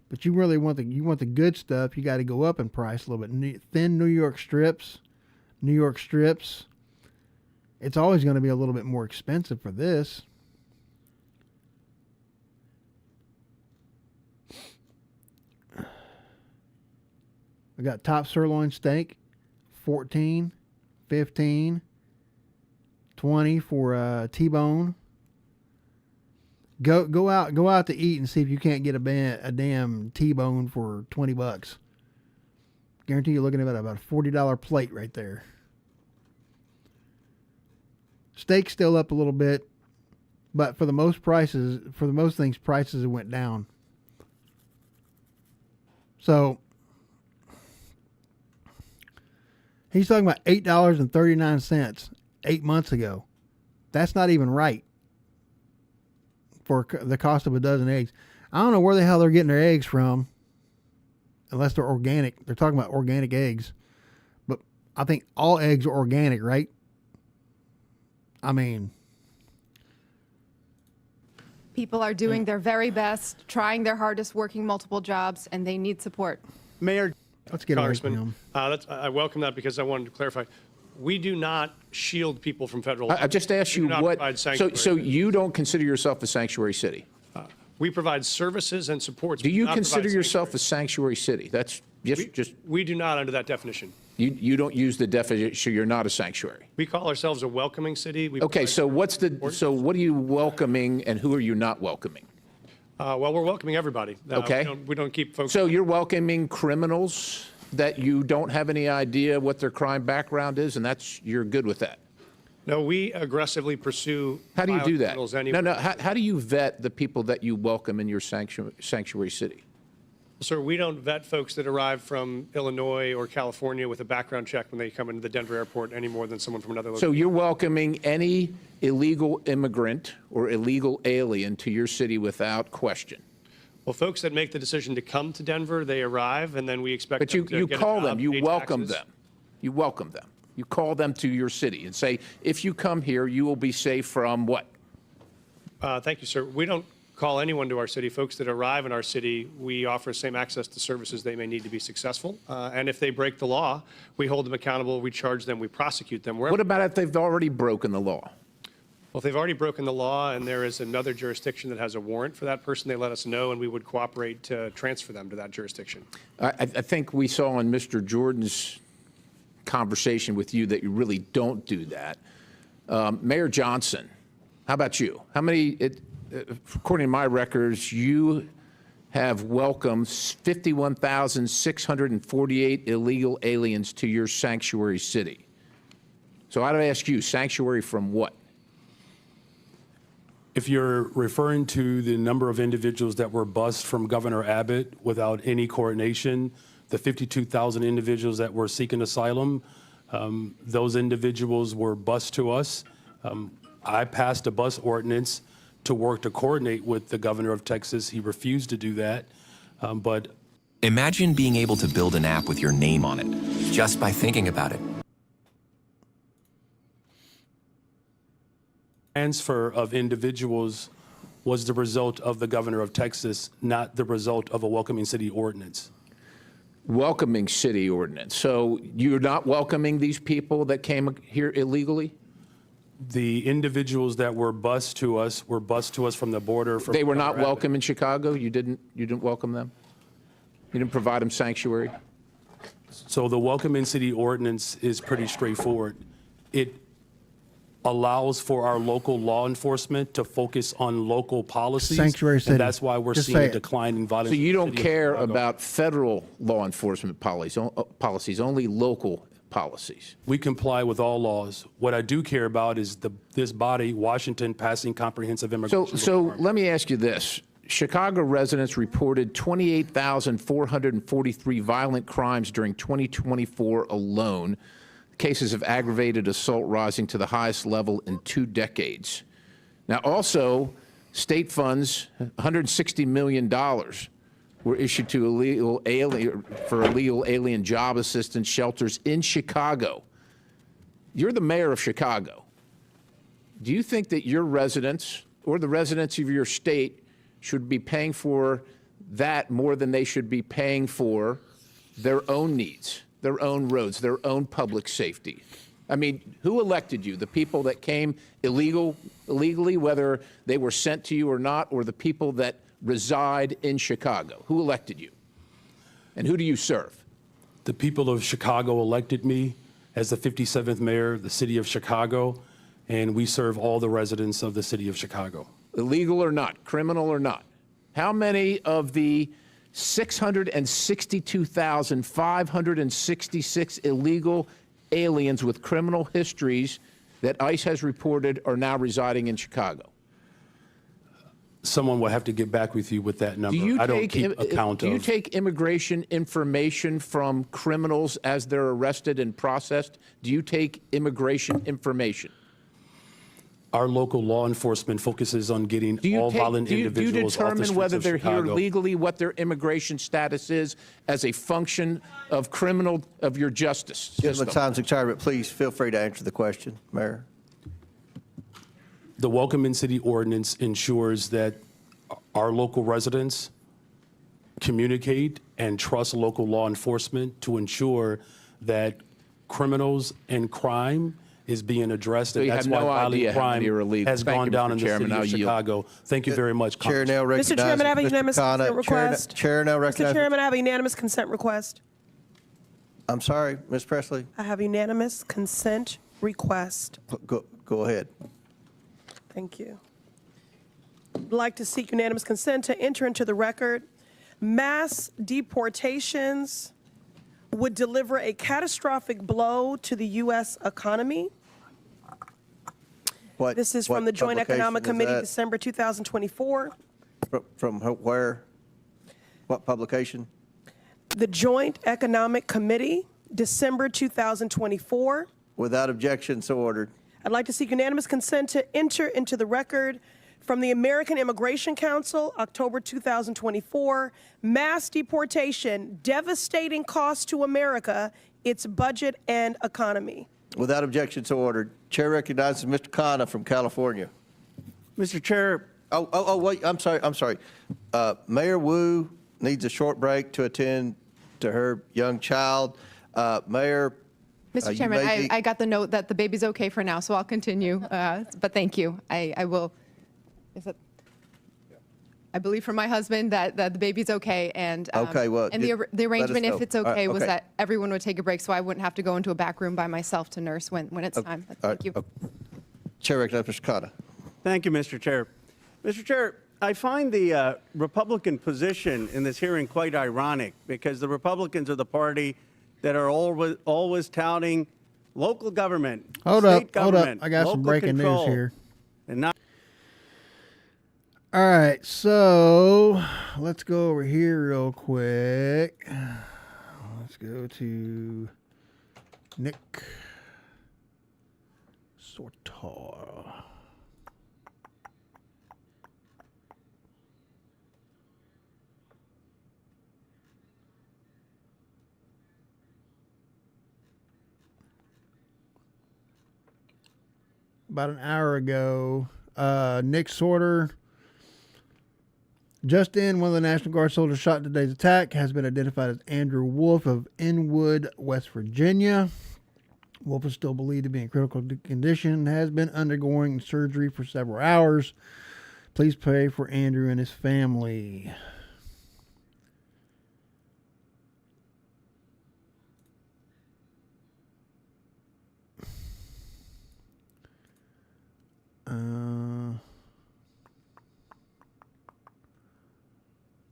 But you really want the good stuff. You got to go up in price a little bit. Thin New York strips. It's always going to be a little bit more expensive for this. We got top sirloin steak, 14, 15, 20 for T-bone. Go out to eat and see if you can't get a damn T-bone for $20. Guarantee you're looking at about a $40 plate right there. Steak's still up a little bit, but for the most things, prices have went down. So he's talking about $8.39 8 months ago. That's not even right for the cost of a dozen eggs. I don't know where the hell they're getting their eggs from. unless they're organic. They're talking about organic eggs, but I think all eggs are organic, right? I mean, People are doing their very best, trying their hardest, working multiple jobs, and they need support. Mayor, let's get away from Congressman, him. I welcome that because I wanted to clarify. We do not shield people from federal law. I just asked We you do not what, provide so sanctuary. you don't consider yourself a sanctuary city? We provide services and supports. Do We you not consider provide yourself a sanctuary city? That's just, We do not under that definition. you don't use the definition, you're not a sanctuary. We call ourselves a welcoming city. We Okay, provide so what are you welcoming and who are you not welcoming? well, we're welcoming everybody. Okay. We don't keep folks. So you're welcoming criminals that you don't have any idea what their crime background is, and you're good with that? No, we aggressively pursue. How do you do that? criminals anyway. No, how do you vet the people that you welcome in your sanctuary city? Sir, we don't vet folks that arrive from Illinois or California with a background check when they come into the Denver airport any more than someone from another So location. you're welcoming any illegal immigrant or illegal alien to your city without question? Well, folks that make the decision to come to Denver, they arrive, and then we expect But them to you get a call job, them, you pay welcome taxes. them. You welcome them. You call them to your city and say, if you come here, you will be safe from what? Thank you, sir. We don't call anyone to our city. Folks that arrive in our city, we offer same access to services they may need to be successful. And if they break the law, we hold them accountable, we charge them, we prosecute them. What about if they've already broken the law? Well, if they've already broken the law and there is another jurisdiction that has a warrant for that person, they let us know and we would cooperate to transfer them to that jurisdiction. I think we saw in Mr. Jordan's conversation with you that you really don't do that. Mayor Johnson, how about you? How many, according to my records, you have welcomed 51,648 illegal aliens to your sanctuary city. So I'd ask you, sanctuary from what? If you're referring to the number of individuals that were bused from Governor Abbott without any coordination, the 52,000 individuals that were seeking asylum, those individuals were bused to us. I passed a bus ordinance to work to coordinate with the governor of Texas. He refused to do that, but Imagine being able to build an app with your name on it, just by thinking about it. transfer of individuals was the result of the governor of Texas, not the result of a welcoming city ordinance. Welcoming city ordinance. So you're not welcoming these people that came here illegally? The individuals that were bused to us from the border. From They were not Governor Abbott. welcome in Chicago? You didn't welcome them? You didn't provide them sanctuary? So the welcoming city ordinance is pretty straightforward. It allows for our local law enforcement to focus on local policies. Sanctuary city. And that's why we're Just seeing say a it. decline in violence. So you in the don't city of care Chicago. about federal law enforcement policies, only local policies? We comply with all laws. What I do care about is this body, Washington, passing comprehensive immigration. So let me ask you this. Chicago residents reported 28,443 violent crimes during 2024 alone. Cases of aggravated assault rising to the highest level in 2 decades. Now, also, state funds, $160 million, were issued to illegal alien job assistance shelters in Chicago. You're the mayor of Chicago. Do you think that your residents or the residents of your state should be paying for that more than they should be paying for their own needs, their own roads, their own public safety? I mean, who elected you? The people that came illegally, whether they were sent to you or not, or the people that reside in Chicago? Who elected you? And who do you serve? The people of Chicago elected me as the 57th mayor of the city of Chicago, and we serve all the residents of the city of Chicago. Illegal or not, criminal or not. How many of the 662,566 illegal aliens with criminal histories that ICE has reported are now residing in Chicago? Someone will have to get back with you with that number. I don't keep account Do you of. take immigration information from criminals as they're arrested and processed? Do you take immigration information? our local law enforcement focuses on getting Do you, all take, violent do you individuals off the determine streets whether of they're here Chicago. legally, what their immigration status is, as a function of your justice Gentleman's system? time's expired, but please feel free to answer the question, Mayor. The Welcome in City ordinance ensures that our local residents communicate and trust local law enforcement to ensure that criminals and crime is being addressed, So and you that's have why no violent idea how crime many are illegal. has Thank gone you, down Mr. in the Chairman. city I'll of yield. Chicago. Thank you very much, Chair now Congressman. recognizes Mr. Chairman, I have a Mr. unanimous Khanna. consent request. Chair now Mr. recognizes. Chairman, I have a unanimous consent request. I'm sorry, Ms. Presley. I have a unanimous consent request. Go ahead. Thank you. I'd like to seek unanimous consent to enter into the record. Mass deportations would deliver a catastrophic blow to the U.S. economy. This is from the Joint Economic Committee, December 2024. From where? What publication? The Joint Economic Committee, December 2024. Without objection, so ordered. I'd like to seek unanimous consent to enter into the record from the American Immigration Council, October 2024, mass deportation, devastating cost to America, its budget and economy. Without objection, so ordered. Chair recognizes Mr. Khanna from California. Mr. Chair. Wait, I'm sorry. Mayor Wu needs a short break to attend to her young child. Mayor. Mr. you Chairman, may be- I got the note that the baby's okay for now, so I'll continue. But thank you. I will. Is it? I believe from my husband that the baby's okay, and Okay, well, and let us the arrangement, know. if it's All right, okay, was okay. that everyone would take a break, so I wouldn't have to go into a back room by myself to nurse when it's time. Thank you. Chair recognizes Mr. Khanna. Thank you, Mr. Chair. Mr. Chair, I find the Republican position in this hearing quite ironic because the Republicans are the party that are always touting local government, Hold state up. government, I got some local breaking control, news here. and not. All right, so let's go over here real quick. Let's go to Nick Sortor. About an hour ago, Nick Sorter. Just in, one of the National Guard soldiers shot in today's attack has been identified as Andrew Wolf of Inwood, West Virginia. Wolf is still believed to be in critical condition and has been undergoing surgery for several hours. Please pray for Andrew and his family.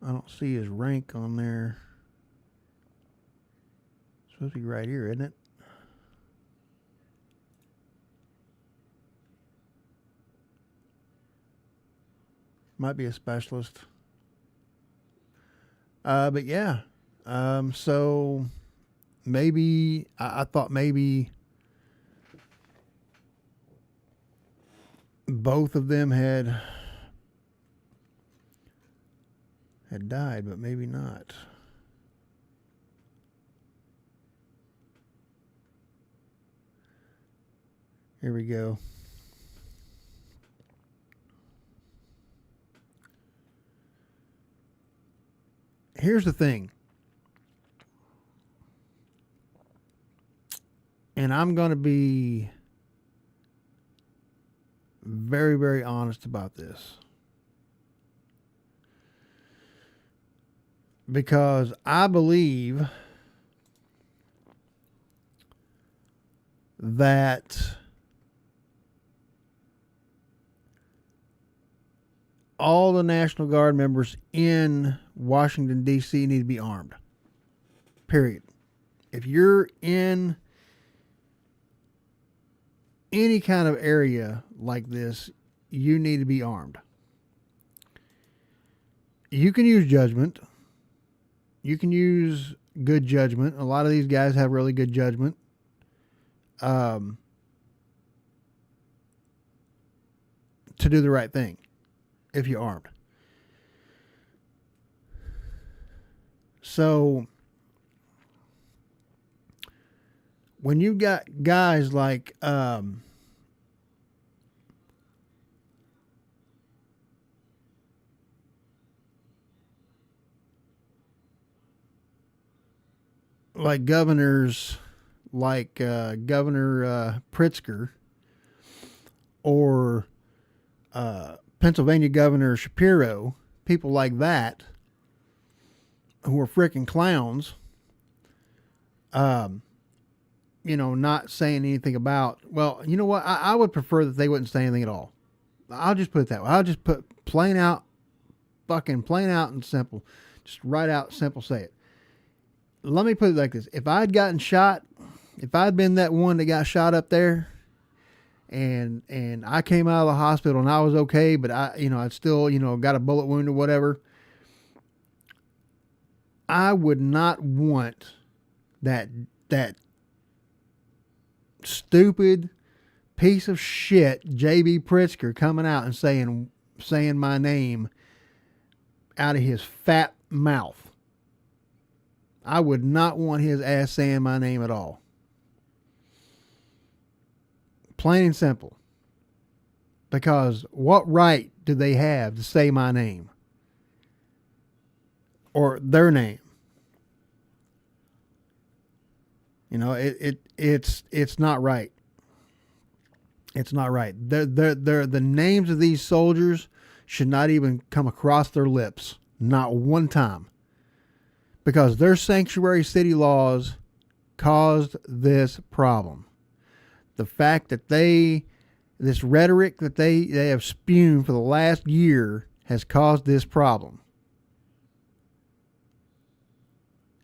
I don't see his rank on there. It's supposed to be right here, isn't it? Might be a specialist. But yeah. So maybe I thought maybe both of them had died, but maybe not. Here we go. Here's the thing. And I'm going to be very, very honest about this. Because I believe that all the National Guard members in Washington, D.C. need to be armed. Period. If you're in any kind of area like this, you need to be armed. You can use judgment. You can use good judgment. A lot of these guys have really good judgment. to do the right thing if you're armed. So when you got guys like governors like Governor Pritzker or Pennsylvania Governor Shapiro, people like that who are freaking clowns, not saying anything about, well, you know what? I would prefer that they wouldn't say anything at all. I'll just put it that way. I'll just put plain out and simple. Just right out, simple, say it. Let me put it like this. If I'd gotten shot, if I'd been that one that got shot up there and I came out of the hospital and I was okay, but I'd still, got a bullet wound or whatever, I would not want that stupid piece of shit J.B. Pritzker coming out and saying my name out of his fat mouth. I would not want his ass saying my name at all. Plain and simple. Because what right do they have to say my name? Or their name? It's not right. It's not right. The names of these soldiers should not even come across their lips. Not one time. Because their sanctuary city laws caused this problem. The fact that this rhetoric that they have spewed for the last year has caused this problem.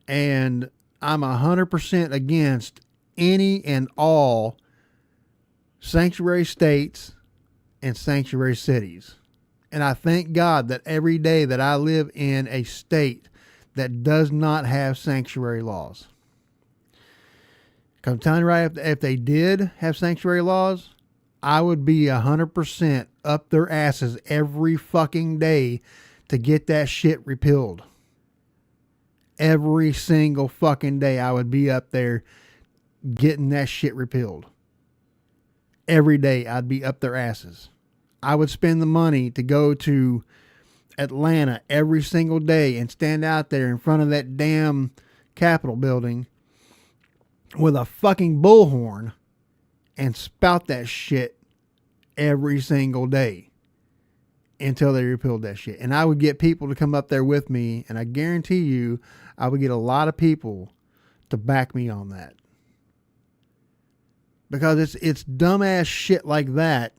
And I'm 100% against any and all sanctuary states and sanctuary cities. And I thank God that every day that I live in a state that does not have sanctuary laws. I'm telling you right, if they did have sanctuary laws, I would be 100% up their asses every fucking day to get that shit repealed. Every single fucking day I would be up there getting that shit repealed. Every day I'd be up their asses. I would spend the money to go to Atlanta every single day and stand out there in front of that damn Capitol building with a fucking bullhorn and spout that shit every single day until they repealed that shit. And I would get people to come up there with me, and I guarantee you I would get a lot of people to back me on that. Because it's dumbass shit like that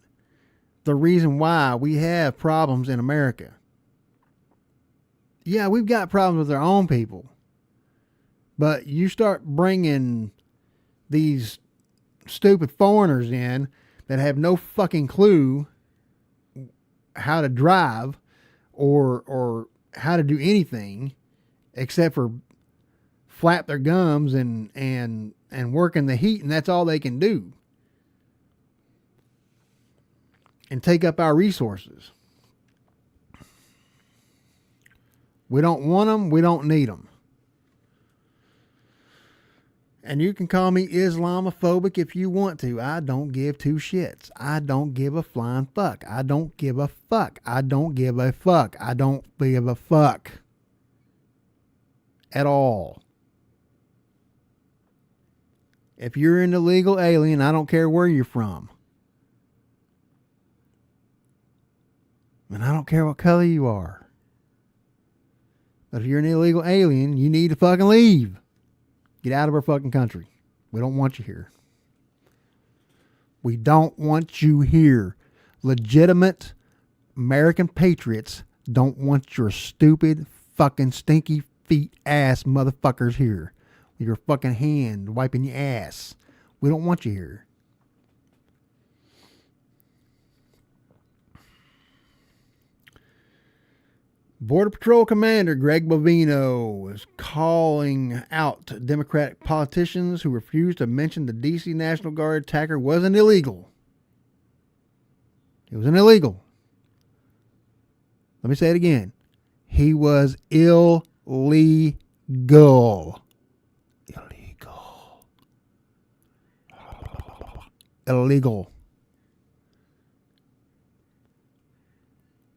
the reason why we have problems in America. Yeah, we've got problems with our own people. But you start bringing these stupid foreigners in that have no fucking clue how to drive or how to do anything except for flap their gums and work in the heat, and that's all they can do. And take up our resources. We don't want them. We don't need them. And you can call me Islamophobic if you want to. I don't give two shits. I don't give a flying fuck. I don't give a fuck. I don't give a fuck. I don't give a fuck. At all. If you're an illegal alien, I don't care where you're from. And I don't care what color you are. But if you're an illegal alien, you need to fucking leave. Get out of our fucking country. We don't want you here. We don't want you here. Legitimate American patriots don't want your stupid fucking stinky feet ass motherfuckers here. With your fucking hand wiping your ass. We don't want you here. Border Patrol Commander Greg Bovino is calling out Democratic politicians who refused to mention the D.C. National Guard attacker wasn't illegal. It was an illegal. Let me say it again. He was illegal. Illegal.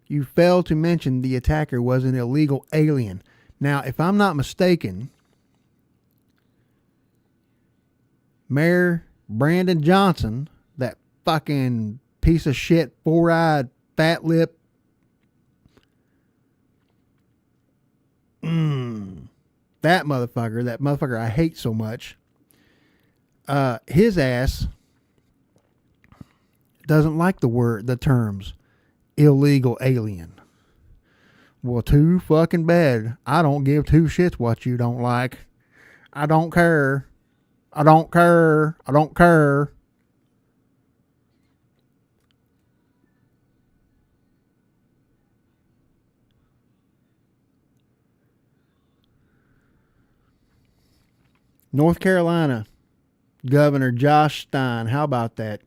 You failed to mention the attacker was an illegal alien. Now, if I'm not mistaken, Mayor Brandon Johnson, that fucking piece of shit, four-eyed, fat lip, that motherfucker I hate so much, his ass doesn't like the terms illegal alien. Well, too fucking bad. I don't give two shits what you don't like. I don't care. I don't care. I don't care. North Carolina Governor Josh Stein. How about that?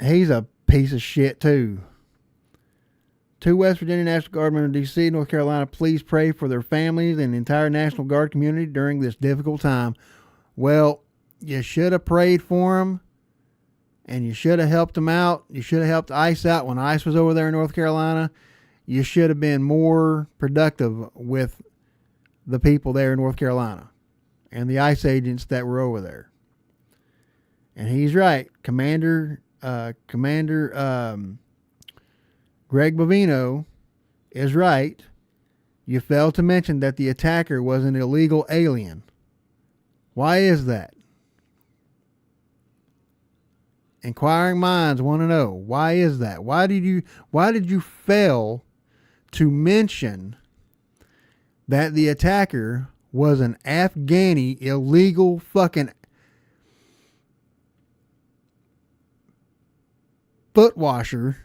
He's a piece of shit too. Two West Virginia National Guardmen in D.C., North Carolina, please pray for their families and the entire National Guard community during this difficult time. Well, you should have prayed for them, and you should have helped them out. You should have helped ICE out when ICE was over there in North Carolina. You should have been more productive with the people there in North Carolina and the ICE agents that were over there. And he's right. Commander Greg Bovino is right. You failed to mention that the attacker was an illegal alien. Why is that? Inquiring minds want to know, why is that? Why did you fail to mention that the attacker was an Afghani illegal fucking foot washing,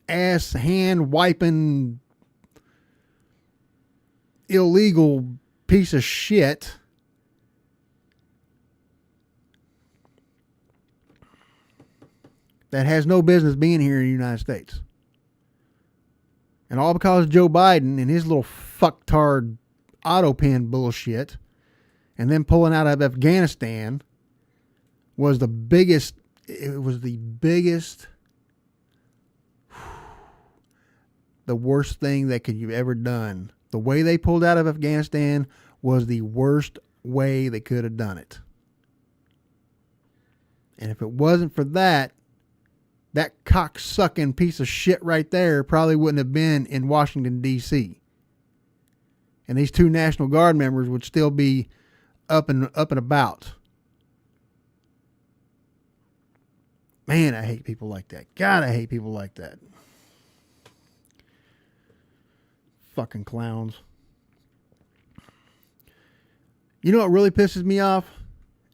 ass hand wiping, illegal piece of shit that has no business being here in the United States? And all because of Joe Biden and his little fucktard auto pen bullshit, and then pulling out of Afghanistan was the biggest, the worst thing that you've ever done. The way they pulled out of Afghanistan was the worst way they could have done it. And if it wasn't for that cocksucking piece of shit right there probably wouldn't have been in Washington, D.C. And these two National Guard members would still be up and about. Man, I hate people like that. God, I hate people like that. Fucking clowns. You know what really pisses me off?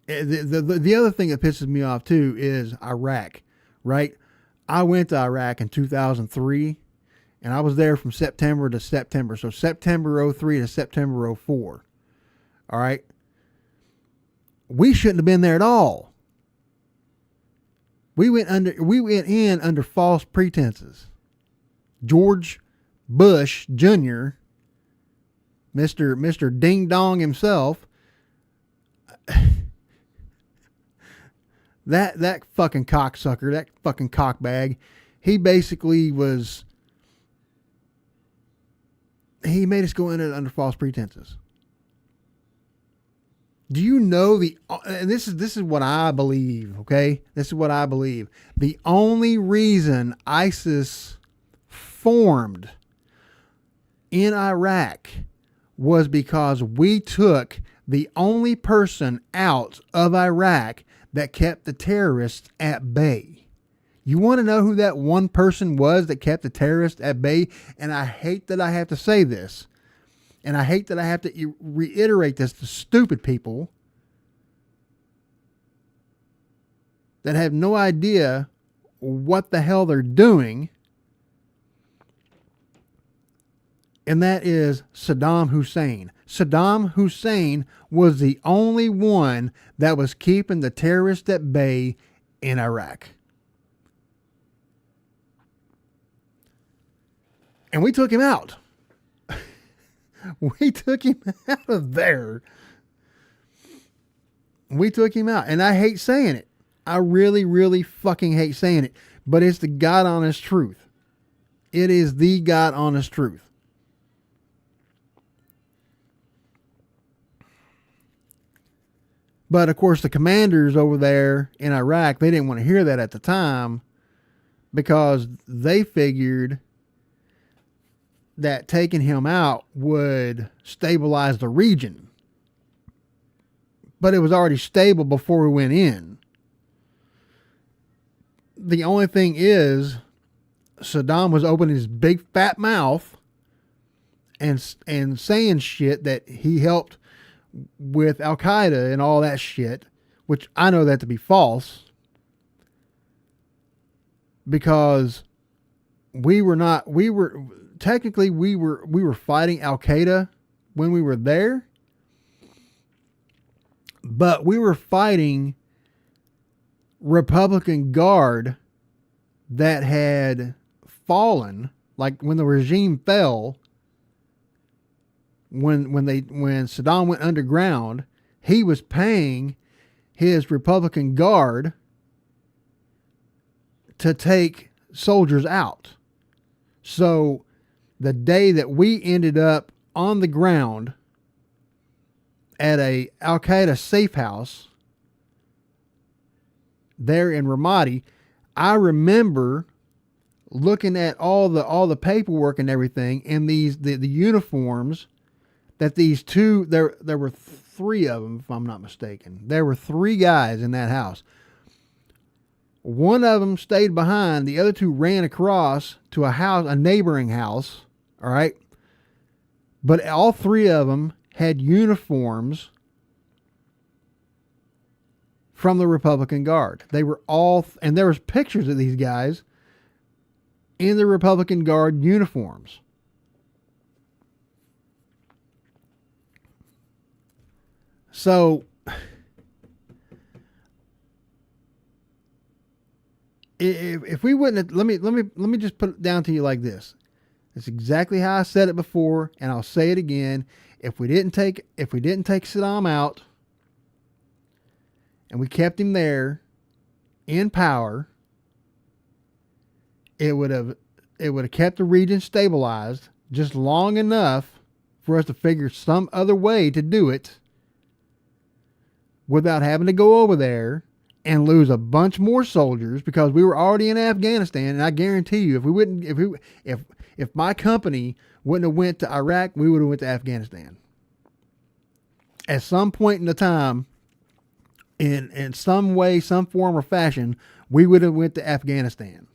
The other thing that pisses me off too is Iraq, right? I went to Iraq in 2003, and I was there from September to September. So September 03 to September 04. All right? We shouldn't have been there at all. We went in under false pretenses. George Bush Jr., Mr. Ding Dong himself, that fucking cocksucker, that fucking cockbag, he basically he made us go in under false pretenses. Do you know and this is what I believe, okay? This is what I believe. The only reason ISIS formed in Iraq was because we took the only person out of Iraq that kept the terrorists at bay. You want to know who that one person was that kept the terrorists at bay? And I hate that I have to say this. And I hate that I have to reiterate this to stupid people that have no idea what the hell they're doing. And that is Saddam Hussein. Saddam Hussein was the only one that was keeping the terrorists at bay in Iraq. And we took him out. We took him out of there. We took him out. And I hate saying it. I really, really fucking hate saying it. But it's the God honest truth. It is the God honest truth. But of course, the commanders over there in Iraq, they didn't want to hear that at the time because they figured that taking him out would stabilize the region. But it was already stable before we went in. The only thing is, Saddam was opening his big fat mouth and saying shit that he helped with Al Qaeda and all that shit, which I know that to be false, because we were fighting Al Qaeda when we were there, but we were fighting Republican Guard that had fallen, like when the regime fell. When Saddam went underground, he was paying his Republican Guard to take soldiers out. So the day that we ended up on the ground at a Al Qaeda safe house there in Ramadi, I remember looking at all the paperwork and everything, and the uniforms that these two, there were three of them, if I'm not mistaken. There were three guys in that house. One of them stayed behind. The other two ran across to a neighboring house. All right. But all three of them had uniforms from the Republican Guard. They were all, and there was pictures of these guys in the Republican Guard uniforms. So if we wouldn't have, let me just put it down to you like this. It's exactly how I said it before, and I'll say it again. If we didn't take Saddam out and we kept him there in power, it would have kept the region stabilized just long enough for us to figure some other way to do it without having to go over there and lose a bunch more soldiers, because we were already in Afghanistan. And I guarantee you, if my company wouldn't have went to Iraq, we would have went to Afghanistan. At some point in the time, in some way, some form or fashion, we would have went to Afghanistan.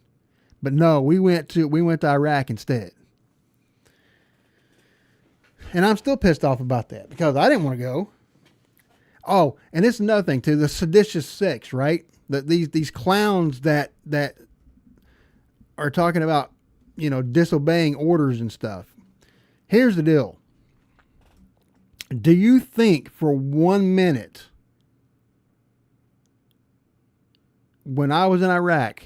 But no, we went to Iraq instead. And I'm still pissed off about that because I didn't want to go. Oh, and it's another thing too, the seditious six, right? These clowns that are talking about, disobeying orders and stuff. Here's the deal. Do you think for 1 minute when I was in Iraq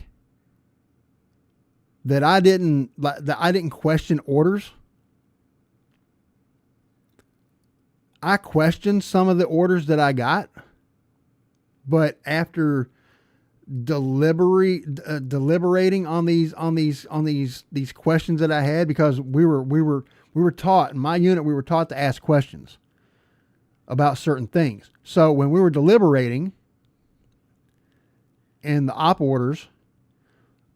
that I didn't question orders? I questioned some of the orders that I got, but after deliberating on these questions that I had, because we were taught in my unit, we were taught to ask questions about certain things. So when we were deliberating in the op orders,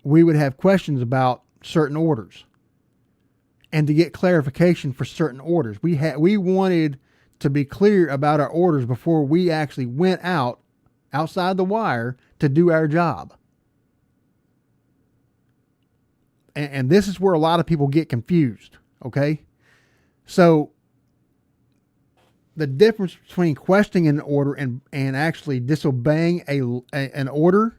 we would have questions about certain orders and to get clarification for certain orders. We wanted to be clear about our orders before we actually went outside the wire to do our job. And this is where a lot of people get confused. Okay. So the difference between questioning an order and actually disobeying an order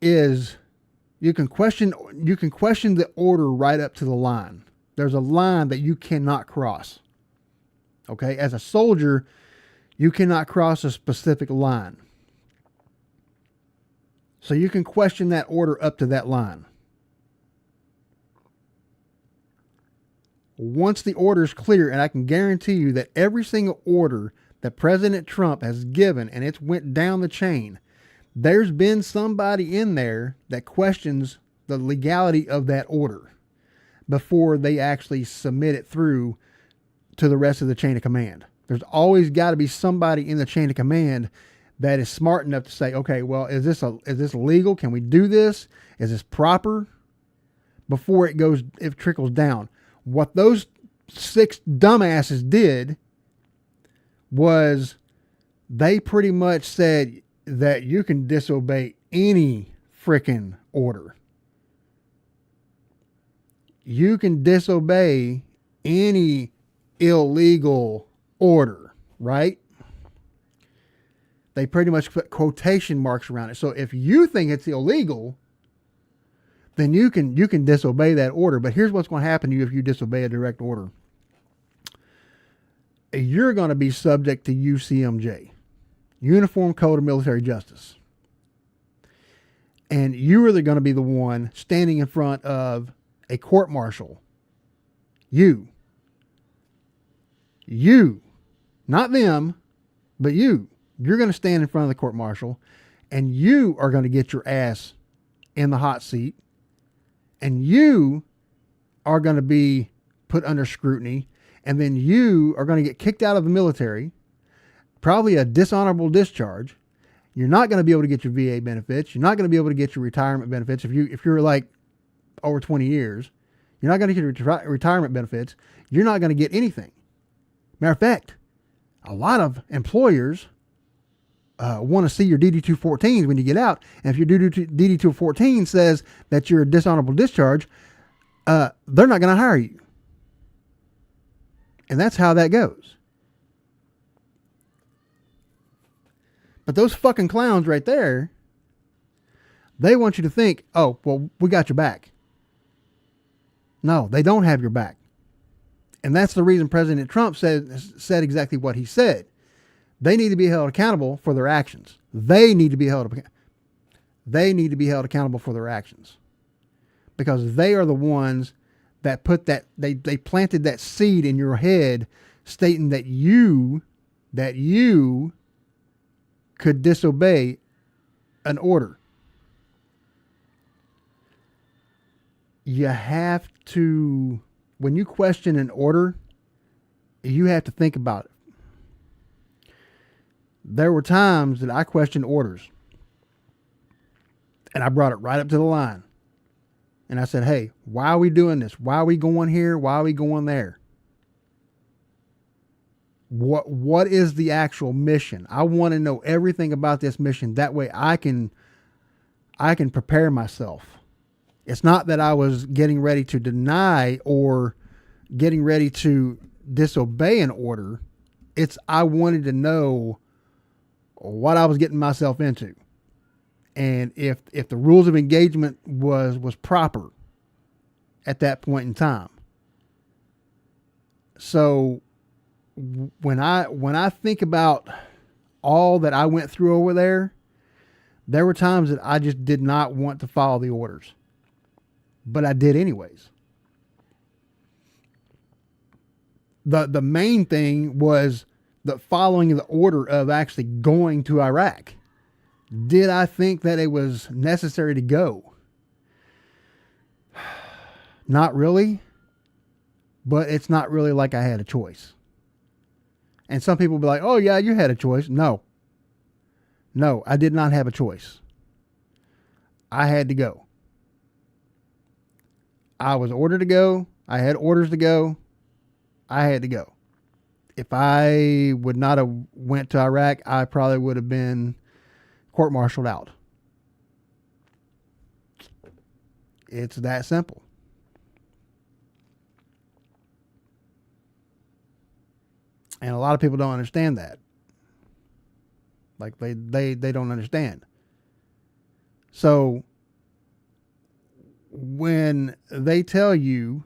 is you can question the order right up to the line. There's a line that you cannot cross. Okay, as a soldier, you cannot cross a specific line. So you can question that order up to that line. Once the order is clear, and I can guarantee you that every single order that President Trump has given, and it's went down the chain, there's been somebody in there that questions the legality of that order before they actually submit it through to the rest of the chain of command. There's always got to be somebody in the chain of command that is smart enough to say, okay, well, is this legal? Can we do this? Is this proper? Before it trickles down. What those 6 dumbasses did was they pretty much said that you can disobey any frickin' order. You can disobey any illegal order, right? They pretty much put quotation marks around it. So if you think it's illegal, then you can disobey that order. But here's what's going to happen to you if you disobey a direct order. You're going to be subject to UCMJ, Uniform Code of Military Justice. And you are going to be the one standing in front of a court martial. You, not them, but you. You're going to stand in front of the court martial, and you are going to get your ass in the hot seat, and you are going to be put under scrutiny, and then you are going to get kicked out of the military, probably a dishonorable discharge. You're not going to be able to get your VA benefits. You're not going to be able to get your retirement benefits. If you're like over 20 years, you're not going to get your retirement benefits. You're not going to get anything. Matter of fact, a lot of employers want to see your DD-214s when you get out. And if your DD-214 says that you're a dishonorable discharge, they're not going to hire you. And that's how that goes. But those fucking clowns right there, they want you to think, oh, well, we got your back. No, they don't have your back. And that's the reason President Trump said exactly what he said. They need to be held accountable for their actions. They need to be held accountable for their actions. Because they are the ones that put that, they planted that seed in your head stating that you could disobey an order. You have to, when you question an order, you have to think about it. There were times that I questioned orders, and I brought it right up to the line. And I said, hey, why are we doing this? Why are we going here? Why are we going there? What is the actual mission? I want to know everything about this mission. That way I can prepare myself. It's not that I was getting ready to deny or getting ready to disobey an order. It's I wanted to know what I was getting myself into. And if the rules of engagement was proper at that point in time. So when I think about all that I went through over there were times that I just did not want to follow the orders. But I did anyways. The main thing was the following the order of actually going to Iraq. Did I think that it was necessary to go? Not really. But it's not really like I had a choice. And some people will be like, oh yeah, you had a choice. No, I did not have a choice. I had to go. I was ordered to go. I had orders to go. I had to go. If I would not have went to Iraq, I probably would have been court-martialed out. It's that simple. And a lot of people don't understand that. Like they don't understand. So when they tell you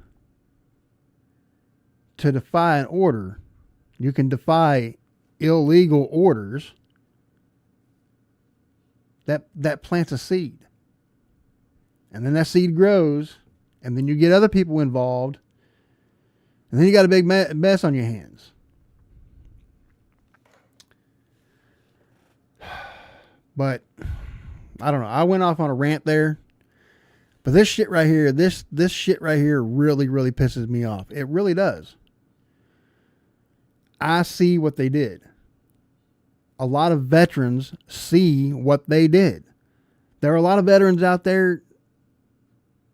to defy an order, you can defy illegal orders that plants a seed. And then that seed grows, and then you get other people involved, and then you got a big mess on your hands. But I don't know. I went off on a rant there. But this shit right here, this shit right here really, really pisses me off. It really does. I see what they did. A lot of veterans see what they did. There are a lot of veterans out there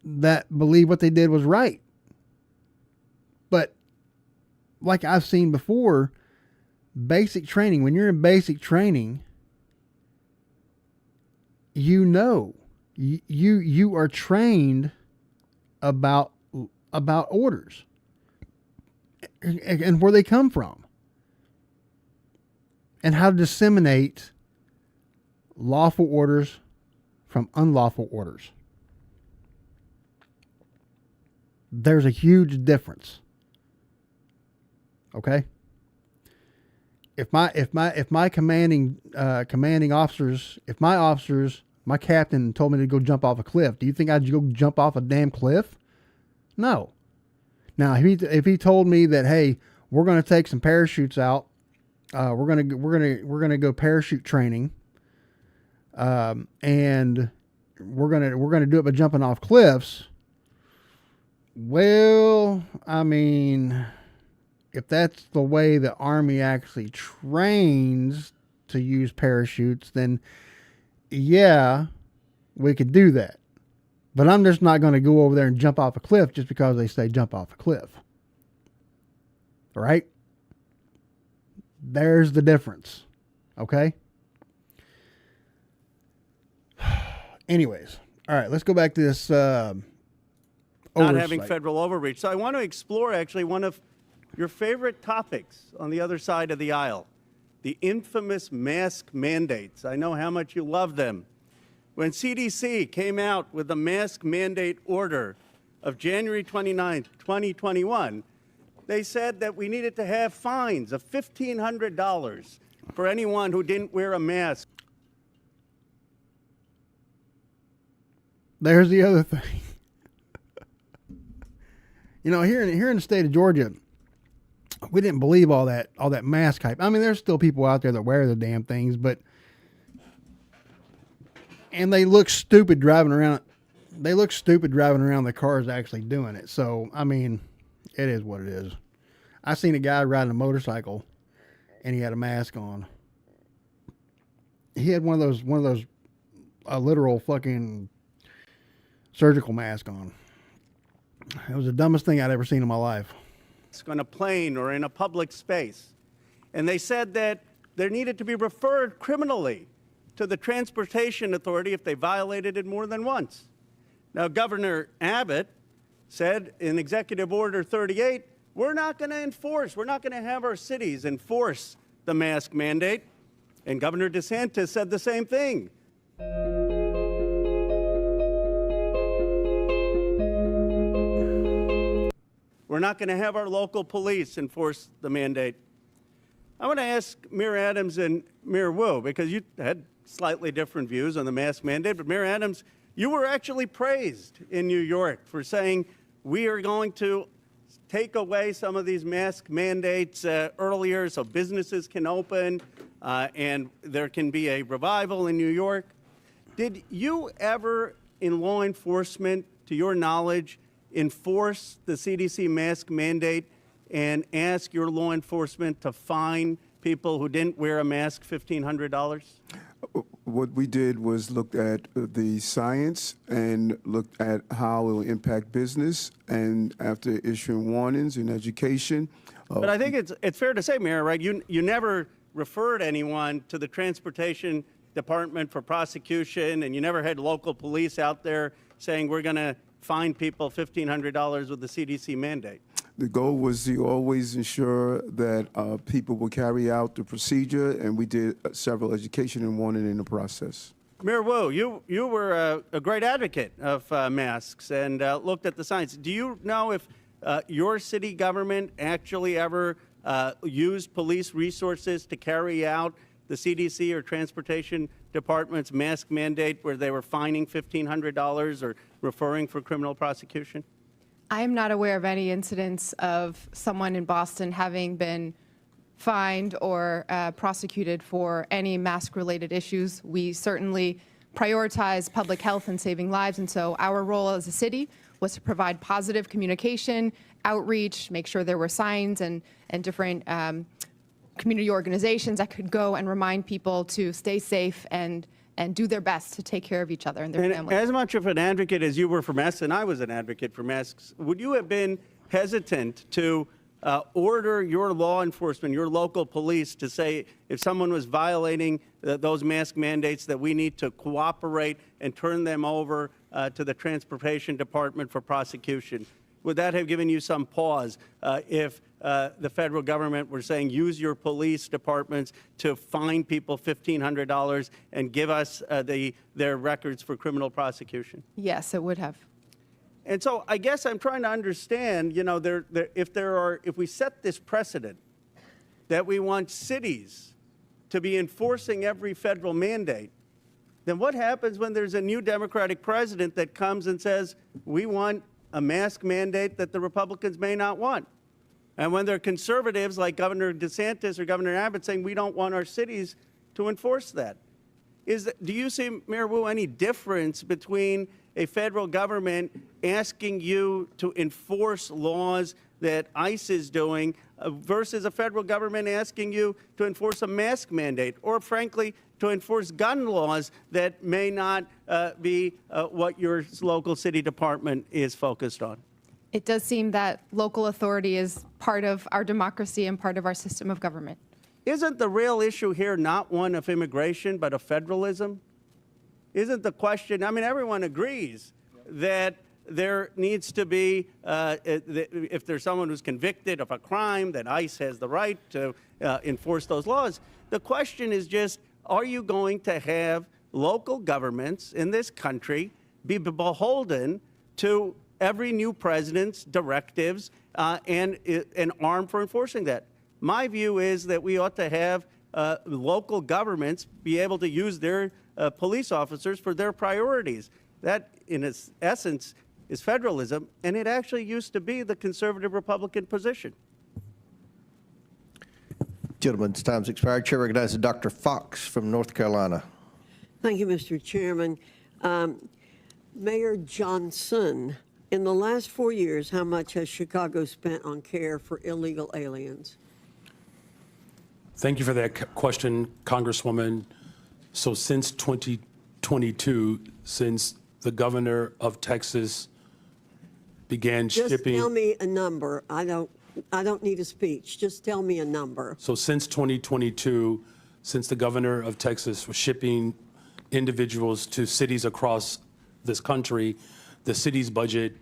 that believe what they did was right. But like I've seen before, basic training, when you're in basic training, you know, you are trained about orders and where they come from and how to disseminate lawful orders from unlawful orders. There's a huge difference. Okay? If my commanding officers, if my officers, my captain told me to go jump off a cliff, do you think I'd go jump off a damn cliff? No. Now, if he told me that, hey, we're going to take some parachutes out, we're gonna go parachute training, and we're gonna do it by jumping off cliffs. Well, I mean, if that's the way the Army actually trains to use parachutes, then yeah, we could do that. But I'm just not going to go over there and jump off a cliff just because they say jump off a cliff. All right? There's the difference. Okay? Anyways. All right, let's go back to this Not having oversight. federal overreach. So I want to explore actually one of your favorite topics on the other side of the aisle, the infamous mask mandates. I know how much you love them. When CDC came out with the mask mandate order of January 29th, 2021, they said that we needed to have fines of $1,500 for anyone who didn't wear a mask. There's the other thing. You know, here in the state of Georgia, we didn't believe all that mask hype. I mean, there's still people out there that wear the damn things, and they look stupid driving around. They look stupid driving around the cars actually doing it. So, I mean, it is what it is. I seen a guy riding a motorcycle, and he had a mask on. He had one of those a literal fucking surgical mask on. It was the dumbest thing I'd ever seen in my life. On a plane or in a public space. And they said that there needed to be referred criminally to the Transportation Authority if they violated it more than once. Now, Governor Abbott said in Executive Order 38, we're not going to have our cities enforce the mask mandate. And Governor DeSantis said the same thing. We're not going to have our local police enforce the mandate. I want to ask Mayor Adams and Mayor Wu, because you had slightly different views on the mask mandate, but Mayor Adams, you were actually praised in New York for saying we are going to take away some of these mask mandates earlier so businesses can open and there can be a revival in New York. Did you ever, in law enforcement, to your knowledge, enforce the CDC mask mandate and ask your law enforcement to fine people who didn't wear a mask $1,500? What we did was looked at the science and looked at how it will impact business, and after issuing warnings in education. But I think it's fair to say, Mayor, right? You never referred anyone to the Transportation Department for prosecution, and you never had local police out there saying we're going to fine people $1,500 with the CDC mandate. The goal was to always ensure that people will carry out the procedure, and we did several education and warning in the process. Mayor Wu, you were a great advocate of masks and looked at the science. Do you know if your city government actually ever used police resources to carry out the CDC or Transportation Department's mask mandate where they were fining $1,500 or referring for criminal prosecution? I am not aware of any incidents of someone in Boston having been fined or prosecuted for any mask-related issues. We certainly prioritize public health and saving lives, and so our role as a city was to provide positive communication, outreach, make sure there were signs and different community organizations that could go and remind people to stay safe and do their best to take care of each other and their And families. as much of an advocate as you were for masks, and I was an advocate for masks, would you have been hesitant to order your law enforcement, your local police, to say if someone was violating those mask mandates that we need to cooperate and turn them over to the Transportation Department for prosecution? Would that have given you some pause if the federal government were saying use your police departments to fine people $1,500 and give us their records for criminal prosecution? Yes, it would have. And so I guess I'm trying to understand, you know, if we set this precedent that we want cities to be enforcing every federal mandate, then what happens when there's a new Democratic president that comes and says, we want a mask mandate that the Republicans may not want? And when there are conservatives like Governor DeSantis or Governor Abbott saying we don't want our cities to enforce that? Do you see, Mayor Wu, any difference between a federal government asking you to enforce laws that ICE is doing versus a federal government asking you to enforce a mask mandate or, frankly, to enforce gun laws that may not be what your local city department is focused on? It does seem that local authority is part of our democracy and part of our system of government. Isn't the real issue here not one of immigration, but of federalism? Isn't the question, I mean, everyone agrees that there needs to be, if there's someone who's convicted of a crime, that ICE has the right to enforce those laws. The question is just, are you going to have local governments in this country be beholden to every new president's directives and armed for enforcing that? My view is that we ought to have local governments be able to use their police officers for their priorities. That, in its essence, is federalism, and it actually used to be the conservative Republican position. Gentlemen's time's expired. Chair recognizes Dr. Fox from North Carolina. Thank you, Mr. Chairman. Mayor Johnson, in the last 4 years, how much has Chicago spent on care for illegal aliens? Thank you for that question, Congresswoman. So since 2022, since the governor of Texas began Just shipping... tell me a number. I don't need a speech. Just tell me a number. So since 2022, since the governor of Texas was shipping individuals to cities across this country, the city's budget,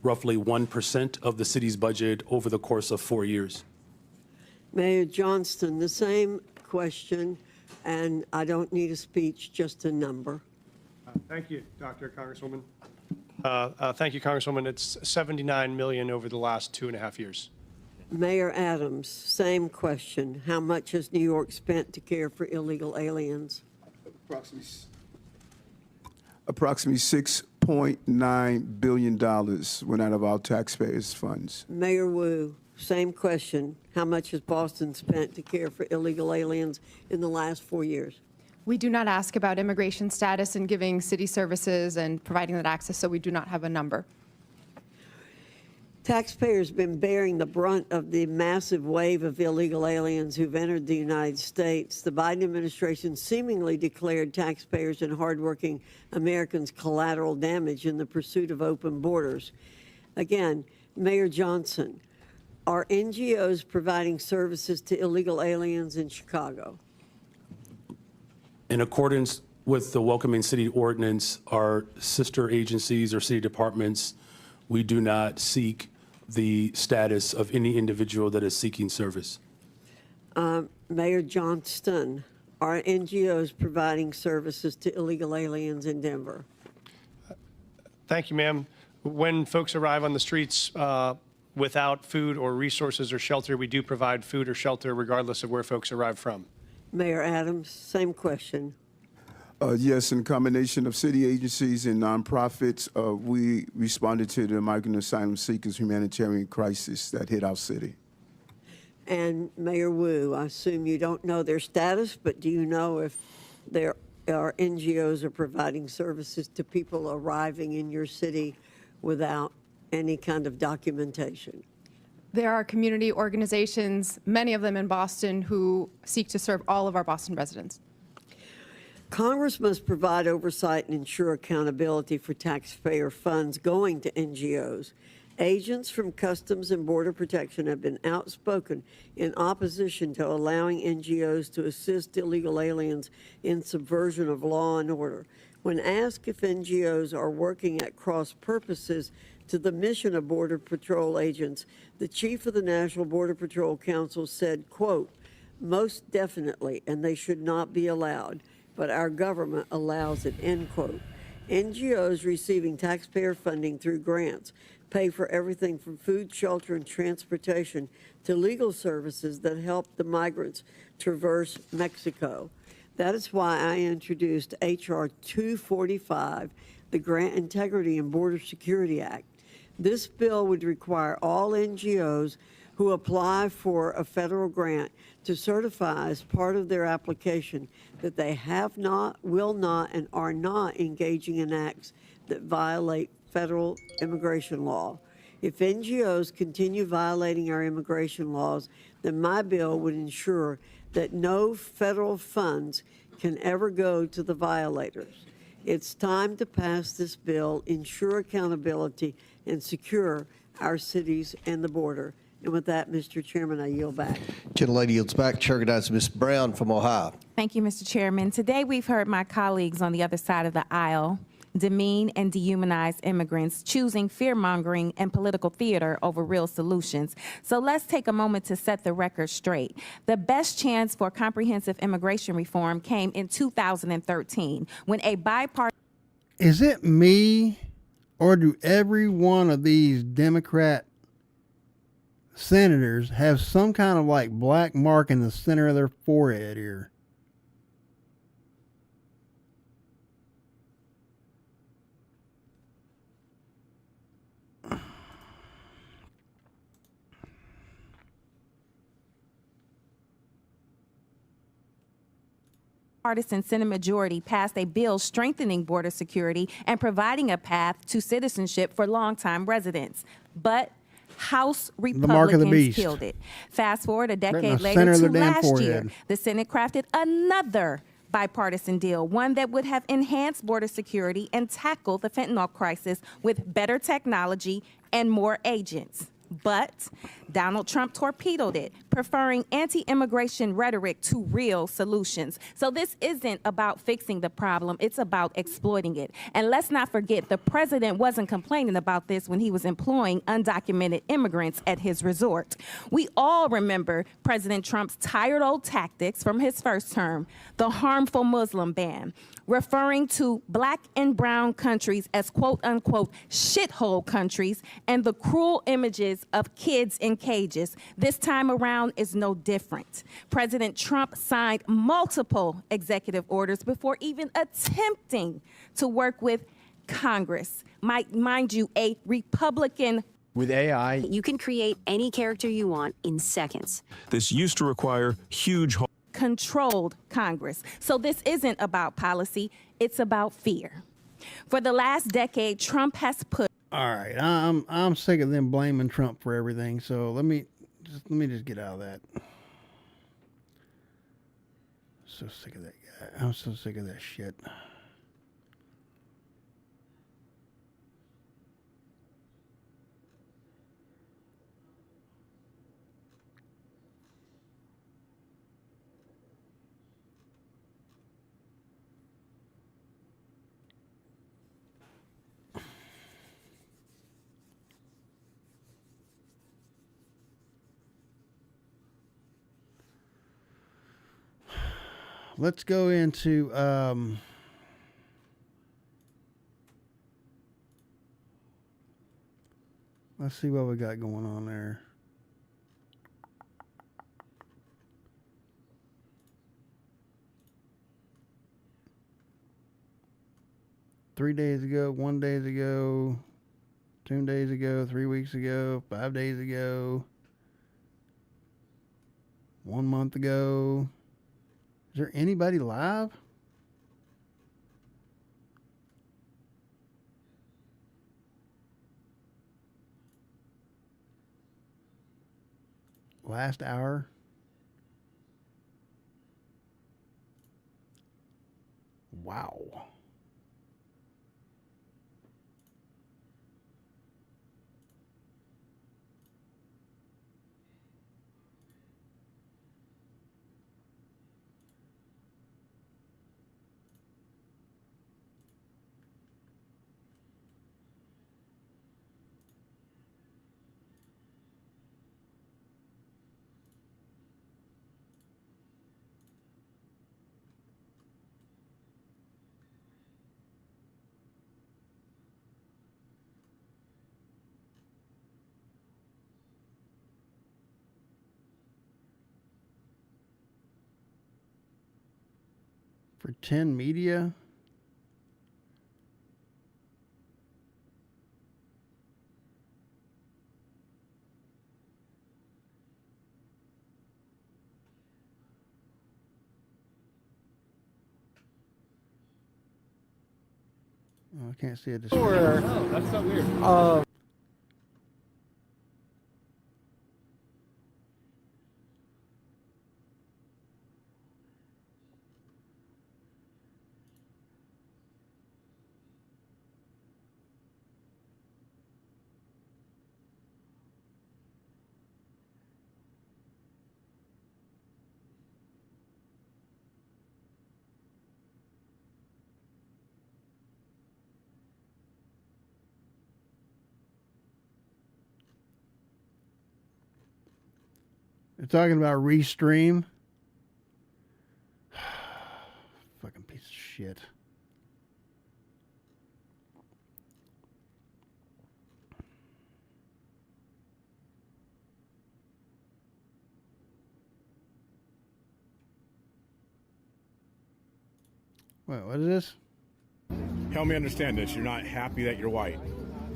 roughly 1% of the city's budget over the course of 4 years. Mayor Johnston, the same question, and I don't need a speech, just a number. Thank you, Congresswoman. Thank you, Congresswoman. It's $79 million over the last 2.5 years. Mayor Adams, same question. How much has New York spent to care for illegal aliens? Approximately $6.9 billion went out of our taxpayers' funds. Mayor Wu, same question. How much has Boston spent to care for illegal aliens in the last 4 years? We do not ask about immigration status and giving city services and providing that access, so we do not have a number. Taxpayers have been bearing the brunt of the massive wave of illegal aliens who've entered the United States. The Biden administration seemingly declared taxpayers and hardworking Americans collateral damage in the pursuit of open borders. Again, Mayor Johnson, are NGOs providing services to illegal aliens in Chicago? In accordance with the Welcoming City Ordinance, our sister agencies or city departments, we do not seek the status of any individual that is seeking service. Mayor Johnston, are NGOs providing services to illegal aliens in Denver? Thank you, ma'am. When folks arrive on the streets without food or resources or shelter, we do provide food or shelter regardless of where folks arrive from. Mayor Adams, same question. Yes, in combination of city agencies and nonprofits, we responded to the migrant asylum seekers humanitarian crisis that hit our city. And Mayor Wu, I assume you don't know their status, but do you know if there are NGOs are providing services to people arriving in your city without any kind of documentation? There are community organizations, many of them in Boston, who seek to serve all of our Boston residents. Congress must provide oversight and ensure accountability for taxpayer funds going to NGOs. Agents from Customs and Border Protection have been outspoken in opposition to allowing NGOs to assist illegal aliens in subversion of law and order. When asked if NGOs are working at cross purposes to the mission of Border Patrol agents, the chief of the National Border Patrol Council said, quote, "Most definitely, and they should not be allowed, but our government allows it," end quote. NGOs receiving taxpayer funding through grants pay for everything from food, shelter, and transportation to legal services that help the migrants traverse Mexico. That is why I introduced H.R. 245, the Grant Integrity and Border Security Act. This bill would require all NGOs who apply for a federal grant to certify as part of their application that they have not, will not, and are not engaging in acts that violate federal immigration law. If NGOs continue violating our immigration laws, then my bill would ensure that no federal funds can ever go to the violators. It's time to pass this bill, ensure accountability, and secure our cities and the border. And with that, Mr. Chairman, I yield back. Gentlelady yields back. Chair recognizes Ms. Brown from Ohio. Thank you, Mr. Chairman. Today we've heard my colleagues on the other side of the aisle demean and dehumanize immigrants, choosing fear-mongering and political theater over real solutions. So let's take a moment to set the record straight. The best chance for comprehensive immigration reform came in 2013 when a bipartisan... Is it me, or do every one of these Democrat senators have some kind of like black mark in the center of their forehead here? Partisan Senate majority passed a bill strengthening border security and providing a path to citizenship for longtime residents. But House Republicans killed it. Fast forward a decade later to last year, the Senate crafted another bipartisan deal, one that would have enhanced border security and tackled the fentanyl crisis with better technology and more agents. But Donald Trump torpedoed it, preferring anti-immigration rhetoric to real solutions. So this isn't about fixing the problem, it's about exploiting it. And let's not forget, the president wasn't complaining about this when he was employing undocumented immigrants at his resort. We all remember President Trump's tired old tactics from his first term, the harmful Muslim ban, referring to black and brown countries as quote-unquote shithole countries, and the cruel images of kids in cages. This time around is no different. President Trump signed multiple executive orders before even attempting to work with Congress. Mind you, a Republican. With AI, you can create any character you want in seconds. This used to require huge controlled Congress. So this isn't about policy, it's about fear. For the last decade, Trump has put... All right, I'm sick of them blaming Trump for everything, so let me just get out of that. So sick of that guy. I'm so sick of that shit. Let's go into let's see what we got going on there. 3 days ago, 1 day ago, 2 days ago, 3 weeks ago, 5 days ago, 1 month ago. Is there anybody live? Last hour. Wow. For 10 media. Oh, I can't see it. Oh, that's so weird. They're talking about Restream. Fucking piece of shit. Wait, what is this? Help me understand this. You're not happy that you're white.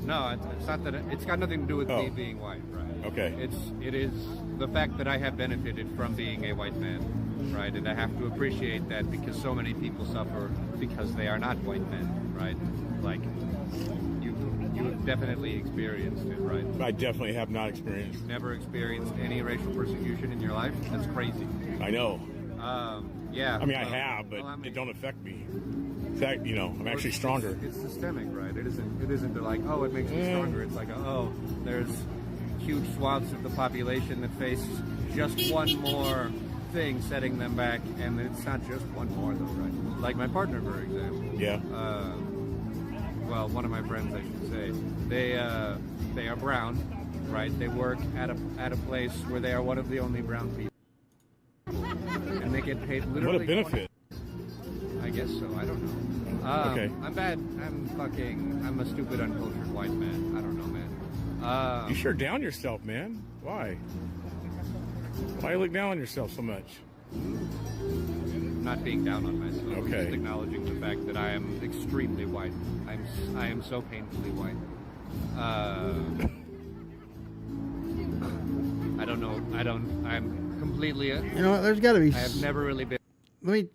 No, it's not that. It's got nothing to do with me being white, right? Okay. It is the fact that I have benefited from being a white man, right? And I have to appreciate that because so many people suffer because they are not white men, right? Like you've definitely experienced it, right? I definitely have not experienced. Never experienced any racial persecution in your life? That's crazy. I know. Yeah. I mean, I have, but it don't affect me. In fact, you know, I'm actually stronger. It's systemic, right? It isn't like, oh, it makes me stronger. It's like, oh, there's huge swaths of the population that face just one more thing setting them back, and it's not just one more, though, right? Like my partner, for example. Yeah. Well, one of my friends, I should say. They are brown, right? They work at a place where they are one of the only brown people. And they get paid literally. What a benefit. I guess so. I don't know. Okay. I'm bad. I'm a stupid, uncultured white man. I don't know, man. You sure down yourself, man. Why? Why you look down on yourself so much? Not being down on myself. Okay. Just acknowledging the fact that I am extremely white. I am so painfully white. I don't know. I'm completely. You know what? There's got to be. I have never really been. Let me.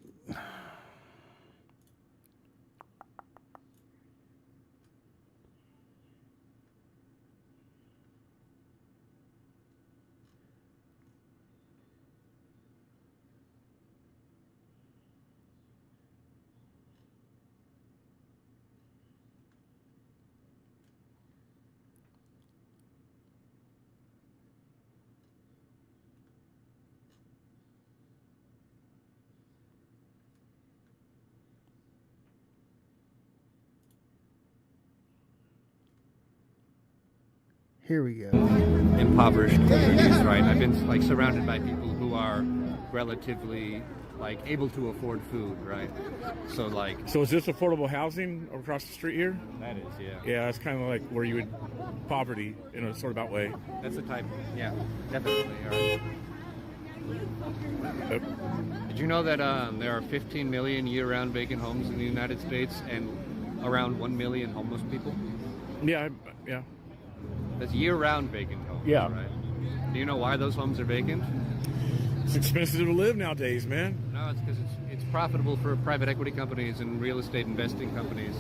Here we go. Impoverished communities, right? I've been like surrounded by people who are relatively like able to afford food, right? So like. So is this affordable housing across the street here? That is, yeah. Yeah, that's kind of like where you would poverty in a sort of that way. That's the type. Yeah, definitely. Right. Did you know that there are 15 million year-round vacant homes in the United States, and around 1 million homeless people. Yeah. That's year-round vacant homes. Yeah. Right? Do you know why those homes are vacant? It's expensive to live nowadays, man. No, it's because it's profitable for private equity companies and real estate investing companies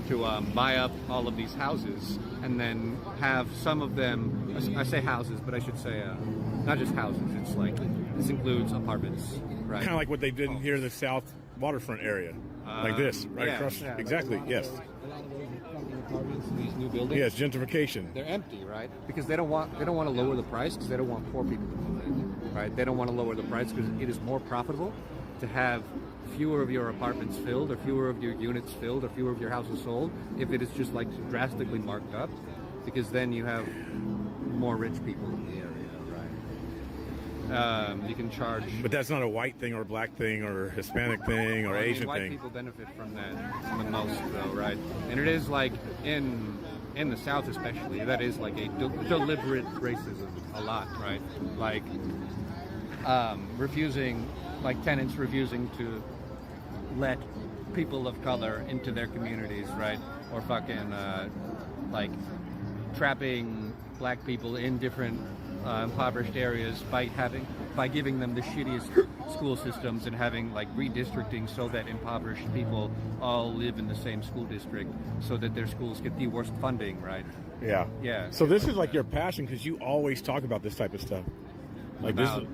to buy up all of these houses and then have some of them, I say houses, but I should say not just houses, it's like, this includes apartments, right? Kind of like what they did here in the South waterfront area. Like this, right across. Exactly, yes. These new buildings. Yes, gentrification. They're empty, right? Because they don't want to lower the price because they don't want poor people to move in, right? They don't want to lower the price because it is more profitable to have fewer of your apartments filled or fewer of your units filled or fewer of your houses sold if it is just like drastically marked up, because then you have more rich people in the area, right? You can charge. But that's not a white thing or a black thing or Hispanic thing or Asian white thing. People benefit from that the most, though, right? And it is like in the South, especially, that is like a deliberate racism a lot, right? Like tenants refusing to let people of color into their communities, right? Or fucking like trapping black people in different impoverished areas by giving them the shittiest school systems and having like redistricting so that impoverished people all live in the same school district so that their schools get the worst funding, right? Yeah. So this is like your passion because you always talk about this type of stuff. Like about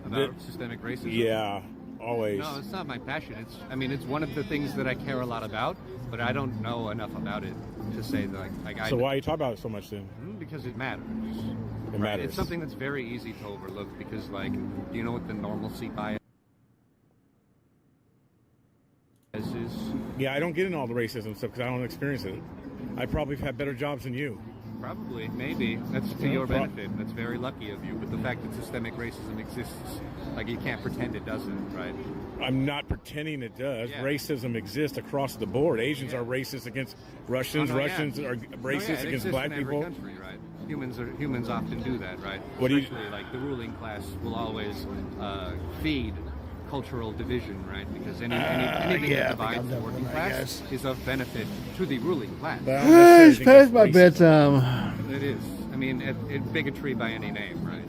systemic racism? Yeah, always. No, it's not my passion. It's one of the things that I care a lot about, but I don't know enough about it to say that So why you talk about it so much then? Because it matters. It matters. It's something that's very easy to overlook because, like, do you know what the normalcy bias is? Yeah, I don't get into all the racism stuff because I don't experience it. I probably have had better jobs than you. Probably, maybe. That's to your benefit. That's very lucky of you. But the fact that systemic racism exists, like, you can't pretend it doesn't, right? I'm not pretending it does. Yeah. Racism exists across the board. Asians are racist against Russians. Russians are racist against black people. Every country, right? Humans often do that, right? What do you? Especially, like, the ruling class will always feed cultural division, right? Because anything that divides the working class is of benefit to the ruling class. It's past my bedtime. It is. I mean, bigotry by any name, right?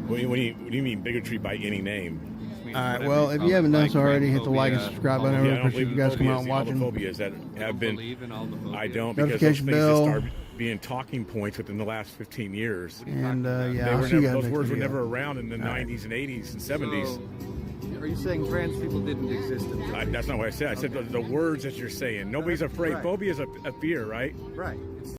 What do you mean bigotry by any name? All right. Well, if you haven't done so already, hit the like and subscribe button. I really appreciate you guys coming out and watching. Homophobias that have been. I don't, because those Notification things bell. just start being talking points within the last 15 years. And yeah, I'll see you guys those next words were video. never around in the 90s and 80s and 70s. So, are you saying trans people didn't exist? That's not what I said. I said the words that you're saying. Nobody's afraid. Right. Phobia is a fear, right? Right.